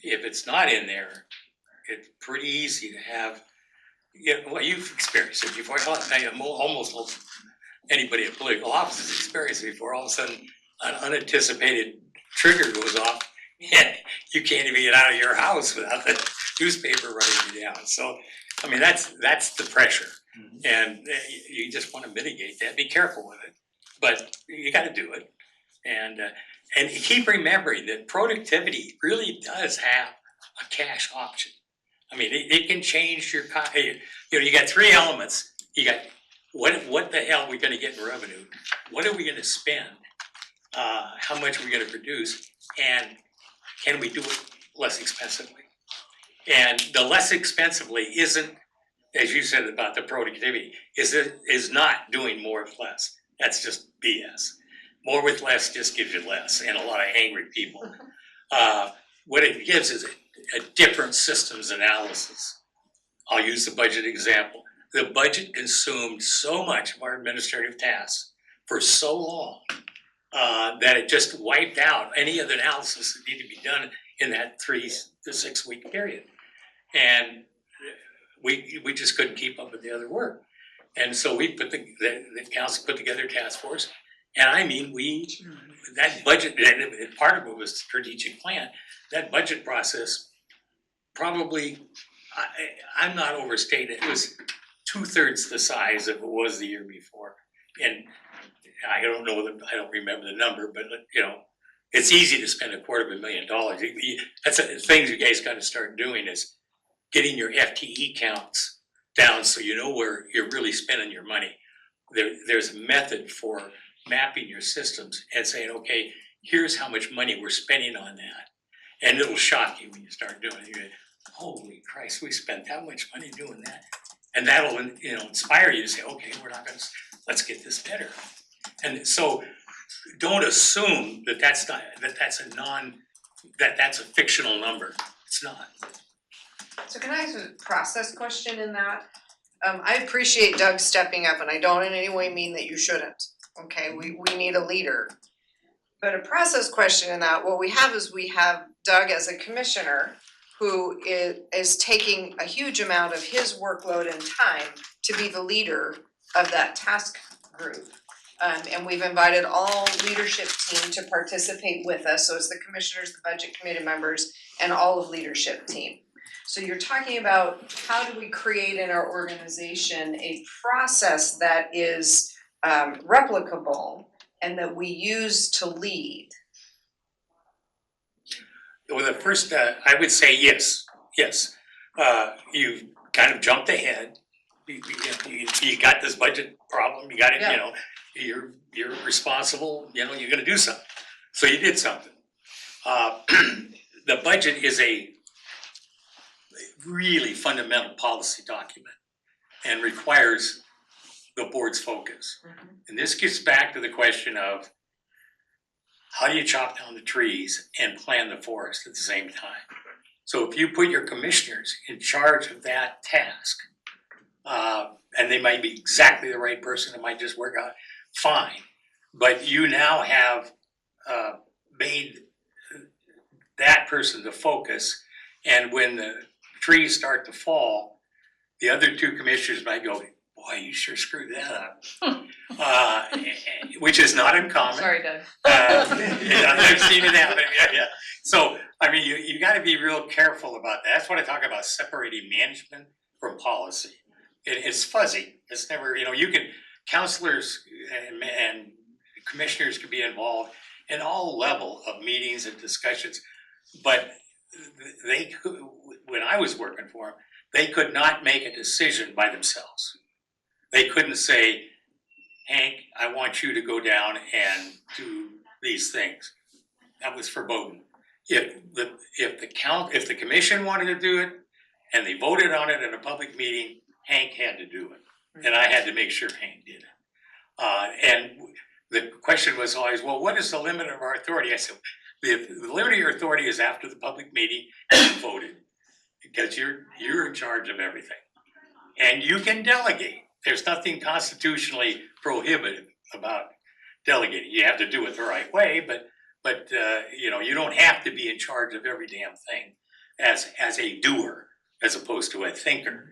If it's not in there, it's pretty easy to have. Well, you've experienced it before. Almost anybody in political office has experienced it before. All of a sudden, an unanticipated trigger goes off, and you can't even get out of your house without the newspaper running you down. So, I mean, that's the pressure, and you just want to mitigate that. Be careful with it, but you got to do it, and keep remembering that productivity really does have a cash option. I mean, it can change your. You got 3 elements. You got what the hell are we going to get in revenue? What are we going to spend? How much are we going to produce? And can we do it less expensively? And the less expensively isn't, as you said about the productivity, is not doing more with less. That's just BS. More with less just gives you less, and a lot of angry people. What it gives is a different systems analysis. I'll use the budget example. the budget consumed so much of our administrative tasks for so long that it just wiped out any of the analysis that needed to be done in that 3 to 6 week period. And we just couldn't keep up with the other work. And so we put the council put together a task force. And I mean, that budget, and part of it was strategic plan. That budget process probably, I'm not overstating, it was 2/3 the size of it was the year before. And I don't remember the number, but you know, it's easy to spend $250,000. That's the things you guys gotta start doing is getting your FTE counts down so you know where you're really spending your money. There's a method for mapping your systems and saying, okay, here's how much money we're spending on that. And it'll shock you when you start doing it. You go, holy Christ, we spent that much money doing that. And that'll, you know, inspire you to say, okay, let's get this better. And so don't assume that that's a fictional number. It's not. So can I ask a process question in that? I appreciate Doug stepping up, and I don't in any way mean that you shouldn't. Okay, we need a leader. But a process question in that, what we have is we have Doug as a commissioner who is taking a huge amount of his workload and time to be the leader of that task group. And we've invited all leadership team to participate with us, so it's the commissioners, the budget committee members, and all of leadership team. So you're talking about how do we create in our organization a process that is replicable and that we use to lead? Well, the first, I would say yes. You've kind of jumped ahead. You got this budget problem, you got it, you know, you're responsible, you know, you're gonna do something. So you did something. The budget is a really fundamental policy document and requires the board's focus. And this gets back to the question of how do you chop down the trees and plant the forest at the same time? So if you put your commissioners in charge of that task, and they might be exactly the right person, it might just work out fine. But you now have made that person the focus, and when the trees start to fall, the other two commissioners might go, boy, you sure screwed that up. Which is not uncommon. Sorry, Doug. I've seen it happen, yeah. So, I mean, you gotta be real careful about that. That's what I talk about, separating management from policy. It's fuzzy, it's never, you know, counselors and commissioners could be involved in all level of meetings and discussions, but when I was working for them, they could not make a decision by themselves. They couldn't say, Hank, I want you to go down and do these things. That was verboten. If the commission wanted to do it and they voted on it in a public meeting, Hank had to do it. And I had to make sure Hank did it. And the question was always, well, what is the limit of our authority? I said, the limit of your authority is after the public meeting and you voted, because you're in charge of everything. And you can delegate. There's nothing constitutionally prohibitive about delegating. You have to do it the right way, but you know, you don't have to be in charge of every damn thing as a doer as opposed to a thinker.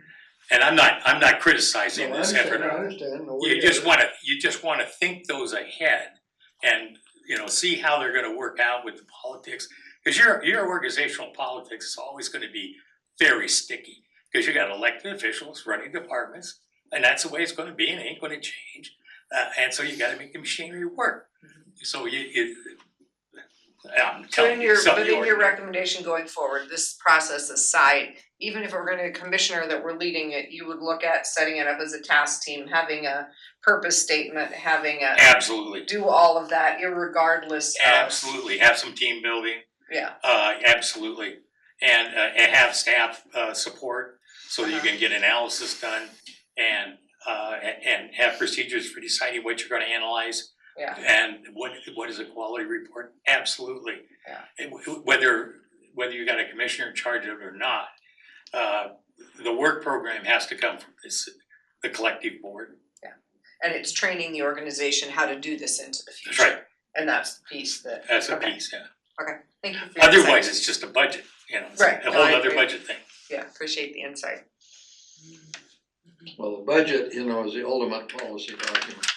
And I'm not criticizing this effort. I understand. You just wanna think those ahead and, you know, see how they're gonna work out with the politics. Cause your organizational politics is always gonna be very sticky, cause you got elected officials running departments, and that's the way it's gonna be, and it ain't gonna change. And so you gotta make the machinery work. So So in your recommendation going forward, this process aside, even if we're gonna a commissioner that we're leading it, you would look at setting it up as a task team, having a purpose statement, absolutely, do all of that irregardless of. Absolutely, have some team building. Yeah. Absolutely, and have staff support so that you can get analysis done and have procedures for deciding what you're gonna analyze. Yeah. And what is a quality report? Absolutely. Yeah. And whether you got a commissioner in charge of it or not, the work program has to come from the collective board. And it's training the organization how to do this into the future. That's right, And that's the piece that, that's a Okay. piece, yeah. thank you for your insight. Otherwise, it's just a budget, it's Right, a no, whole I other agree. budget thing. Yeah, appreciate the insight. Well, the budget, is the ultimate policy document.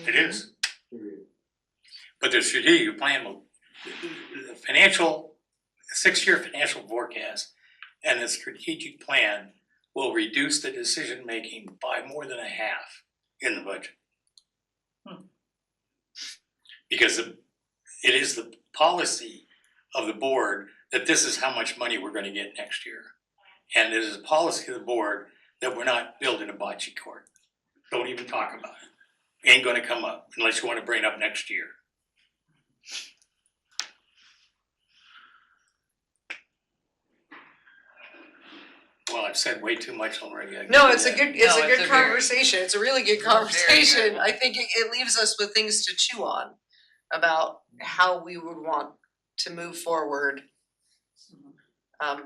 It is. But the strategic plan will, the financial, 6-year financial forecast and the strategic plan will reduce the decision-making by more than a half in the budget. Because it is the policy of the board that this is how much money we're gonna get next year. And it is a policy of the board that we're not building a bocce court. Don't even talk about it. Ain't gonna come up unless you wanna bring it up next year. Well, I've said way too much already. I No, can it's do a that. good, it's No, a it's good a very- conversation, it's a really good Very conversation, good. I think it leaves us with things to chew on about how we would want to move forward.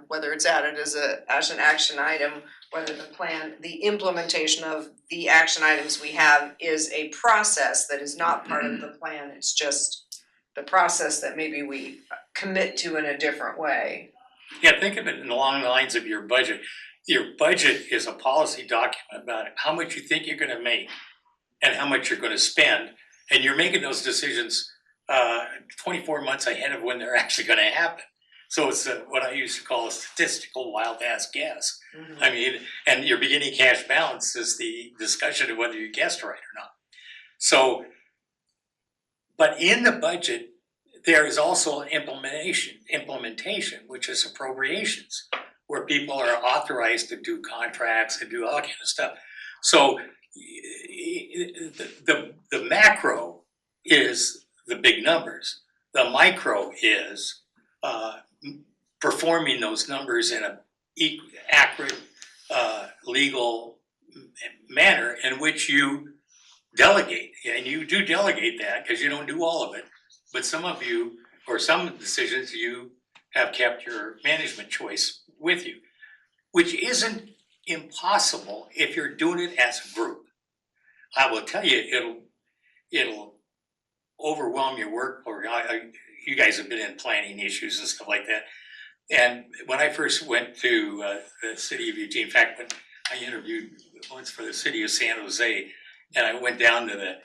Whether it's added as an action item, whether the plan, the implementation of the action items we have is a process that is not part of the plan, it's just the process that maybe we commit to in a different way. Yeah, think of it along the lines of your budget. Your budget is a policy document about how much you think you're gonna make and how much you're gonna spend. And you're making those decisions 24 months ahead of when they're actually gonna happen. So it's what I used to call a statistical wild ass guess. I mean, and your beginning cash balance is the discussion of whether you guessed right or not. So, but in the budget, there is also implementation, which is appropriations, where people are authorized to do contracts and do all that kind of stuff. So the macro is the big numbers. The micro is performing those numbers in a accurate, legal manner in which you delegate. And you do delegate that because you don't do all of it. But some of you, or some decisions, you have kept your management choice with you, which isn't impossible if you're doing it as a group. I will tell you, it'll overwhelm your work, or you guys have been in planning issues and stuff like that. And when I first went to the city of Eugene, in fact, when I interviewed once for the city of San Jose, and I went down to the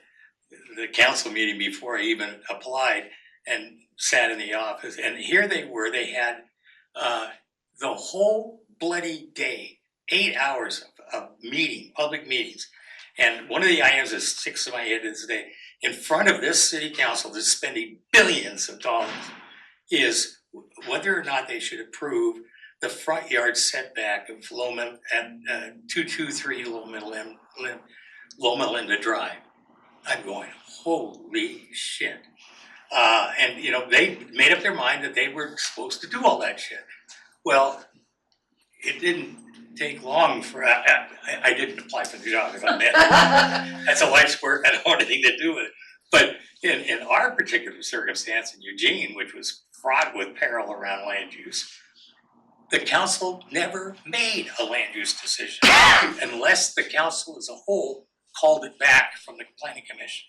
council meeting before I even applied and sat in the office, and here they were, they had the whole bloody day, 8 hours of meeting, public meetings. And one of the items that sticks in my head is that in front of this city council that's spending billions of dollars is whether or not they should approve the front yard setback of Loma and 223 Loma Linda Drive. I'm going, holy shit. And they made up their mind that they were supposed to do all that shit. Well, it didn't take long for, I didn't apply for the job, if I meant. That's a life's work, I don't want anything to do with it. But in our particular circumstance in Eugene, which was fraught with peril around land use, the council never made a land use decision unless the council as a whole called it back from the planning commission.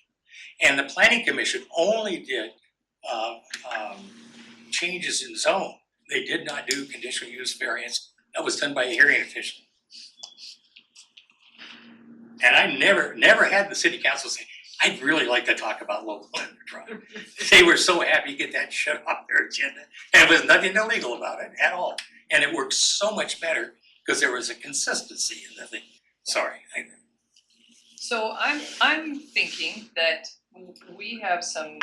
And the planning commission only did changes in zone. They did not do conditional use variance. That was done by a hearing official. And I never had the city council say, I'd really like to talk about local land drive. They were so happy to get that shit off their agenda. And there was nothing illegal about it at all. And it worked so much better because there was a consistency in the thing. Sorry. So I'm thinking that we have some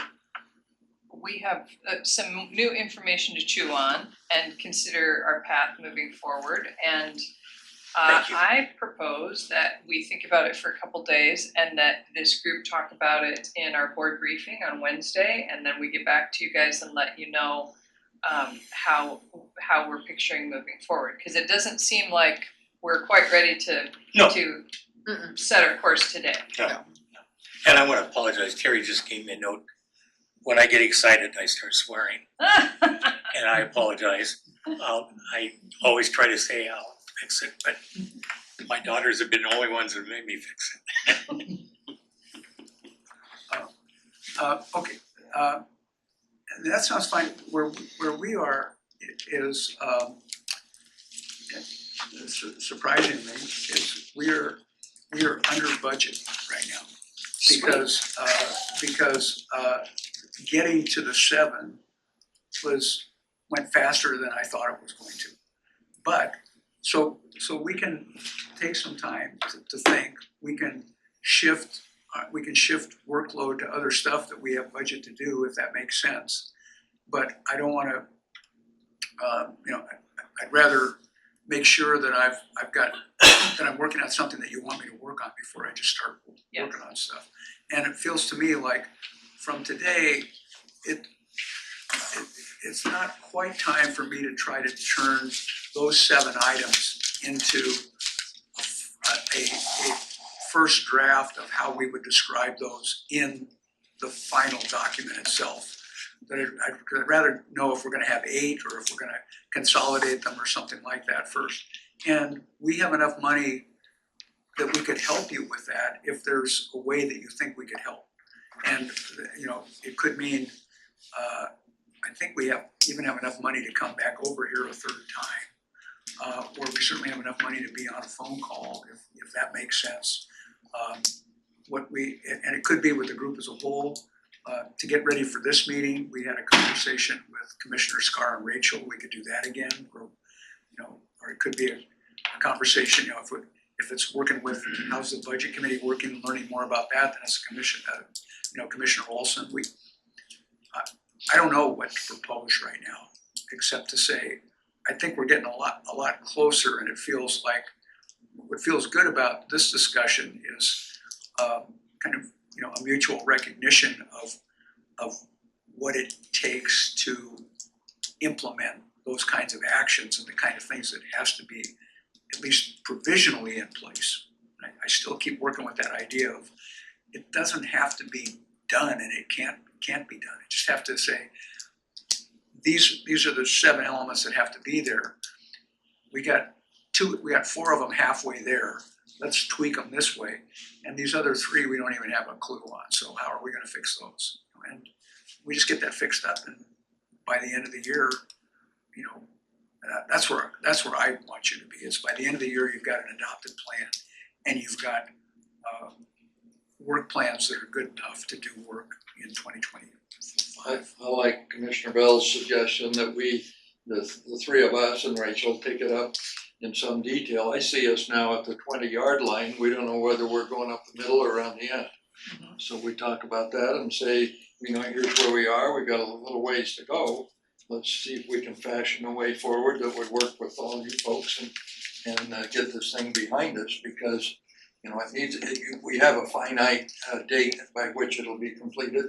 new information to chew on and consider our path moving forward. And Thank you. I propose that we think about it for a couple days and that this group talk about it in our board briefing on Wednesday, and then we get back to you guys and let you know how we're picturing moving forward. Because it doesn't seem like we're quite ready to No. set our course today. No. And I want to apologize. Terry just gave me a note. When I get excited, I start swearing. And I apologize. I always try to say I'll fix it, but My daughters have been the only ones that made me fix it. Okay, that sounds fine. Where we are is, surprisingly, is we are under budget right now. Because getting to the 7 went faster than I thought it was going to. But, so we can take some time to think, we can shift workload to other stuff that we have budget to do, if that makes sense. But I don't wanna, I'd rather make sure that I've got, that I'm working on something that you want me to work on before I just start working on stuff. And it feels to me like from today, it's not quite time for me to try to turn those 7 items into a first draft of how we would describe those in the final document itself. That I'd rather know if we're gonna have 8 or if we're gonna consolidate them or something like that first. And we have enough money that we could help you with that if there's a way that you think we could help. And, it could mean, I think we even have enough money to come back over here a 3rd time. Or we certainly have enough money to be on a phone call, if that makes sense. And it could be with the group as a whole. To get ready for this meeting, we had a conversation with Commissioner Scar and Rachel. We could do that again, or it could be a conversation. If it's working with, how's the budget committee working, learning more about that, then it's a commission. Commissioner Olson. I don't know what to propose right now, except to say I think we're getting a lot closer, and it feels like what feels good about this discussion is kind of a mutual recognition of what it takes to implement those kinds of actions and the kind of things that has to be at least provisionally in place. I still keep working with that idea of it doesn't have to be done, and it can't be done. You just have to say these are the 7 elements that have to be there. We got 4 of them halfway there. Let's tweak them this way. And these other 3 we don't even have a clue on. So how are we gonna fix those? And we just get that fixed up, and by the end of the year, that's where I want you to be. Is by the end of the year you've got an adopted plan, and you've got work plans that are good enough to do work in 2025. I like Commissioner Bell's suggestion that the 3 of us and Rachel take it up in some detail. I see us now at the 20-yard line. We don't know whether we're going up the middle or around the end. So we talk about that and say, here's where we are. We've got a little ways to go. Let's see if we can fashion a way forward that would work with all you folks and get this thing behind us, because we have a finite date by which it'll be completed,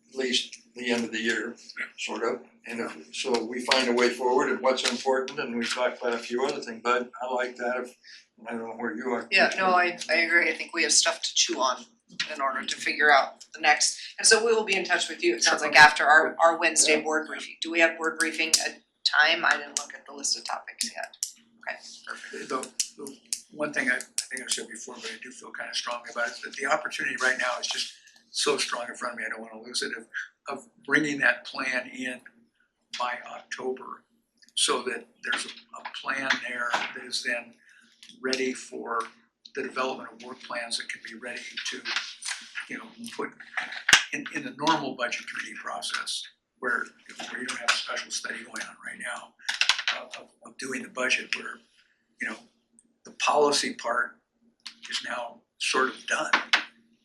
at least the end of the year, sort of. And so we find a way forward and what's important, and we talked about a few other things, but I like that. I don't know where you are. Yeah, no, I agree. I think we have stuff to chew on in order to figure out the next. And so we will be in touch with you, it sounds like after our Wednesday board briefing. Do we have board briefing at time? I didn't look at the list of topics yet. Okay, perfect. The one thing I think I said before, but I do feel kind of strongly about it, is that the opportunity right now is just so strong in front of me, I don't want to lose it, of bringing that plan in by October, so that there's a plan there that is then ready for the development of work plans that can be ready to, put in the normal budget committee process, where you don't have a special study going on right now of doing the budget, where the policy part is now sort of done,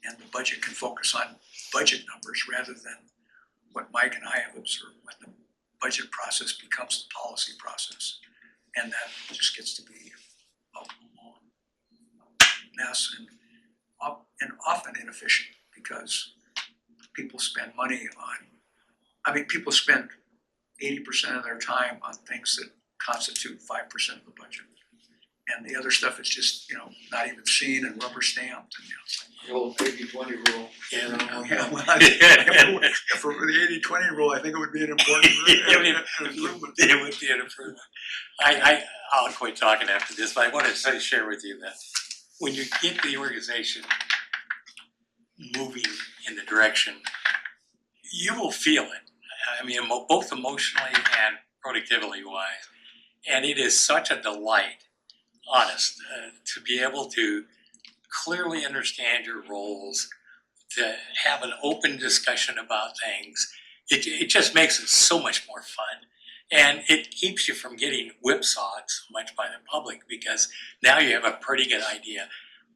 and the budget can focus on budget numbers rather than what Mike and I have observed, when the budget process becomes the policy process, and that just gets to be a mess and often inefficient, because people spend money on, people spend 80% of their time on things that constitute 5% of the budget. And the other stuff is just, not even seen and rubber stamped. The old 80-20 rule. Yeah, well, for the 80-20 rule, I think it would be an important improvement. It would be an improvement. I'll quit talking after this, but I wanted to share with you that when you get the organization moving in the direction, you will feel it. I mean, both emotionally and productivity wise. And it is such a delight, honest, to be able to clearly understand your roles, to have an open discussion about things. It just makes it so much more fun. And it keeps you from getting whipsawed so much by the public, because now you have a pretty good idea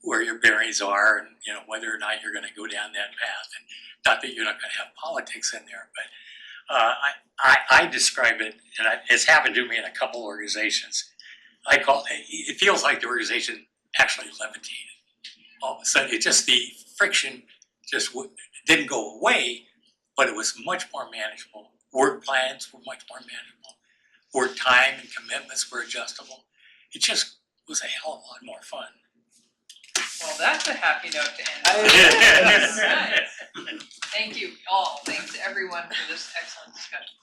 where your bearings are and, whether or not you're gonna go down that path. And not that you're not gonna have politics in there, but I describe it, and it's happened to me in a couple organizations. It feels like the organization actually levitated. All of a sudden, the friction just didn't go away, but it was much more manageable. Work plans were much more manageable. Work time and commitments were adjustable. It just was a hell of a lot more fun. Well, that's a happy note to end on. Right. Thank you all, thanks everyone for this excellent discussion.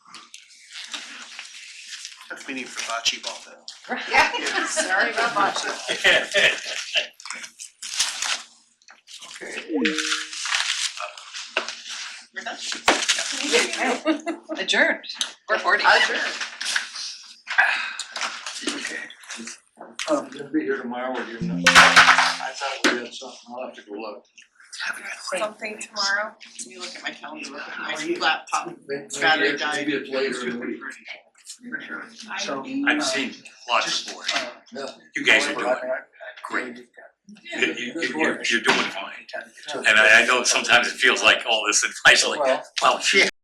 If we need for bocce ball though. Yeah, sorry about bocce. Okay. We're done. Adjourned. We're 40. Okay. Gonna be here tomorrow, or you know? I thought we had something, I'll have to go look. Something tomorrow, let me look at my calendar, look at my Maybe laptop. Maybe Battery it's- died. maybe it's later in the week. So, I've seen lots of boards. Yeah. You guys are doing great. You're doing fine. And I know sometimes it feels like all this advice, like, Well, well, shit.